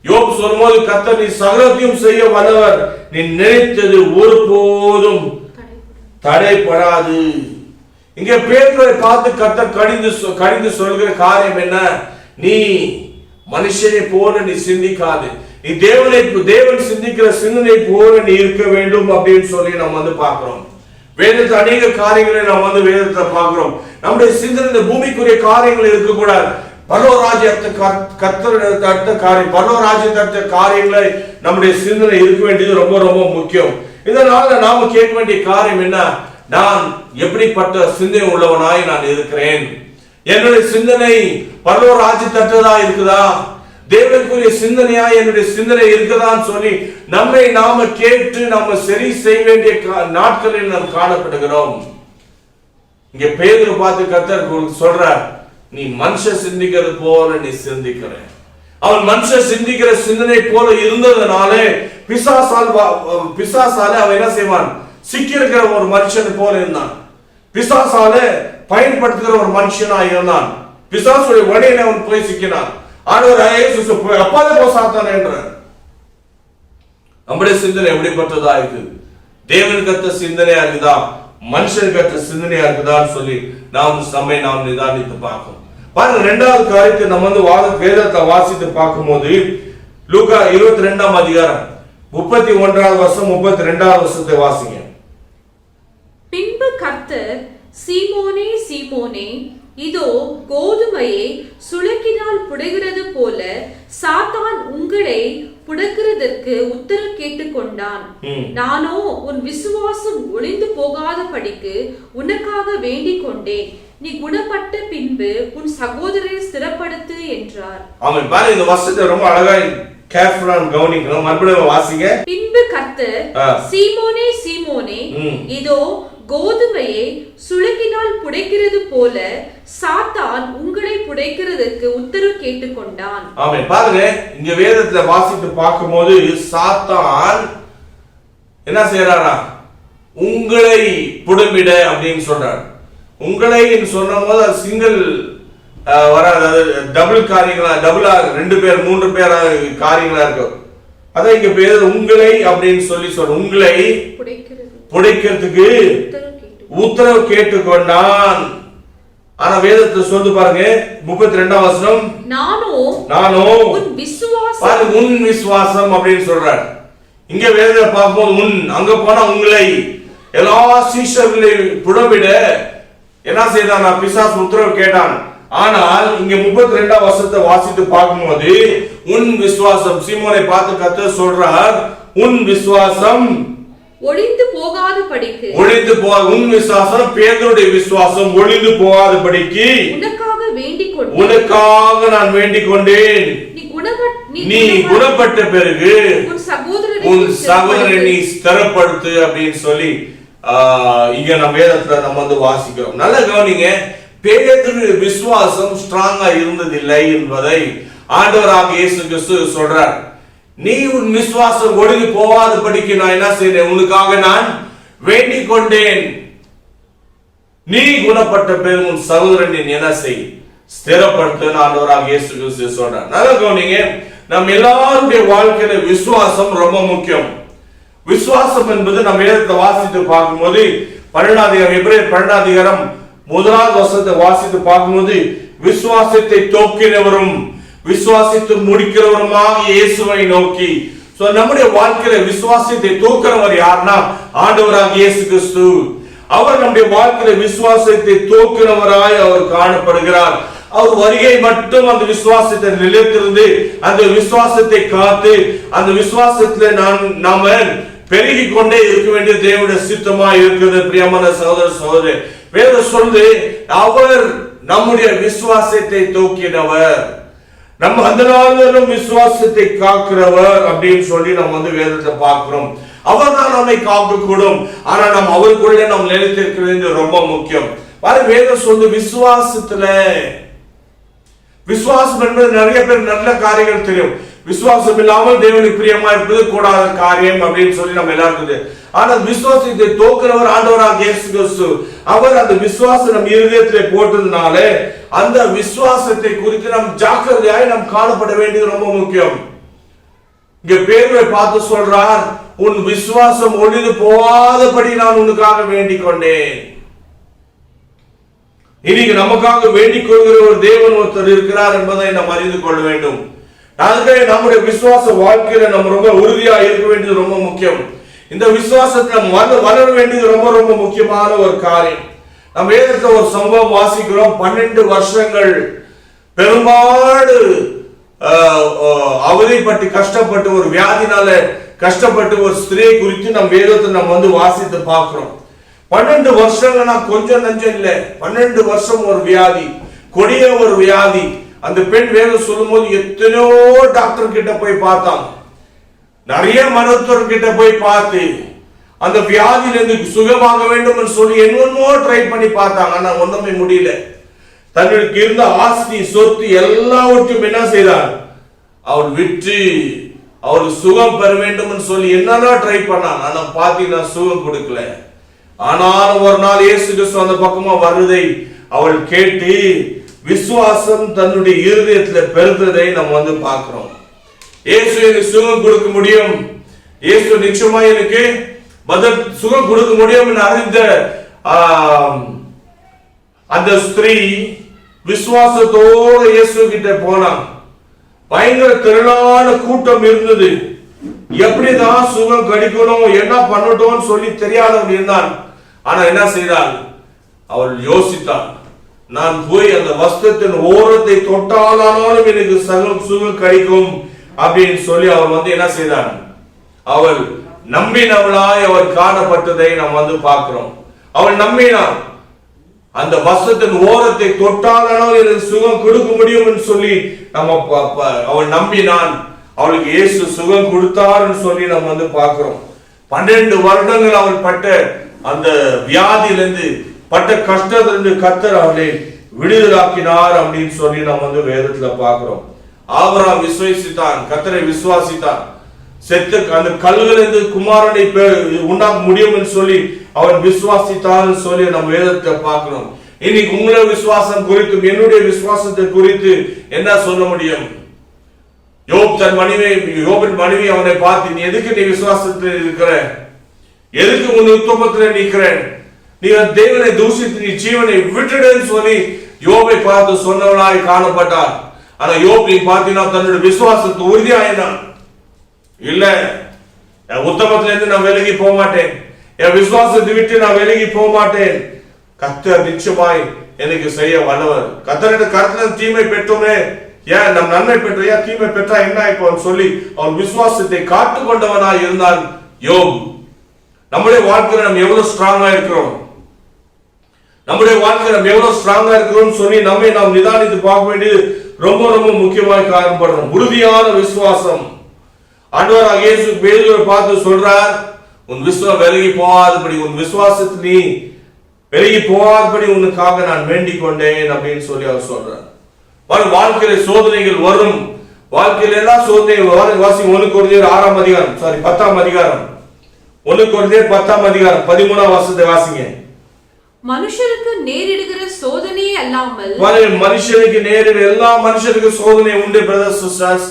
யோபு சொல்லும்போது, கர்த்தர் நீ சகலத்தையும் செய்ய வல்லவர், நீ நினைத்தது ஒருபோதும் தடைப்படாது. இங்க பேதுருவை பார்த்து கர்த்தர் கடிந்து சொல்கிற காரியம் என்ன, நீ மனுஷனை போல நீ சிந்திக்காது. நீ தேவன் சிந்திக்கிற சிந்தனை போல நீ இருக்க வேண்டும் அப்படின்னு சொல்லி நம்ம பார்க்கிறோம். வேதத்தை அநேக காரியங்களை நாம் வேதத்தை பார்க்கிறோம். நம்முடைய சிந்தனை இந்த பூமிக்குரிய காரியங்கள் இருக்கக்கூடாது. பரலோகராஜ்யத்தை கர்த்தர் காரியம், பரலோகராஜ்யத்தை காரியங்களை நம்முடைய சிந்தனை இருக்க வேண்டியது ரொம்ப ரொம்ப முக்கியம். இதனால நாம கேட்க வேண்டிய காரியம் என்ன? நான் எப்படிப்பட்ட சிந்தனை உள்ளவனாய் நான் இருக்கிறேன்? என்னுடைய சிந்தனை பரலோகராஜ்யத்தற்றதா இருக்குதா? தேவனுக்குரிய சிந்தனையா என்னுடைய சிந்தனை இருக்குதான்னு சொல்லி நம்மை நாம கேட்டு நம்ம சரி செய்ய வேண்டிய நாட்களில் நாம் காணப்படுகிறோம். இங்க பேதுரு பார்த்து கர்த்தர் சொல்றார், நீ மனுஷ சிந்திக்கிறது போல நீ சிந்திக்கிற. அவன் மனுஷ சிந்திக்கிற சிந்தனை போல இருந்ததுனாலே பிசாசால அவன் என்ன செய்வான்? சிக்கியிருக்கிற ஒரு மனுஷன் போல இருந்தான். பிசாசால பயன்படுத்துகிற ஒரு மனுஷனா இருந்தான். பிசாசுடைய வழியில அவன் போய் சிக்கினான். ஆண்டவர் அப்பாலே போ சாத்தான் என்றார். நம்முடைய சிந்தனை எப்படிப்பட்டதா இருக்கு? தேவனுக்கு அத்த சிந்தனையா இருக்குதா, மனுஷனுக்கு அத்த சிந்தனையா இருக்குதான்னு சொல்லி நம்மை நாம் நிதானித்து பார்க்கணும். பாருங்க, இரண்டாவது காரியத்தை நம்ம வேதத்தை வாசித்து பார்க்கும்போது லூக்கா 22ஆம் அதிகாரம் 31வது வருஷம் 32வது வருஷத்தை வாசிங்க. பின்பு கர்த்தர், சீமோனே சீமோனே, இதோ கோதுமையை சுளக்கினால் புடைகிறது போல சாத்தான் உங்களை புடக்கிறதற்கு உத்தரவு கேட்டுக்கொண்டான். நானோ உன் விசுவாசம் ஒளிந்து போகாத படிக்கு உனக்காக வேண்டிக் கொண்டேன். நீ குணப்பட்ட பின்பு உன் சகோதரரை ஸ்திரப்படுத்து என்றார். ஆமென். பாருங்க, இந்த வசனத்தை ரொம்ப அழகா கேர்ஃபுல்லா கவனிக்கணும். மறுபடியும் வாசிங்க. பின்பு கர்த்தர், சீமோனே சீமோனே, இதோ கோதுமையை சுளக்கினால் புடைக்கிறது போல சாத்தான் உங்களை புடைக்கிறதற்கு உத்தரவு கேட்டுக்கொண்டான். ஆமென். பாருங்க, இங்க வேதத்துல வாசித்து பார்க்கும்போது சாத்தான் என்ன செய்யறாரா? உங்களை புடமிட அப்படின்னு சொல்றார். உங்களை சொன்னும் போது அது சிங்கிள் வராது, டபுள் காரியங்களா, டபுளா 2 பேர் 3 பேர் காரியங்களா இருக்கும். அதான் இங்க பேர் உங்களை அப்படின்னு சொல்லி சொல்ற. உங்களை புடைக்கிறதுக்கு உத்தரவு கேட்டுக்கொண்டான். ஆனா வேதத்தை சொல்லு பாருங்க, 32ஆம் வசனம், நானோ உன் விசுவாசம் அப்படின்னு சொல்றார். இங்க வேதத்தை பார்க்கும்போது உன், அங்க போனா உங்களை, எல்லா சீஷர்களை புடமிட என்ன செய்தான்? பிசாசு உத்தரவு கேட்டான். ஆனால் இங்க 32ஆம் வசனத்தை வாசித்து பார்க்கும்போது உன் விசுவாசம், சீமோனை பார்த்து கர்த்தர் சொல்றார், உன் விசுவாசம் ஒளிந்து போகாத படிக்கு, உன் விசுவாசம், பேதுருடைய விசுவாசம் ஒளிந்து போகாத படிக்கு உனக்காக நான் வேண்டிக் கொண்டேன். நீ குணப்பட்ட பிறகு உன் சகோதரனை நீ ஸ்திரப்படுத்து அப்படின்னு சொல்லி இங்க நம்ம வேதத்துல நம்ம வாசிக்கிறோம். நல்ல கவனிங்க, பேதுரு விசுவாசம் ஸ்ட்ராங்கா இருந்ததில்லை என்பதை ஆண்டவராக இயேசு கிறிஸ்து சொல்றார். நீ உன் விசுவாசம் ஒழுங்கி போகாத படிக்க நான் என்ன செய்தேன்? உனக்காக நான் வேண்டிக் கொண்டேன். நீ குணப்பட்ட பிறகு உன் சகோதரன் என்ன செய்? ஸ்திரப்படுத்த ஆண்டவராக இயேசு கிறிஸ்து சொல்றார். நல்ல கவனிங்க, நம்ம எல்லாருடைய வாழ்க்கையில விசுவாசம் ரொம்ப முக்கியம். விசுவாசம் என்பது நம்ம வேதத்தை வாசித்து பார்க்கும்போது 12ஆம் அதிகாரம், எபிரேயர் 12ஆம் அதிகாரம் 1வது வசனத்தை வாசித்து பார்க்கும்போது விசுவாசத்தை தோக்கினவரும் விசுவாசித்து முடிக்கிறவருமாக இயேசுவை நோக்கி. நம்முடைய வாழ்க்கையில விசுவாசத்தை தோக்கிறவர் யாருன்னா ஆண்டவராக இயேசு கிறிஸ்து. அவர் நம்முடைய வாழ்க்கையில விசுவாசத்தை தோக்கிறவராய் அவர் காணப்படுகிறார். அவர் வருகை மட்டும் அந்த விசுவாசத்தை நிலைத்திருந்து அந்த விசுவாசத்தை காத்து அந்த விசுவாசத்துல நாம பெருகி கொண்டே இருக்க வேண்டிய தேவனுடைய சித்தமா இருக்கிறது. பிரியமான சகோதர சகோதரி, வேதம் சொல்லுது, அவர் நம்முடைய விசுவாசத்தை தூக்கினவர், நம்ம அந்த நாளிலும் விசுவாசத்தை காக்கிறவர் அப்படின்னு சொல்லி நம்ம வேதத்தை பார்க்கிறோம். அவர் தான் நம்மை காக்கக்கூடும். ஆனா நம்ம அவருக்குள்ளே நம்ம நிலைத்திருக்கிறது ரொம்ப முக்கியம். வேதம் சொல்லு, விசுவாசத்துல, விசுவாசம் என்பது நிறைய பேர் நல்ல காரியங்கள் தெரியும். விசுவாசம் இல்லாமல் தேவனுக்கு பிரியமா இருப்பது கூடாத காரியம் அப்படின்னு சொல்லி நம்ம எல்லாருக்கும். ஆனால் விசுவாசத்தை தோக்கிறவர் ஆண்டவராக இயேசு கிறிஸ்து. அவர் அந்த விசுவாசம் நம் இருதயத்திலே போட்டதுனால அந்த விசுவாசத்தை குறித்து நாம் ஜாக்கிரதையாய் நாம் காணப்பட வேண்டியது ரொம்ப முக்கியம். இங்க பேதுருவை பார்த்து சொல்றார், உன் விசுவாசம் ஒளிந்து போகாதபடி நான் உனக்காக வேண்டிக் கொண்டேன். இன்னைக்கு நமக்காக வேண்டிக் கொள்கிற ஒரு தேவன் ஒருத்தர் இருக்கிறார் என்பதை நாம் அறிந்து கொள்ள வேண்டும். அதுக்காக நம்முடைய விசுவாச வாழ்க்கையில நம்ம ரொம்ப உறுதியா இருக்க வேண்டியது ரொம்ப முக்கியம். இந்த விசுவாசத்துல வளர வேண்டியது ரொம்ப ரொம்ப முக்கியமான ஒரு காரியம். நம்ம வேதத்துல ஒரு சம்பவம் வாசிக்கிறோம். 12 வருஷங்கள் பெரும்பாடு அவதிப்பட்டு கஷ்டப்பட்டு ஒரு வியாதினால கஷ்டப்பட்டு ஒரு ஸ்திரீ குறித்து நம்ம வேதத்தை நம்ம வாசித்து பார்க்கிறோம். 12 வருஷங்கள்னா கொஞ்சம் நஞ்சம் இல்லை. 12 வருஷம் ஒரு வியாதி, கொடிய ஒரு வியாதி. அந்த பெண் வேதம் சொல்லும் போது எத்தனையோ டாக்டர் கிட்ட போய் பார்த்தாங்க, நிறைய மருத்துவர் கிட்ட போய் பார்த்து அந்த வியாதியிலிருந்து சுகமாக வேண்டும் சொல்லி என்னென்னமோ ட்ரை பண்ணி பார்த்தாங்க. ஆனா ஒண்ணுமே முடியல. தங்களுக்கு இருந்த ஆஸ்தி சொத்து எல்லாவற்றையும் என்ன செய்தார், அவர் விற்று அவருக்கு சுகம் பெற வேண்டும் சொல்லி என்னன்னா ட்ரை பண்ணாங்க. ஆனா பாத்தீங்கன்னா சுகம் கொடுக்கல. ஆனால் ஒரு நாள் இயேசு கிறிஸ்து அந்த பக்கமா வருவதை அவள் கேட்டு விசுவாசம் தன்னுடைய இருதயத்துல பெருத்ததை நம்ம பார்க்கிறோம். இயேசு எனக்கு சுகம் கொடுக்க முடியும், இயேசு நிச்சயமா எனக்கு சுகம் கொடுக்க முடியும் என்று அறிந்த அந்த ஸ்திரீ விசுவாசத்தோடு இயேசு கிட்ட போனான். பயங்கர திரளான கூட்டம் இருந்தது. எப்படிதான் சுகம் கிடைக்கணும், என்ன பண்ணட்டும் சொல்லி தெரியாதவன் இருந்தான். ஆனா என்ன செய்தாள், அவள் யோசித்தாள், நான் போய் அந்த வஸ்திரத்தின் ஓரத்தை தொட்டாலும் எனக்கு சுகம் கிடைக்கும் அப்படின்னு சொல்லி அவள் என்ன செய்தாள், அவள் நம்பினவளாய் அவள் காணப்பட்டதை நாம் பார்க்கிறோம். அவள் நம்பினாள், அந்த வஸ்திரத்தின் ஓரத்தை தொட்டாலும் எனக்கு சுகம் கொடுக்க முடியும் என்று சொல்லி அவள் நம்பினான். அவளுக்கு இயேசு சுகம் கொடுத்தார் சொல்லி நம்ம பார்க்கிறோம். 12 வருடங்கள் அவள் பட்ட அந்த வியாதியிலிருந்து பட்ட கஷ்டத்திலிருந்து கர்த்தர் அவளை விடுதலாக்கினார் அப்படின்னு சொல்லி நம்ம வேதத்துல பார்க்கிறோம். ஆபிரகாம் விசுவாசித்தான், கர்த்தரை விசுவாசித்தான். செத்து அந்த கல்லிலிருந்து குமாரனை உண்டாக்க முடியும் என்று சொல்லி அவன் விசுவாசித்தான் சொல்லி நம்ம வேதத்தை பார்க்கிறோம். இன்னைக்கு உங்களுடைய விசுவாசம் குறித்தும் என்னுடைய விசுவாசத்தை குறித்து என்ன சொல்ல முடியும்? யோபின் மனைவி அவனை பார்த்து, நீ எதுக்கு நீ விசுவாசத்தில் இருக்கிற, எதுக்கு உன் உத்தமத்தில் நிற்கிறேன், நீ தேவனை தூஷித்து நீ ஜீவனை விட்டுடுன்னு சொல்லி யோபை பார்த்து சொன்னவளாய் காணப்பட்டார். ஆனா யோபி பார்த்தீங்கன்னா தன்னுடைய விசுவாசத்தை உறுதியாயினான். இல்ல, என் உத்தமத்துல இருந்து நான் விலகி போக மாட்டேன், என் விசுவாசத்தை விட்டு நான் விலகி போக மாட்டேன், கர்த்தர் நிச்சயமாய் எனக்கு செய்ய வல்லவர், கர்த்தரிட கர்த்தர் தீமை பெற்றோமே, ஏன் நம் நன்மை பெற்ற, ஏன் தீமை பெற்றா என்ன இப்போ சொல்லி அவன் விசுவாசத்தை காத்து கொண்டவனாய் இருந்தான் யோபு. நம்முடைய வாழ்க்கையில நம்ம எவ்வளவு ஸ்ட்ராங்கா இருக்கிறோம், நம்முடைய வாழ்க்கையில நம்ம எவ்வளவு ஸ்ட்ராங்கா இருக்கிறோம் சொல்லி நம்மை நாம் நிதானித்து பார்க்க வேண்டியது ரொம்ப ரொம்ப முக்கியமாய் காரணப்படுறோம். உறுதியான விசுவாசம். ஆண்டவராகிய இயேசு பேதுருவை பார்த்து சொல்றார், உன் விசுவாசம் விலகி போகாதபடி, உன் விசுவாசத்தில் நீ விலகி போகாதபடி உனக்காக நான் வேண்டிக் கொண்டேன் அப்படின்னு சொல்லி அவர் சொல்றார். வாழ்க்கையில சோதனைகள் வரும், வாழ்க்கையில எல்லாம் சோதனைகள் வாசி 1 கொரிந்தியர் 6ஆம் அதிகாரம் 10ஆம் அதிகாரம் 1 கொரிந்தியர் 10ஆம் அதிகாரம் 13ஆம் வசனத்தை வாசிங்க. மனுஷருக்கு நேரிடுகிற சோதனையே அல்லாமல், மனுஷனுக்கு நேரிட எல்லா மனுஷருக்கு சோதனை உண்டு பிரதர்ஸ் சிஸ்டர்ஸ்.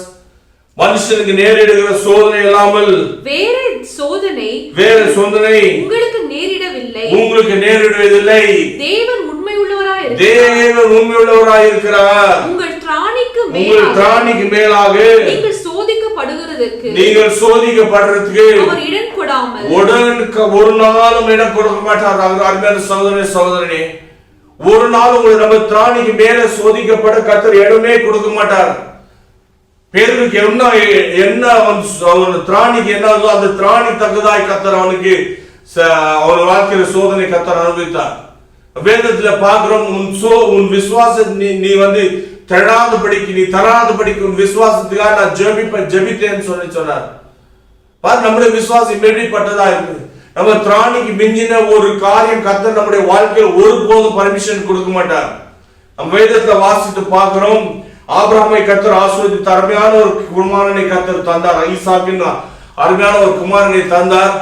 மனுஷனுக்கு நேரிடுகிற சோதனை இல்லாமல் வேற சோதனை உங்களுக்கு நேரிடுவதில்லை. தேவன் உண்மை உள்ளவராய் இருக்கிறார். உங்கள் திராணிக்கு மேலாக நீங்கள் சோதிக்கப்படுறதுக்கு அவர் இடம் கொடாமல் ஒரு நாளும் இடம் கொடுக்க மாட்டார். அருமையான சகோதரனே, ஒரு நாள் நம்ம திராணிக்கு மேல சோதிக்கப்பட கர்த்தர் இடமே கொடுக்க மாட்டார். பேருக்கு என்ன திராணிக்கு என்ன அந்த திராணி தகுதாய் கர்த்தர் அவனுக்கு அவன் வாழ்க்கையில சோதனை கர்த்தர் அனுபவித்தார். வேதத்துல பார்க்கிறோம், உன் விசுவாசம் நீ தராதபடிக்கு உன் விசுவாசத்துக்காக நான் ஜெபித்தேன்னு சொன்னார். நம்முடைய விசுவாசம் எப்படிப்பட்டதா இருக்கு. நம்ம திராணிக்கு மிஞ்சின ஒரு காரியம் கர்த்தர் நம்முடைய வாழ்க்கையில் ஒருபோதும் பர்மிஷன் கொடுக்க மாட்டார். நம்ம வேதத்துல வாசித்து பார்க்கிறோம், ஆபிரகாமை கர்த்தர் ஆசீர்வதித்து அருமையான ஒரு குமாரனை கர்த்தர் தந்தார். ஈசாக்கின் அருமையான ஒரு குமாரனை தந்தார்.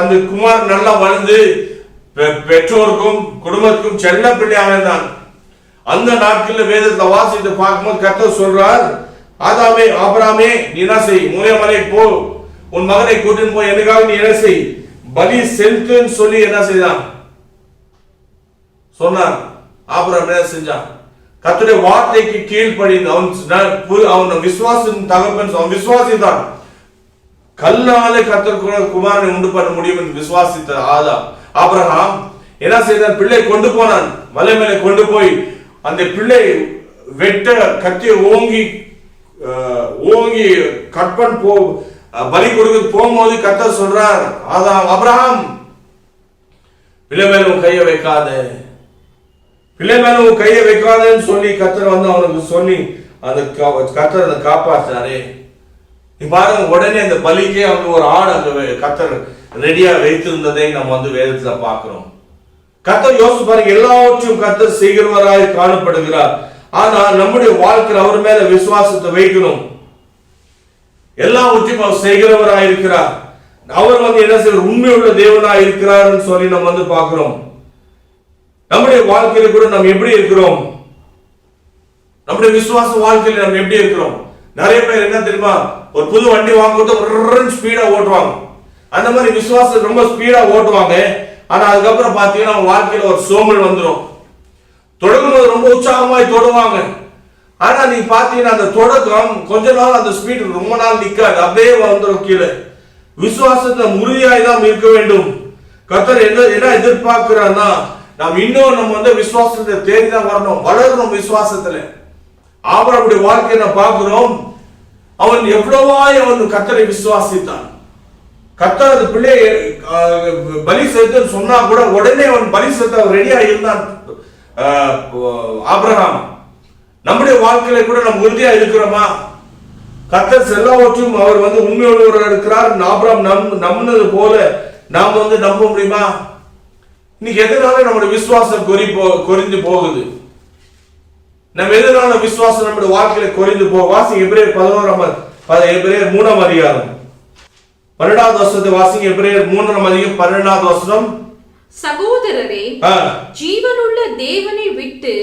அந்த குமாரன் நல்லா வளர்ந்து பெற்றோருக்கும் குடும்பத்துக்கும் செல்ல பிள்ளையாக இருந்தான். அந்த நாட்களில் வேதத்தை வாசித்து பார்க்கும்போது கர்த்தர் சொல்றார், ஆபிரகாமே நீ என்ன செய், மோரியா மலைக்கு போ, உன் மகனை கூட்டின்னு போய் எனக்காக நீ என்ன செய், பலி செலுத்துன்னு சொல்லி என்ன செய்தான் சொன்னார். ஆபிரகாம் என்ன செஞ்சான், கர்த்தருடைய வார்த்தைக்கு கீழ்ப்படிந்து அவன் விசுவாசின் தகப்பன், அவன் விசுவாசித்தான். கல்லாலே கர்த்தர் குமாரனை உண்டு பண்ண முடியும் என்று விசுவாசித்த ஆபிரகாம் என்ன செய்தான்? பிள்ளை கொண்டு போனான், மலை மேலே கொண்டு போய் அந்த பிள்ளை வெட்ட கத்தியை ஓங்கி கற்பன் பலி கொடுக்க போகும்போது கர்த்தர் சொல்றார், ஆபிரகாம் பிள்ளை மேல உன் கையை வைக்காத, பிள்ளை மேல உன் கையை வைக்காதன்னு சொல்லி கர்த்தர் வந்து அவனுக்கு சொல்லி அந்த கர்த்தர் அதை காப்பாற்றாரே. நீ பாருங்க, உடனே அந்த பலிக்கே அவங்க ஒரு ஆடு அங்க கர்த்தர் ரெடியா வைத்திருந்ததை நம்ம வந்து வேதத்துல பார்க்கிறோம். கர்த்தர் யோசிச்சு பாருங்க, எல்லாவற்றையும் கர்த்தர் செய்கிறவராய் காணப்படுகிறார். ஆனா நம்முடைய வாழ்க்கையில் அவர் மேல விசுவாசத்தை வைக்கணும். எல்லாவற்றையும் அவர் செய்கிறவராய் இருக்கிறார். அவர் வந்து என்ன செய்வார்? உண்மையுள்ள தேவனாய் இருக்கிறார் சொல்லி நம்ம வந்து பார்க்கிறோம். நம்முடைய வாழ்க்கையில கூட நம்ம எப்படி இருக்கிறோம்? நம்முடைய விசுவாச வாழ்க்கையில நம்ம எப்படி இருக்கிறோம்? நிறைய பேர் என்ன தெரியுமா, ஒரு புது வண்டி வாங்குறது ஸ்பீடா ஓட்டுவாங்க. அந்த மாதிரி விசுவாசம் ரொம்ப ஸ்பீடா ஓட்டுவாங்க. ஆனா அதுக்கப்புறம் பாத்தீங்கன்னா வாழ்க்கையில ஒரு சோம்பல் வந்துடும். தொடங்கும்போது ரொம்ப உற்சாகமாய் தொடுவாங்க. ஆனா நீங்க பாத்தீங்கன்னா அந்த தொடக்கம் கொஞ்ச நாள் அந்த ஸ்பீட் ரொம்ப நாள் நிக்காது, அப்படியே வந்துடும் கீழே. விசுவாசத்தை உறுதியாய் தான் இருக்க வேண்டும். கர்த்தர் என்ன எதிர்பார்க்கிறான்னா, நாம் இன்னும் நம்ம வந்து விசுவாசத்தை தேடிதான் வரணும், வளரணும் விசுவாசத்துல. ஆபிரகாமுடைய வாழ்க்கையை நான் பார்க்கிறோம். அவன் எவ்வளவாய் அவன் கர்த்தரை விசுவாசித்தான். கர்த்தர் அது பிள்ளையை பலி செலுத்த சொன்னா கூட உடனே அவன் பலி செலுத்த ரெடியா இருந்தான் ஆபிரகாம். நம்முடைய வாழ்க்கையில கூட நம்ம உறுதியா இருக்கிறோமா? கர்த்தர் எல்லாவற்றையும் அவர் வந்து உண்மையுள்ளவராக இருக்கிறார். ஆபிரகாம் நம்பினது போல நாம் வந்து நம்ப முடியுமா? இன்னைக்கு எதனால நம்முடைய விசுவாசம் குறைந்து போகுது? நம்ம எதனால விசுவாசம் நம்முடைய வாழ்க்கையில குறைந்து வாசிங்க எபிரேயர் 3ஆம் அதிகாரம் 12வது வசனத்தை வாசிங்க. எபிரேயர் 3ஆம் அதிகாரம் 12வது வசனம். சகோதரரே, ஜீவனுள்ள தேவனை விட்டு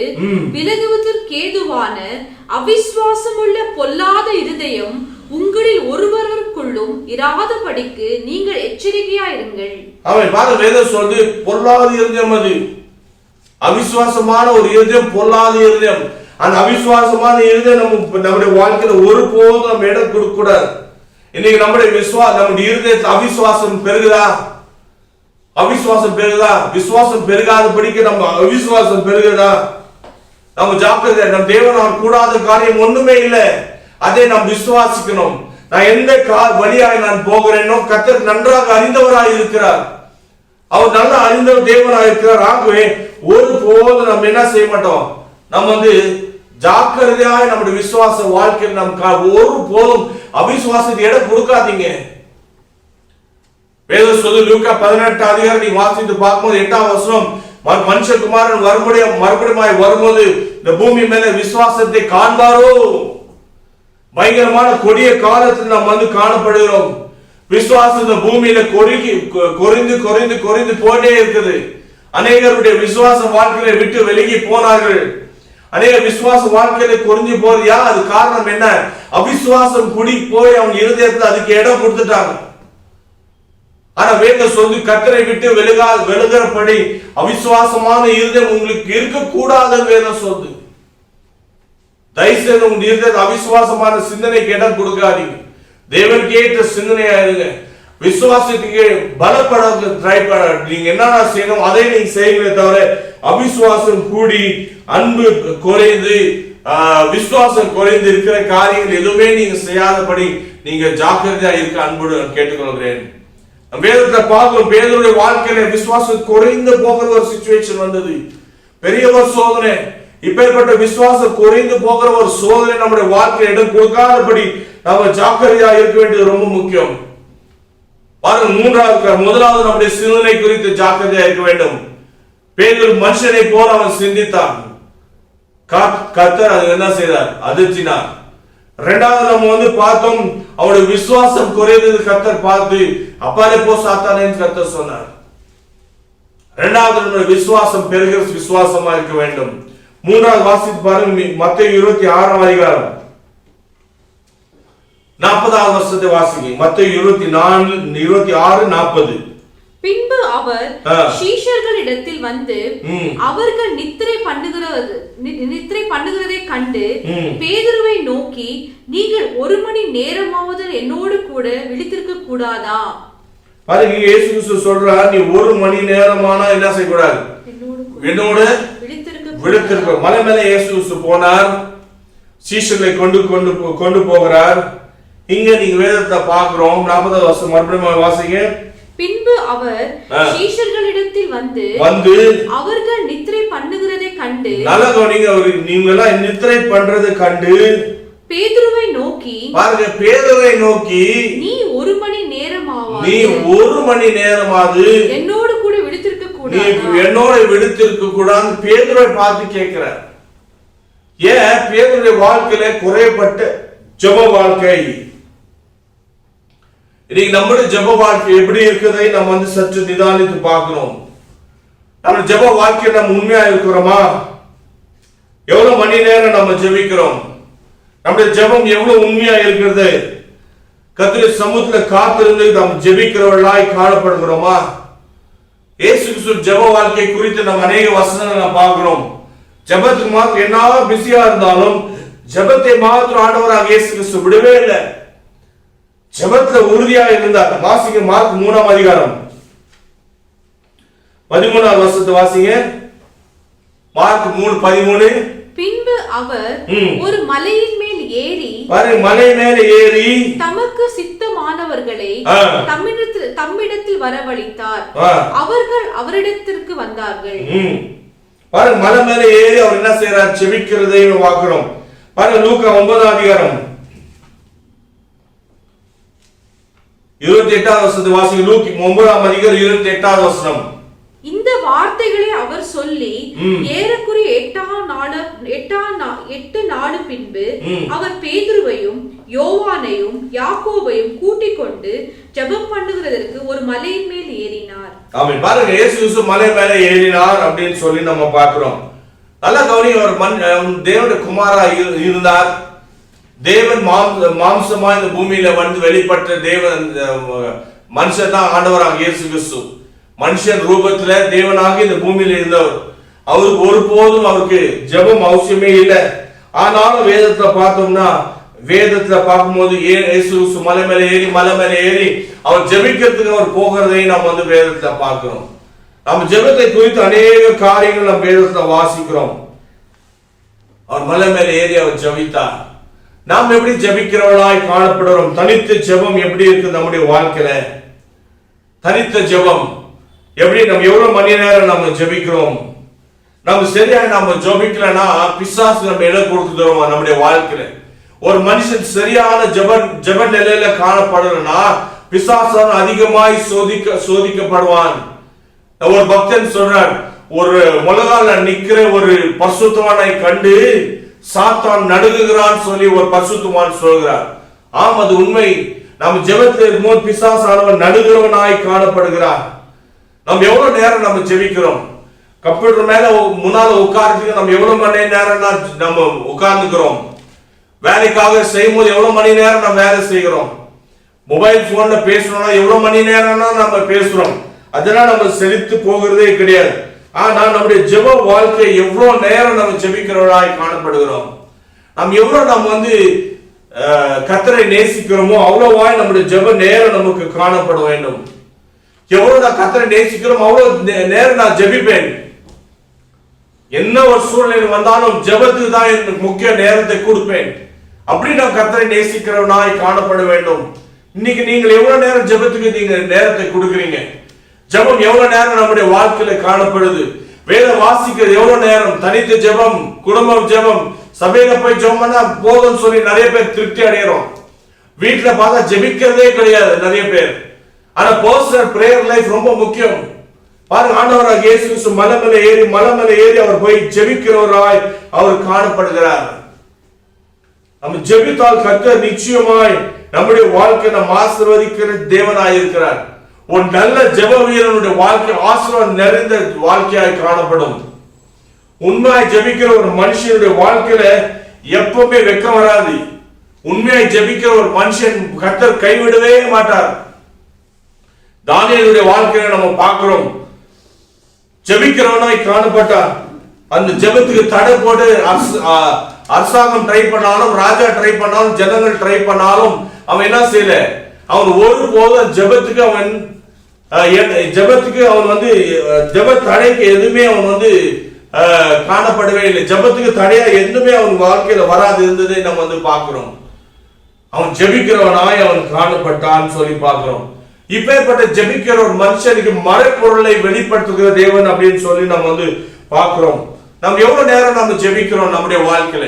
விலகுவதற்கேதுவான அவிசுவாசமுள்ள பொல்லாத இருதயம் உங்களில் ஒருவருக்குள்ளும் இராதபடிக்கு நீங்கள் எச்சரிக்கையாயிருங்கள். அவன் பாருங்க, வேதம் சொல்லுது பொல்லாத இருதயம், அது அவிசுவாசமான ஒரு இருதயம், பொல்லாத இருதயம். அந்த அவிசுவாசமான இருதயம் நம்முடைய வாழ்க்கையில ஒருபோதும் நம்ம இடம் கொடுக்க கூடாது. இன்னைக்கு நம்முடைய இருதயத்தில் அவிசுவாசம் பெருகுதா? அவிசுவாசம் பெருகுதா? விசுவாசம் பெருகாதபடிக்கு நம்ம அவிசுவாசம் பெருகுதா? நம்ம ஜாக்கிரதை. நம் தேவனால் கூடாத காரியம் ஒண்ணுமே இல்லை. அதை நாம் விசுவாசிக்கணும். நான் எந்த வழியாய் நான் போகிறேனோ கர்த்தர் நன்றாக அறிந்தவராய் இருக்கிறார். அவர் நல்லா அறிந்த தேவனாய் இருக்கிறார். ஆகவே ஒருபோதும் நம்ம என்ன செய்ய மாட்டோம், நம்ம வந்து ஜாக்கிரதையாய் நம்முடைய விசுவாச வாழ்க்கையில் நம் ஒருபோதும் அவிசுவாசத்தை இடம் கொடுக்காதீங்க. வேதம் சொல்லு, லூக்கா 18 அதிகாரம் நீங்க வாசித்து பார்க்கும்போது 8ஆம் வசனம், மனுஷகுமாரன் மறுபடியும் வரும்போது இந்த பூமி மேல விசுவாசத்தை காண்பாரோ? பயங்கரமான கொடிய காலத்தில் நாம் வந்து காணப்படுகிறோம். விசுவாசம் இந்த பூமியில குறைந்து போட்டே இருக்குது. அநேகருடைய விசுவாச வாழ்க்கையை விட்டு விலகி போனார்கள். அநேக விசுவாச வாழ்க்கையில குறைஞ்சு போறியா? அது காரணம் என்ன? அவிசுவாசம் குடி போய் அவங்க இருதயத்துல அதுக்கு இடம் கொடுத்துட்டாங்க. ஆனா வேதம் சொல்லி கர்த்தரை விட்டு விலகிறபடி அவிசுவாசமான இருதயம் உங்களுக்கு இருக்கக்கூடாதுன்னு வேதம் சொல்லு. தயவுசெய்து உங்க இருதயத்தை அவிசுவாசமான சிந்தனைக்கு இடம் கொடுக்காதீங்க. தேவனுக்கு ஏற்ற சிந்தனையா இருங்க. விசுவாசத்துக்கு பலப்பட ட்ரை பண்ண நீங்க என்னென்ன செய்யணும் அதை நீங்க செய்யுங்களே தவிர அவிசுவாசம் கூடி அன்பு குறைந்து விசுவாசம் குறைந்து இருக்கிற காரியங்கள் எதுவுமே நீங்க செய்யாதபடி நீங்க ஜாக்கிரதையா இருக்க அன்புடன் கேட்டுக்கொள்கிறேன். வேதத்தை பார்க்கிறோம், பேதுருடைய வாழ்க்கையில விசுவாசம் குறைந்து போகிற ஒரு சிச்சுவேஷன் வந்தது. பெரிய ஒரு சோதனை. இப்பேற்பட்ட விசுவாசம் குறைந்து போகிற ஒரு சோதனை நம்முடைய வாழ்க்கையில இடம் கொடுக்காதபடி நாம ஜாக்கிரதையா இருக்க வேண்டியது ரொம்ப முக்கியம். பாருங்க, முதலாவது நம்முடைய சிந்தனை குறித்து ஜாக்கிரதையா இருக்க வேண்டும். பேதுரு மனுஷனை போல அவன் சிந்தித்தான். கர்த்தர் அது என்ன செய்தார்? அதிர்ச்சினார். இரண்டாவது நம்ம வந்து பார்த்தோம், அவருடைய விசுவாசம் குறைந்தது கர்த்தர் பார்த்து அப்பாலே போ சாத்தானே கர்த்தர் சொன்னார். இரண்டாவது நம்முடைய விசுவாசம் பெருகிற விசுவாசமா இருக்க வேண்டும். மூன்றாவது வாசித்து பாருங்க, மத்தேயு 26ஆம் அதிகாரம் 40வது வசனத்தை வாசிங்க. மத்தேயு 26:40. பின்பு அவர் சீஷர்களிடத்தில் வந்து அவர்கள் நித்திரை பண்ணுகிறது கண்டு பேதுருவை நோக்கி, நீங்கள் 1 மணி நேரமாவது என்னோடு கூட விழித்திருக்க கூடாதா? பாருங்க, இயேசு கிறிஸ்து சொல்றார், நீ 1 மணி நேரமானா என்ன செய்யக்கூடாது? என்னோடு விழித்திருக்க. மலை மேல இயேசு கிறிஸ்து போனார், சீஷர்களை கொண்டு போகிறார். இங்க நீங்க வேதத்தை பார்க்கிறோம். 40வது வசனம் மறுபடியும் வாசிங்க. பின்பு அவர் சீஷர்களிடத்தில் வந்து அவர்கள் நித்திரை பண்ணுகிறதை கண்டு, நல்ல கவனிங்க, நீங்க எல்லாம் நித்திரை பண்றதை கண்டு பேதுருவை நோக்கி, பாருங்க, பேதுருவை நோக்கி, நீ 1 மணி நேரமாவது என்னோடு கூட விழித்திருக்க கூடாது, நீ என்னோட விழித்திருக்க கூடாது பேதுருவை பார்த்து கேட்கிறார். ஏன்? பேதுருடைய வாழ்க்கையில குறைபட்ட ஜெப வாழ்க்கை. இன்னைக்கு நம்முடைய ஜெப வாழ்க்கை எப்படி இருக்குதை நம்ம சற்று நிதானித்து பார்க்கணும். நம்ம ஜெப வாழ்க்கையில நம்ம உண்மையா இருக்கிறோமா? எவ்வளவு மணி நேரம் நம்ம ஜெபிக்கிறோம்? நம்முடைய ஜெபம் எவ்வளவு உண்மையா இருக்கிறது? கர்த்தருடைய சமூகத்துல காத்திருந்து நாம் ஜெபிக்கிறவர்களாய் காணப்படுகிறோமா? இயேசு கிறிஸ்து ஜெப வாழ்க்கை குறித்து நம்ம அநேக வசனங்களை பார்க்கிறோம். ஜெபத்துக்கு மாத்திரம் என்ன பிஸியா இருந்தாலும் ஜெபத்தை மாத்திரம் ஆண்டவராக இயேசு கிறிஸ்து விடவே இல்லை. ஜெபத்துல உறுதியா இருந்தார். வாசிங்க, மார்க் 3ஆம் அதிகாரம் 13வது வசனத்தை வாசிங்க. மார்க் 3:13. பின்பு அவர் ஒரு மலையின் மேல் ஏறி, மலை மேலே ஏறி தமக்கு சித்தமானவர்களை தம்மிடத்தில் வரவழைத்தார். அவர்கள் அவரிடத்திற்கு வந்தார்கள். பாருங்க, மலை மேலே ஏறி அவர் என்ன செய்யறார்? ஜெபிக்கிறதை பார்க்கிறோம். பாருங்க, லூக்கா 9ஆம் அதிகாரம் 28வது வசனத்தை வாசிங்க. லூக்கா 9ஆம் அதிகாரம் 28வது வசனம். இந்த வார்த்தைகளை அவர் சொல்லி ஏறக்குறைய 8 நாள் பின்பு அவர் பேதுருவையும் யோவானையும் யாக்கோபையும் கூட்டிக் கொண்டு ஜெபம் பண்ணுகிறதற்கு ஒரு மலையின் மேல் ஏறினார். ஆமென். பாருங்க, இயேசு கிறிஸ்து மலை மேலே ஏறினார் அப்படின்னு சொல்லி நம்ம பார்க்கிறோம். நல்லா கவனி, அவர் தேவனுடைய குமாரா இருந்தார். தேவன் மாம்சமா இந்த பூமியில வந்து வெளிப்பட்ட தேவன் மனுஷன் தான் ஆண்டவராக இயேசு கிறிஸ்து. மனுஷன் ரூபத்துல தேவனாக இந்த பூமியில இருந்தவர். அவருக்கு ஒருபோதும் அவருக்கு ஜெபம் அவசியமே இல்லை. ஆனாலும் வேதத்துல பார்த்தோம்னா, வேதத்துல பார்க்கும்போது இயேசு கிறிஸ்து மலை மேலே ஏறி அவர் ஜெபிக்கிறதுக்கு அவர் போகிறதை நாம் வேதத்துல பார்க்கிறோம். நம்ம ஜெபத்தை குறித்து அநேக காரியங்கள் நம்ம வேதத்துல வாசிக்கிறோம். அவர் மலை மேலே ஏறி அவர் ஜெபித்தார். நாம் எப்படி ஜெபிக்கிறவர்களாய் காணப்படுகிறோம்? தனித்த ஜெபம் எப்படி இருக்கு நம்முடைய வாழ்க்கையில? தனித்த ஜெபம் எப்படி? நம்ம எவ்வளவு மணி நேரம் நம்ம ஜெபிக்கிறோம்? நம்ம சரியாக நம்ம ஜெபிக்கலன்னா பிசாசு நம்ம இடம் கொடுத்துறோம் நம்முடைய வாழ்க்கையில. ஒரு மனுஷன் சரியான ஜெப நிலையில காணப்படலன்னா பிசாசான அதிகமாய் சோதிக்கப்படுவான். ஒரு பக்தன் சொல்றான், ஒரு முழங்கால நிக்கிற ஒரு பரிசுத்தவானை கண்டு சாத்தான் நடுங்குகிறான் சொல்லி ஒரு பரிசுத்தவான் சொல்கிறார். ஆம், அது உண்மை. நம்ம ஜெபத்தில் இருக்கும்போது பிசாசானவன் நடுங்குறவனாய் காணப்படுகிறார். நம்ம எவ்வளவு நேரம் நம்ம ஜெபிக்கிறோம்? கம்ப்யூட்டர் மேல முன்னால உட்கார்றதுக்கு நம்ம எவ்வளவு மணி நேரம் நம்ம உட்கார்ந்துக்கிறோம்? வேலைக்காக செய்யும் போது எவ்வளவு மணி நேரம் நம்ம வேலை செய்கிறோம்? மொபைல் போன்ல பேசணும்னா எவ்வளவு மணி நேரம்னா நம்ம பேசுறோம். அதெல்லாம் நம்ம செலுத்து போகிறதே கிடையாது. ஆனா நம்முடைய ஜெப வாழ்க்கை எவ்வளவு நேரம் நம்ம ஜெபிக்கிறவர்களாய் காணப்படுகிறோம்? நம்ம எவ்வளவு நம்ம கர்த்தரை நேசிக்கிறோமோ அவ்வளவாய் நம்முடைய ஜெப நேரம் நமக்கு காணப்பட வேண்டும். எவ்வளவு நான் கர்த்தரை நேசிக்கிறோம் அவ்வளவு நேரம் நான் ஜெபிப்பேன். என்ன ஒரு சூழ்நிலை வந்தாலும் ஜெபத்துக்கு தான் எனக்கு முக்கிய நேரத்தை கொடுப்பேன். அப்படி நான் கர்த்தரை நேசிக்கிறவனாய் காணப்பட வேண்டும். இன்னைக்கு நீங்கள் எவ்வளவு நேரம் ஜெபத்துக்கு நீங்க நேரத்தை கொடுக்குறீங்க? ஜெபம் எவ்வளவு நேரம் நம்முடைய வாழ்க்கையில காணப்படுது? வேதம் வாசிக்கிறது எவ்வளவு நேரம்? தனித்த ஜெபம், குடும்பம் ஜெபம், சபையில போய் ஜெபம் பண்ணா போதும்னு சொல்லி நிறைய பேர் திருப்தி அடைகிறோம். வீட்டுல பார்த்தா ஜெபிக்கிறதே கிடையாது நிறைய பேர். ஆனா பர்சனல் பிரேயர் லைஃப் ரொம்ப முக்கியம். பாருங்க, ஆண்டவராக இயேசு கிறிஸ்து மலை மேலே ஏறி அவர் போய் ஜெபிக்கிறவராய் அவர் காணப்படுகிறார். நம்ம ஜெபித்தால் கர்த்தர் நிச்சயமாய் நம்முடைய வாழ்க்கை நம்ம ஆசீர்வதிக்கிற தேவனாய் இருக்கிறார். ஒரு நல்ல ஜெப வீரனுடைய வாழ்க்கை ஆசீர்வாதம் நிறைந்த வாழ்க்கையாய் காணப்படும். உண்மையாய் ஜெபிக்கிற ஒரு மனுஷனுடைய வாழ்க்கையில எப்பவுமே வெக்கம் வராது. உண்மையாய் ஜெபிக்கிற ஒரு மனுஷன் கர்த்தர் கைவிடவே மாட்டார். தானியேலுடைய வாழ்க்கையில நம்ம பார்க்கிறோம், ஜெபிக்கிறவனாய் காணப்பட்டார். அந்த ஜெபத்துக்கு தடை போட்டு அரசாங்கம் ட்ரை பண்ணாலும், ராஜா ட்ரை பண்ணாலும், ஜனங்கள் ட்ரை பண்ணாலும் அவன் என்ன செய்யல. அவன் ஒருபோதும் ஜெபத்துக்கு அவன் வந்து ஜெப தடைக்கு எதுவுமே அவன் வந்து காணப்படவே இல்லை. ஜெபத்துக்கு தடையா எதுவுமே அவன் வாழ்க்கையில வராது இருந்ததை நம்ம வந்து பார்க்கிறோம். அவன் ஜெபிக்கிறவனாய் அவன் காணப்பட்டான்னு சொல்லி பார்க்கிறோம். இப்பேற்பட்ட ஜெபிக்கிற ஒரு மனுஷனுக்கு மறைப்பொருளை வெளிப்படுத்துகிற தேவன் அப்படின்னு சொல்லி நம்ம வந்து பார்க்கிறோம். நம்ம எவ்வளவு நேரம் நம்ம ஜெபிக்கிறோம் நம்முடைய வாழ்க்கையில?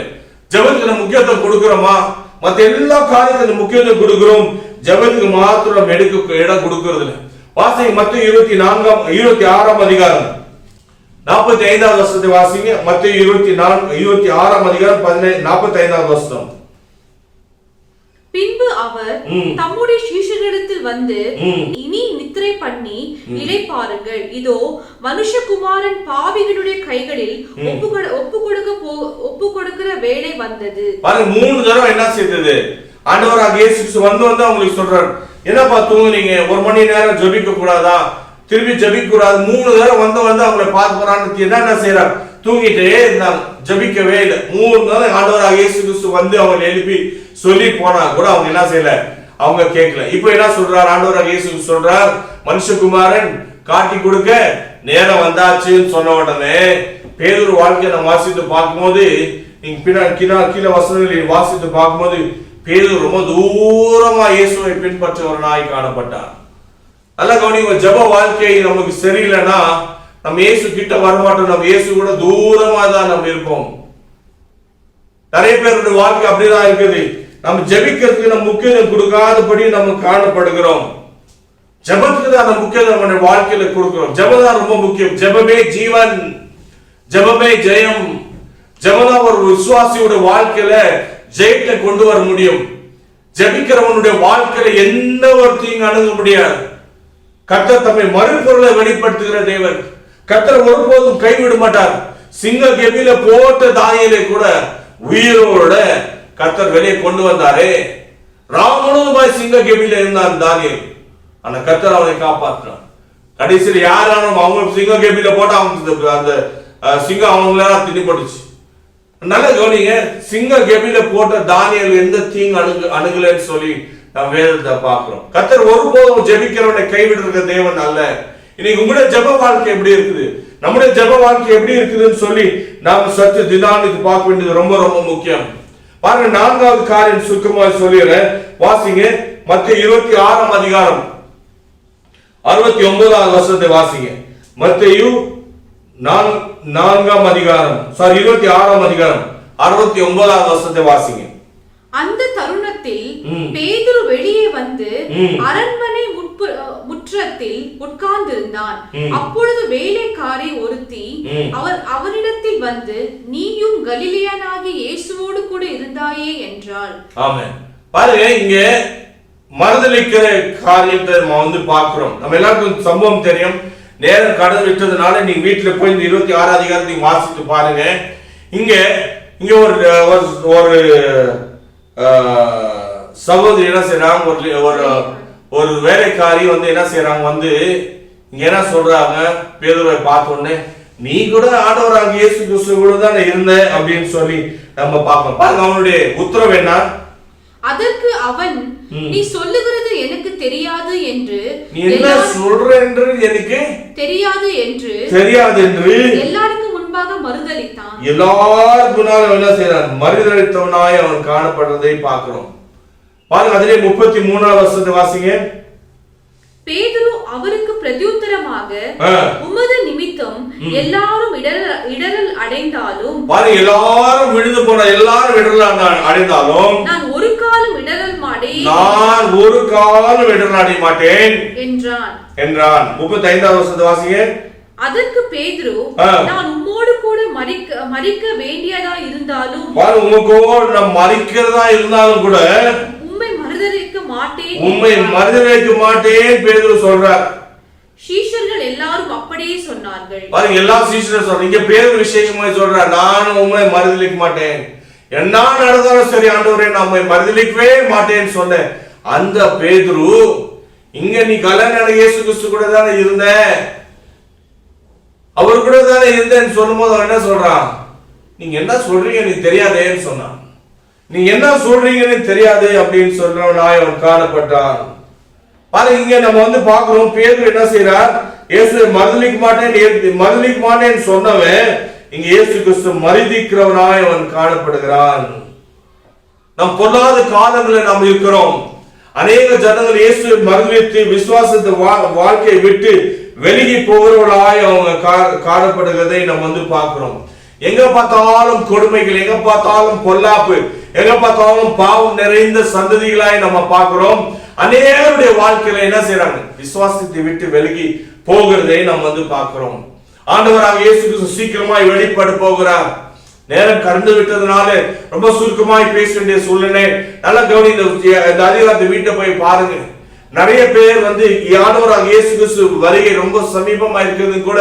ஜெபத்துக்கு முக்கியத்துவம் கொடுக்கிறோமா? மற்ற எல்லா காரியத்துக்கு முக்கியத்துவம் கொடுக்கிறோம், ஜெபத்துக்கு மாத்திரம் இடம் கொடுக்கிறது இல்லை. வாசிங்க மத்தேயு 26ஆம் அதிகாரம் 45வது வசனத்தை வாசிங்க. மத்தேயு 26ஆம் அதிகாரம் 45வது வசனம். பின்பு அவர் தம்முடைய சீஷர்களிடத்தில் வந்து, இனி நித்திரை பண்ணி இளைப்பாருங்கள், இதோ மனுஷகுமாரன் பாவிகளுடைய கைகளில் ஒப்பு கொடுக்கிற வேளை வந்தது. பாருங்க, 3 தடவை என்ன செய்தது ஆண்டவராகிய இயேசு கிறிஸ்து வந்து அவங்களுக்கு சொல்றார், என்னப்பா தூங்குனீங்க, 1 மணி நேரம் ஜெபிக்க கூடாதா, திருப்பி ஜெபிக்க கூடாது. 3 தடவை வந்து அவங்களை பார்த்து போறான்னு என்ன செய்யறார், தூங்கிட்டே இருந்தாங்க, ஜெபிக்கவே இல்லை. 3 தடவை ஆண்டவராகிய இயேசு கிறிஸ்து வந்து அவங்க எழுப்பி சொல்லி போனா கூட அவங்க என்ன செய்யல, அவங்க கேட்கல. இப்ப என்ன சொல்றார் ஆண்டவராகிய இயேசு சொல்றார், மனுஷகுமாரன் காட்டி கொடுக்க நேரம் வந்தாச்சுன்னு சொன்ன உடனே பேதுரு வாழ்க்கையை நம்ம வாசித்து பார்க்கும்போது, நீங்க கீழே வசனங்களை வாசித்து பார்க்கும்போது பேதுரு ரொம்ப தூரமா இயேசுவை பின்பற்றுவனாய் காணப்பட்டார். நல்லா கவனிங்க, ஜெப வாழ்க்கை நமக்கு சரியில்லைன்னா நம்ம இயேசு கிட்ட வரமாட்டோம், நம்ம இயேசு கூட தூரமா தான் நம்ம இருப்போம். நிறைய பேருடைய வாழ்க்கை அப்படிதான் இருக்குது. நம்ம ஜெபிக்கிறதுக்கு நம்ம முக்கியத்துவம் கொடுக்காதபடி நம்ம காணப்படுகிறோம். ஜெபத்துக்கு தான் நம்ம முக்கியத்துவம் நம்ம வாழ்க்கையில கொடுக்கிறோம். ஜெபம் தான் ரொம்ப முக்கியம். ஜெபமே ஜீவன், ஜெபமே ஜெயம். ஜெபம் ஒரு விசுவாசியோட வாழ்க்கையில ஜெயத்தை கொண்டு வர முடியும். ஜெபிக்கிறவனுடைய வாழ்க்கையில எந்த ஒரு தீங்கு அணுக முடியாது. கர்த்தர் தம்மை மறுபொருளை வெளிப்படுத்துகிற தேவன். கர்த்தர் ஒருபோதும் கைவிட மாட்டார். சிங்க கெபில போட்ட தானியேலை கூட உயிரோட கர்த்தர் வெளியே கொண்டு வந்தாரே. ராமனுமாய் சிங்க கெபில இருந்தான் தானியேல். ஆனா கர்த்தர் அவனை காப்பாற்றினார். கடைசியில் யாராலும் அவங்க சிங்க கெபில போட்டா அவங்க அந்த சிங்கம் அவங்கள திணிப்பட்டுச்சு. நல்ல கவனிங்க, சிங்க கெபில போட்ட தானியேல் எந்த தீங்கு அணுகலன்னு சொல்லி நாம் வேதத்தை பார்க்கிறோம். கர்த்தர் ஒருபோதும் ஜெபிக்கிறவனை கைவிடுற தேவன் அல்ல. இன்னைக்கு உங்களுடைய ஜெப வாழ்க்கை எப்படி இருக்குது, நம்முடைய ஜெப வாழ்க்கை எப்படி இருக்குதுன்னு சொல்லி நாம் சற்று தினானித்து பார்க்க வேண்டியது ரொம்ப ரொம்ப முக்கியம். பாருங்க, 4வது காரியம் சுருக்கமாக சொல்லிடுறேன், வாசிங்க. மத்தேயு 26ஆம் அதிகாரம் 69வது வசனத்தை வாசிங்க. மத்தேயு 26ஆம் அதிகாரம் 69வது வசனத்தை வாசிங்க. அந்த தருணத்தில் பேதுரு வெளியே வந்து அரண்மனை முற்றத்தில் உட்கார்ந்திருந்தான். அப்பொழுது வேலைக்காரி ஒருத்தி அவனிடத்தில் வந்து, நீயும் கலிலேயனாகிய இயேசுவோடு கூட இருந்தாயே என்றாள். ஆமென். பாருங்க, இங்க மறுதலிக்கிற காரியத்தை நம்ம வந்து பார்க்கிறோம். நம்ம எல்லாருக்கும் சம்பவம் தெரியும். நேரம் கடந்து விட்டதுனால நீங்க வீட்டுல போய் இந்த 26 அதிகாரத்தை வாசித்து பாருங்க. இங்க ஒரு சகோதரி என்ன செய்யறாங்க, ஒரு வேலைக்காரி வந்து என்ன செய்யறாங்க, வந்து இங்க என்ன சொல்றாங்க, பேதுருவை பார்த்த உடனே, நீ கூட ஆண்டவராகிய இயேசு கிறிஸ்து கூட தான் இருந்த அப்படின்னு சொல்லி நம்ம பார்ப்போம். பாருங்க, அவனுடைய உத்தரவு என்ன? அதற்கு அவன், நீ சொல்லுகிறது எனக்கு தெரியாது என்று, நீ என்ன சொல்ற என்று எனக்கு தெரியாது என்று எல்லாருக்கும் முன்பாக மறுதலித்தான். எல்லாரும் முன்னால என்ன செய்யறான், மறுதலித்தவனாய் அவன் காணப்படுறதை பார்க்கிறோம். பாருங்க, அதிலே 33வது வசனத்தை வாசிங்க. பேதுரு அவருக்கு பிரதியுத்தரமாக, உமது நிமித்தம் எல்லாரும் இடரல் அடைந்தாலும், பாருங்க, எல்லாரும் விழுந்து போன, எல்லாரும் இடரல் அடைந்தாலும் நான் ஒரு காலம் இடரல் அடைய மாட்டேன் என்றான். 35வது வசனத்தை வாசிங்க. அதற்கு பேதுரு, நான் உம்மோடு கூட மரிக்க வேண்டியதா இருந்தாலும், உமக்கோடு நான் மரிக்கிறதா இருந்தாலும் கூட உம்மை மறுதலிக்க மாட்டேன் பேதுரு சொல்றார். சீஷர்கள் எல்லாரும் அப்படியே சொன்னார்கள். பாருங்க, எல்லா சீஷர்கள் சொல்றாங்க. இங்க பேதுரு விசேஷமா சொல்றார், நான் உம்மை மறுதலிக்க மாட்டேன், என்ன நடந்தாலும் சரி ஆண்டவரே, நான் உம்மை மறுதலிக்கவே மாட்டேன்னு சொன்னேன். அந்த பேதுரு, இங்க நீ கல்யாண இயேசு கிறிஸ்து கூட தானே இருந்த, அவர் கூட தானே இருந்தேன்னு சொல்லும் போது அவன் என்ன சொல்றான், நீங்க என்ன சொல்றீங்க எனக்கு தெரியாதேன்னு சொன்னான். நீங்க என்ன சொல்றீங்கன்னு தெரியாது அப்படின்னு சொல்றவனாய் அவன் காணப்பட்டான். பாருங்க, இங்க நம்ம பாக்குறோம், பேதுரு என்ன செய்யறார், இயேசுவை மறுதலிக்க மாட்டேன்னு சொன்னவன் இங்க இயேசு கிறிஸ்து மறுதலிக்கிறவனாய் அவன் காணப்படுகிறான். நம் பொல்லாத காலங்களில் நாம் இருக்கிறோம். அநேக ஜனங்கள் இயேசுவை மறுதலித்து விசுவாசத்தை வாழ்க்கையை விட்டு வெளியே போகிறவர்களாய் அவங்க காணப்படுகிறதை நம்ம பார்க்கிறோம். எங்க பார்த்தாலும் கொடுமைகள், எங்க பார்த்தாலும் பொல்லாப்பு, எங்க பார்த்தாலும் பாவம் நிறைந்த சந்ததிகளாய் நம்ம பார்க்கிறோம். அநேகருடைய வாழ்க்கையில என்ன செய்யறாங்க, விசுவாசத்தை விட்டு விலகி போகிறதை நம்ம பார்க்கிறோம். ஆண்டவராக இயேசு கிறிஸ்து சீக்கிரமாய் வெளிப்பட போகிறார். நேரம் கடந்து விட்டதுனால ரொம்ப சுருக்கமாய் பேச வேண்டிய சூழ்நிலை. நல்ல கவனி, இந்த அதிகாரத்தை வீட்டை போய் பாருங்க. நிறைய பேர் ஆண்டவராக இயேசு கிறிஸ்து வருகை ரொம்ப சமீபமா இருக்கிறது கூட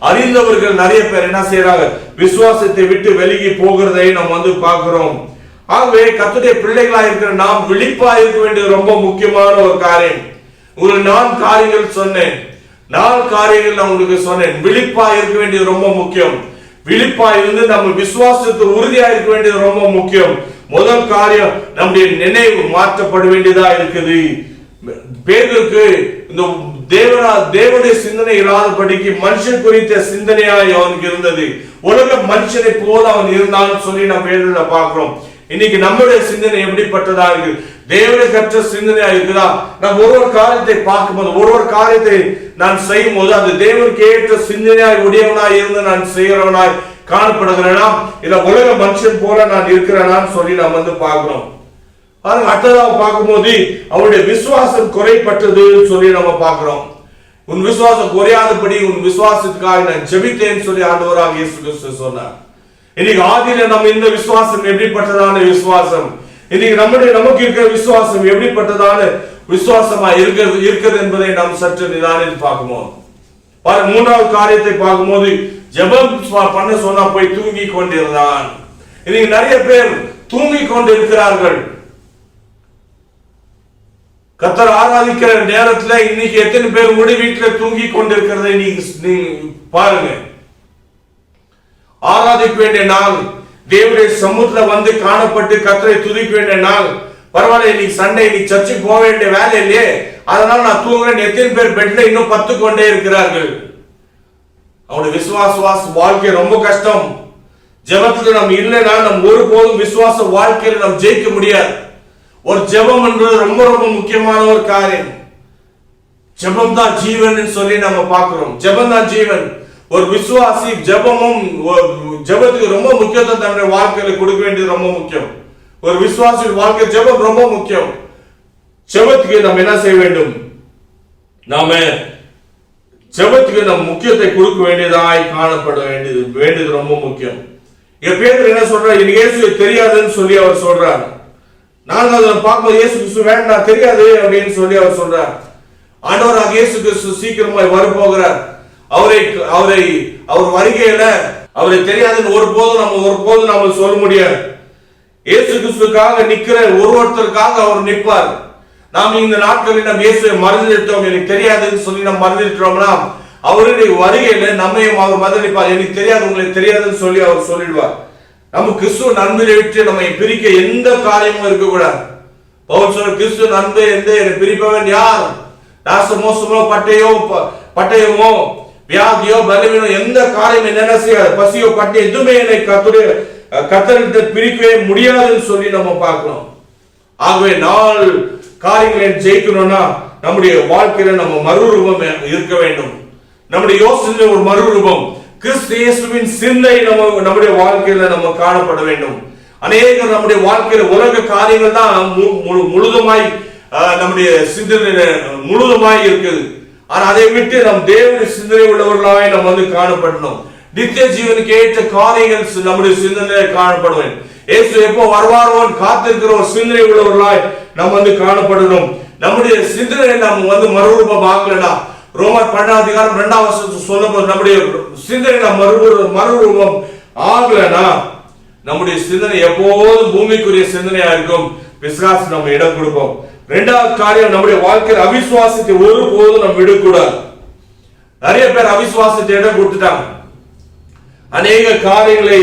அறிந்தவர்கள் நிறைய பேர் என்ன செய்யறாங்க, விசுவாசத்தை விட்டு வெளியே போகிறதை நம்ம பார்க்கிறோம். ஆகவே கர்த்தருடைய பிள்ளைகளா இருக்கிற நாம் விழிப்பா இருக்க வேண்டியது ரொம்ப முக்கியமான ஒரு காரியம். உங்களுக்கு 4 காரியங்கள் சொன்னேன். 4 காரியங்கள் நான் உங்களுக்கு சொன்னேன். விழிப்பா இருக்க வேண்டியது ரொம்ப முக்கியம். விழிப்பா இருந்து நம்ம விசுவாசத்தில் உறுதியா இருக்க வேண்டியது ரொம்ப முக்கியம். முதல் காரியம், நம்முடைய நினைவு மாற்றப்பட வேண்டியதா இருக்குது. பேதுருக்கு இந்த தேவனுடைய சிந்தனை இல்லாதபடிக்கு மனுஷன் குறித்த சிந்தனையாய் அவனுக்கு இருந்தது. உலக மனுஷனை போல அவன் இருந்தான்னு சொல்லி நம்ம பேதுல பார்க்கிறோம். இன்னைக்கு நம்முடைய சிந்தனை எப்படிப்பட்டதா இருக்கு, தேவனை கற்ற சிந்தனையா இருக்குதா? நம்ம ஒரு காரியத்தை பார்க்கும்போது, ஒரு காரியத்தை நான் செய்யும் போது அது தேவனுக்கு ஏற்ற சிந்தனையாய் உடையவனாய் இருந்து நான் செய்கிறவனாய் காணப்படுகிறேனா, இல்ல உலக மனுஷன் போல நான் இருக்கிறேனான்னு சொல்லி நம்ம பார்க்கிறோம். அடுத்ததாக பார்க்கும்போது அவருடைய விசுவாசம் குறைப்பட்டது சொல்லி நம்ம பார்க்கிறோம். உன் விசுவாசம் குறையாதபடி உன் விசுவாசத்துக்காக நான் ஜெபித்தேன்னு சொல்லி ஆண்டவராக இயேசு கிறிஸ்து சொன்னார். இன்னைக்கு ஆதியில நம்ம இந்த விசுவாசம் எப்படிப்பட்டதான விசுவாசம், இன்னைக்கு நமக்கு இருக்கிற விசுவாசம் எப்படிப்பட்டதான விசுவாசமா இருக்கிறது என்பதை நாம் சற்று நிதானித்து பார்க்கும்போது, மூன்றாவது காரியத்தை பார்க்கும்போது ஜெபம் பண்ண சொன்னா போய் தூங்கி கொண்டிருந்தான். இன்னைக்கு நிறைய பேர் தூங்கி கொண்டிருக்கிறார்கள். கர்த்தர் ஆராதிக்கிற நேரத்துல இன்னைக்கு எத்தனை பேர் முடி வீட்டுல தூங்கி கொண்டிருக்கிறதை நீங்க பாருங்க. ஆராதிக்க வேண்டிய நாள், தேவனுடைய சமூகத்துல காணப்பட்டு கர்த்தரை துதிக்க வேண்டிய நாள். பரவாயில்ல, இன்னைக்கு சண்டே, இன்னைக்கு சர்ச்சுக்கு போக வேண்டிய வேலை இல்லையே, அதனால நான் தூங்குறேன். எத்தனை பேர் பெட்ல இன்னும் 10 கொண்டே இருக்கிறார்கள். அவனுடைய விசுவாச வாழ்க்கை ரொம்ப கஷ்டம். ஜெபத்துல நம்ம இல்லைன்னா நம்ம ஒருபோதும் விசுவாச வாழ்க்கையில நம்ம ஜெயிக்க முடியாது. ஒரு ஜெபம் என்பது ரொம்ப ரொம்ப முக்கியமான ஒரு காரியம். ஜெபம் தான் ஜீவன் சொல்லி நம்ம பார்க்கிறோம். ஜெபம் தான் ஜீவன். ஒரு விசுவாசி ஜெபத்துக்கு ரொம்ப முக்கியத்துவம் தன்னுடைய வாழ்க்கையில கொடுக்க வேண்டியது ரொம்ப முக்கியம். ஒரு விசுவாசி வாழ்க்கை ஜெபம் ரொம்ப முக்கியம். ஜெபத்துக்கு நம்ம என்ன செய்ய வேண்டும், நாம ஜெபத்துக்கு நம்ம முக்கியத்தை கொடுக்க வேண்டியதாய் காணப்பட வேண்டியது ரொம்ப முக்கியம். பேதுரு என்ன சொல்றாரு, இயேசுவை தெரியாதுன்னு சொல்லி அவர் சொல்றார். நாங்கள் அதை பார்க்கும்போது இயேசு கிறிஸ்து வேண்டாம் தெரியாது அப்படின்னு சொல்லி அவர் சொல்றார். ஆண்டவராக இயேசு கிறிஸ்து சீக்கிரமாய் வரப்போகிறார். அவர் வருகையில அவரை தெரியாதுன்னு ஒருபோதும் நம்ம சொல்ல முடியாது. இயேசு கிறிஸ்துக்காக நிக்கிற ஒருத்தருக்காக அவர் நிற்பார். நாம் இந்த நாட்களில் நம்ம இயேசுவை மறந்துட்டோம், எனக்கு தெரியாதுன்னு சொல்லி நம்ம மறந்துட்டோம்னா அவருடைய வருகையில நம்மையும் அவர் மறந்துப்பார். எனக்கு தெரியாது, உங்களுக்கு தெரியாதுன்னு சொல்லி அவர் சொல்லிடுவார். நம்ம கிறிஸ்துவ நண்பரை விட்டு நம்ம பிரிக்க எந்த காரியமும் இருக்கக்கூடாது. பவுல் சொல்ற, கிறிஸ்துவ நண்பை பிரிப்பவன் யார்? நாசமோசமோ பட்டயமோ வியாதியோ பலவீனோ எந்த காரியம் என்ன செய்யாது, பசியோ பட்டியோ எதுவுமே என்னை கர்த்தரிடத்தை பிரிக்கவே முடியாதுன்னு சொல்லி நம்ம பார்க்கணும். ஆகவே 4 காரியங்களை ஜெயிக்கணும்னா நம்முடைய வாழ்க்கையில நம்ம மறுரூபம் இருக்க வேண்டும். நம்முடைய யோசனை ஒரு மறுரூபம், கிறிஸ்து இயேசுவின் சிந்தை நம்முடைய வாழ்க்கையில நம்ம காணப்பட வேண்டும். அநேகர் நம்முடைய வாழ்க்கையில உலக காரியங்கள் தான் முழுதுமாய் நம்முடைய சிந்தனை முழுதுமாய் இருக்குது. ஆனா அதை விட்டு நம் தேவனுடைய சிந்தனை உள்ளவர்களாய் நம்ம காணப்படணும். நித்திய ஜீவனுக்கு ஏற்ற காரியங்கள் நம்முடைய சிந்தனை காணப்பட வேண்டும். இயேசு எப்போ வருவாரோன்னு காத்திருக்கிற ஒரு சிந்தனை உள்ளவர்களாய் நம்ம காணப்படணும். நம்முடைய சிந்தனை நம்ம மறுரூபம் ஆகலனா, ரோமர் 12:2 சொல்லும்போது நம்முடைய சிந்தனை மறுரூபம் ஆகலனா நம்முடைய சிந்தனை எப்போதும் பூமிக்குரிய சிந்தனையா இருக்கும். பிசாசு நம்ம இடம் கொடுப்போம். 2வது காரியம், நம்முடைய வாழ்க்கையில் அவிசுவாசத்தை ஒருபோதும் நம்ம விடக்கூடாது. நிறைய பேர் அவிசுவாசத்தை இடம் கொடுத்துட்டாங்க. அநேக காரியங்களை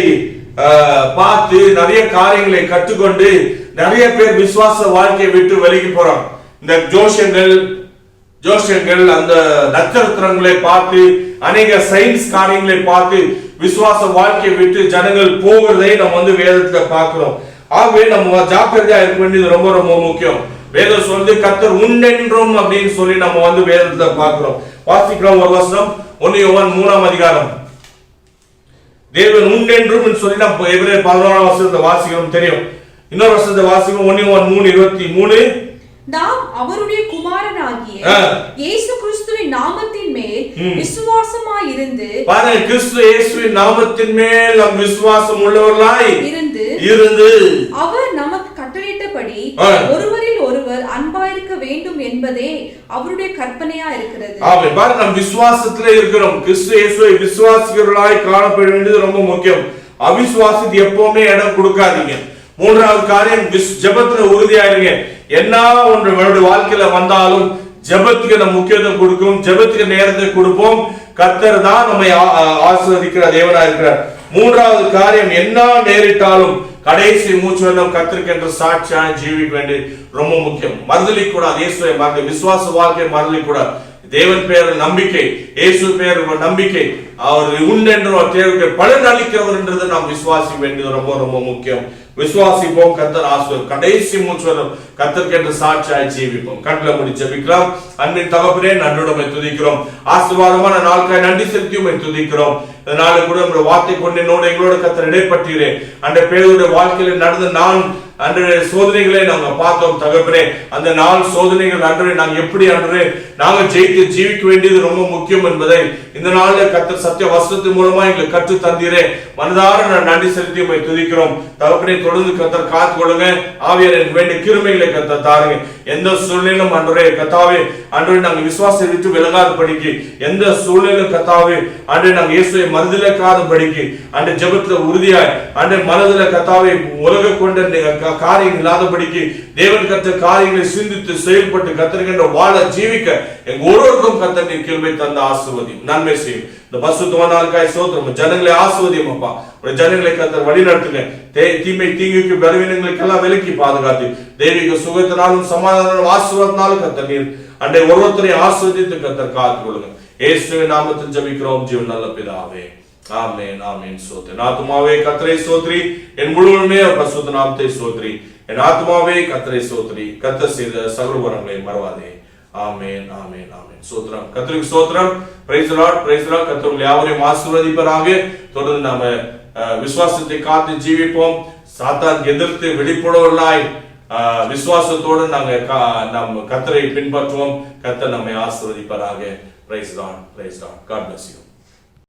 பார்த்து நிறைய காரியங்களை கற்றுக்கொண்டு நிறைய பேர் விசுவாச வாழ்க்கையை விட்டு விலகி போறாங்க. இந்த ஜோஷியங்கள் அந்த நட்சத்திரங்களை பார்த்து அநேக சயின்ஸ் காரியங்களை பார்த்து விசுவாச வாழ்க்கையை விட்டு ஜனங்கள் போகிறதை நம்ம வேதத்துல பார்க்கிறோம். ஆகவே நம்ம ஜாக்கிரதையா இருக்க வேண்டியது ரொம்ப ரொம்ப முக்கியம். வேதம் சொல்லுது கர்த்தர் உண்டென்றும் அப்படின்னு சொல்லி நம்ம வேதத்துல பார்க்கிறோம். வாசிக்கிறோம் ஒரு வசனம் 1 யோவான் 3ஆம் அதிகாரம். தேவன் உண்டென்றும் சொல்லி நம்ம எபிரேயர் 11ஆம் வசனத்தை வாசிக்கிறோம் தெரியும். இன்னொரு வசனத்தை வாசிக்கிறோம் 1 யோவான் 3:23. நாம் அவருடைய குமாரனாகிய இயேசு கிறிஸ்துவின் நாமத்தின் மேல் விசுவாசமாய் இருந்து பாருங்க, கிறிஸ்து இயேசுவின் நாமத்தின் மேல் நாம் விசுவாசம் உள்ளவர்களாய் இருந்து அவர் நமக்கு கட்டளையிட்டபடி ஒருவரில் ஒருவர் அன்பாயிருக்க வேண்டும் என்பதே அவருடைய கற்பனையா இருக்கிறது. ஆமென். பாருங்க, நாம் விசுவாசத்திலே இருக்கிறோம். கிறிஸ்து இயேசுவை விசுவாசிகளாய் காணப்பட வேண்டியது ரொம்ப முக்கியம். அவிசுவாசத்துக்கு எப்பவுமே இடம் கொடுக்காதீங்க. மூன்றாவது காரியம், ஜெபத்துல உறுதியாயிருங்க. என்ன ஒன்று வாழ்க்கையில வந்தாலும் ஜெபத்துக்கு நம்ம முக்கியத்துவம் கொடுக்கும், ஜெபத்துக்கு நேரத்தை கொடுப்போம். கர்த்தர் தான் நம்மை ஆசீர்வதிக்கிற தேவனா இருக்கிறார். மூன்றாவது காரியம், என்ன நேரிட்டாலும் கடைசி மூச்சு வரணும் கர்த்தருக்கு என்று சாட்சியாக ஜீவிக்க வேண்டியது ரொம்ப முக்கியம். மறுதலி கூடாது. இயேசுவை மறந்து விசுவாச வாழ்க்கை மறுதலி கூடாது. தேவன் பேர் நம்பிக்கை, இயேசு பேர் நம்பிக்கை, அவர் உண்டென்று தேவைக்கு பலன் அளிக்கிறவர் என்றது நாம் விசுவாசிக்க வேண்டியது ரொம்ப ரொம்ப முக்கியம். விசுவாசிப்போம், கர்த்தர் ஆசீர்வதிப்பார். கடைசி மூச்சு வரும் கர்த்தருக்கு என்று சாட்சியாய் ஜீவிப்போம். கண்களை மூடி ஜெபிக்கலாம். அன்பின் தகப்பனே, நன்றியுடமை துதிக்கிறோம். ஆசீர்வாதமான நாளுக்காய் நன்றி செலுத்தியுமை துதிக்கிறோம். இதனால கூட உங்களுடைய வார்த்தை கொண்டு என்னோட எங்களோட கர்த்தர் இடைப்பட்டீரே. அந்த பேருடைய வாழ்க்கையில நடந்த நான் அன்றைய சோதனைகளை நாங்க பார்த்தோம் தகப்பனே. அந்த நாள் சோதனைகள் அன்றைய நாங்க எப்படி நாங்க ஜெயித்து ஜீவிக்க வேண்டியது ரொம்ப முக்கியம் என்பதை இந்த நாள்ல கர்த்தர் சத்திய வசனத்தின் மூலமா எங்களுக்கு கற்று தந்தீரே. மனதார நான் நன்றி செலுத்தி துதிக்கிறோம் தகப்பனே. தொடர்ந்து கர்த்தர் காத்து கொள்ளுங்க. ஆவியானவருக்கு வேண்டிய கிருபைகளை கர்த்தர் தாருங்க. எந்த சூழ்நிலையிலும் அன்றைய கர்த்தாவே அன்றைய நாங்க விசுவாசத்தை விட்டு விலகாத படிக்கு, எந்த சூழ்நிலையிலும் கர்த்தாவே அன்றைய நாங்க இயேசுவை மறுதலிக்காத படிக்கு, அன்றைய ஜெபத்துல உறுதியாய் அன்றைய மனதில கர்த்தாவே உலக கொண்ட காரியம் இல்லாதபடிக்கு தேவன் கர்த்தர் காரியங்களை சிந்தித்து செயல்பட்டு கர்த்தர்கின்ற வாழ ஜீவிக்க எங்க ஒருவருக்கும் கர்த்தர் நீர் கிருபை தந்த ஆசீர்வதி நன்மை செய்யும். இந்த பரிசுத்தமான நாளுக்காய் ஸ்தோத்திரம். ஜனங்களை ஆசீர்வதியும் அப்பா. ஜனங்களை கர்த்தர் வழி நடத்துங்க. தீமை தீங்குக்கு பலவீனங்களுக்கு எல்லாம் விலக்கி பாதுகாத்து தெய்வீக சுகத்தினாலும் சமாதானம் ஆசீர்வாதத்தினாலும் கர்த்தர் நீர் அன்றைய ஒருவரை ஆசீர்வதித்து கர்த்தர் காத்துக் கொள்ளுங்க. இயேசுவின் நாமத்தில் ஜெபிக்கிறோம் ஜீவன் நல்ல பிதாவே. ஆமென் ஆமென். சோத்ரி. என் ஆத்துமாவே கர்த்தரை சோத்ரி, என் முழுவதுமே பரிசுத்த நாமத்தை சோத்ரி. என் ஆத்துமாவே கர்த்தரை சோத்ரி, கர்த்தர் செய்த சகல வரங்களை மறவாதே. ஆமென் ஆமென் ஆமென். சோத்ரம். கர்த்தருக்கு சோத்ரம். Praise the lord, praise the lord. கர்த்தர் உங்களை யாவரையும் ஆசீர்வதிப்பாராக. தொடர்ந்து நாம விசுவாசத்தை காத்து ஜீவிப்போம். சாத்தான் எதிர்த்து வெளிப்படுவர்களாய் விசுவாசத்தோடு நம்ம கர்த்தரை பின்பற்றுவோம். கர்த்தர் நம்மை ஆசீர்வதிப்பாராக. Price the lord, praise the Lord. God bless you.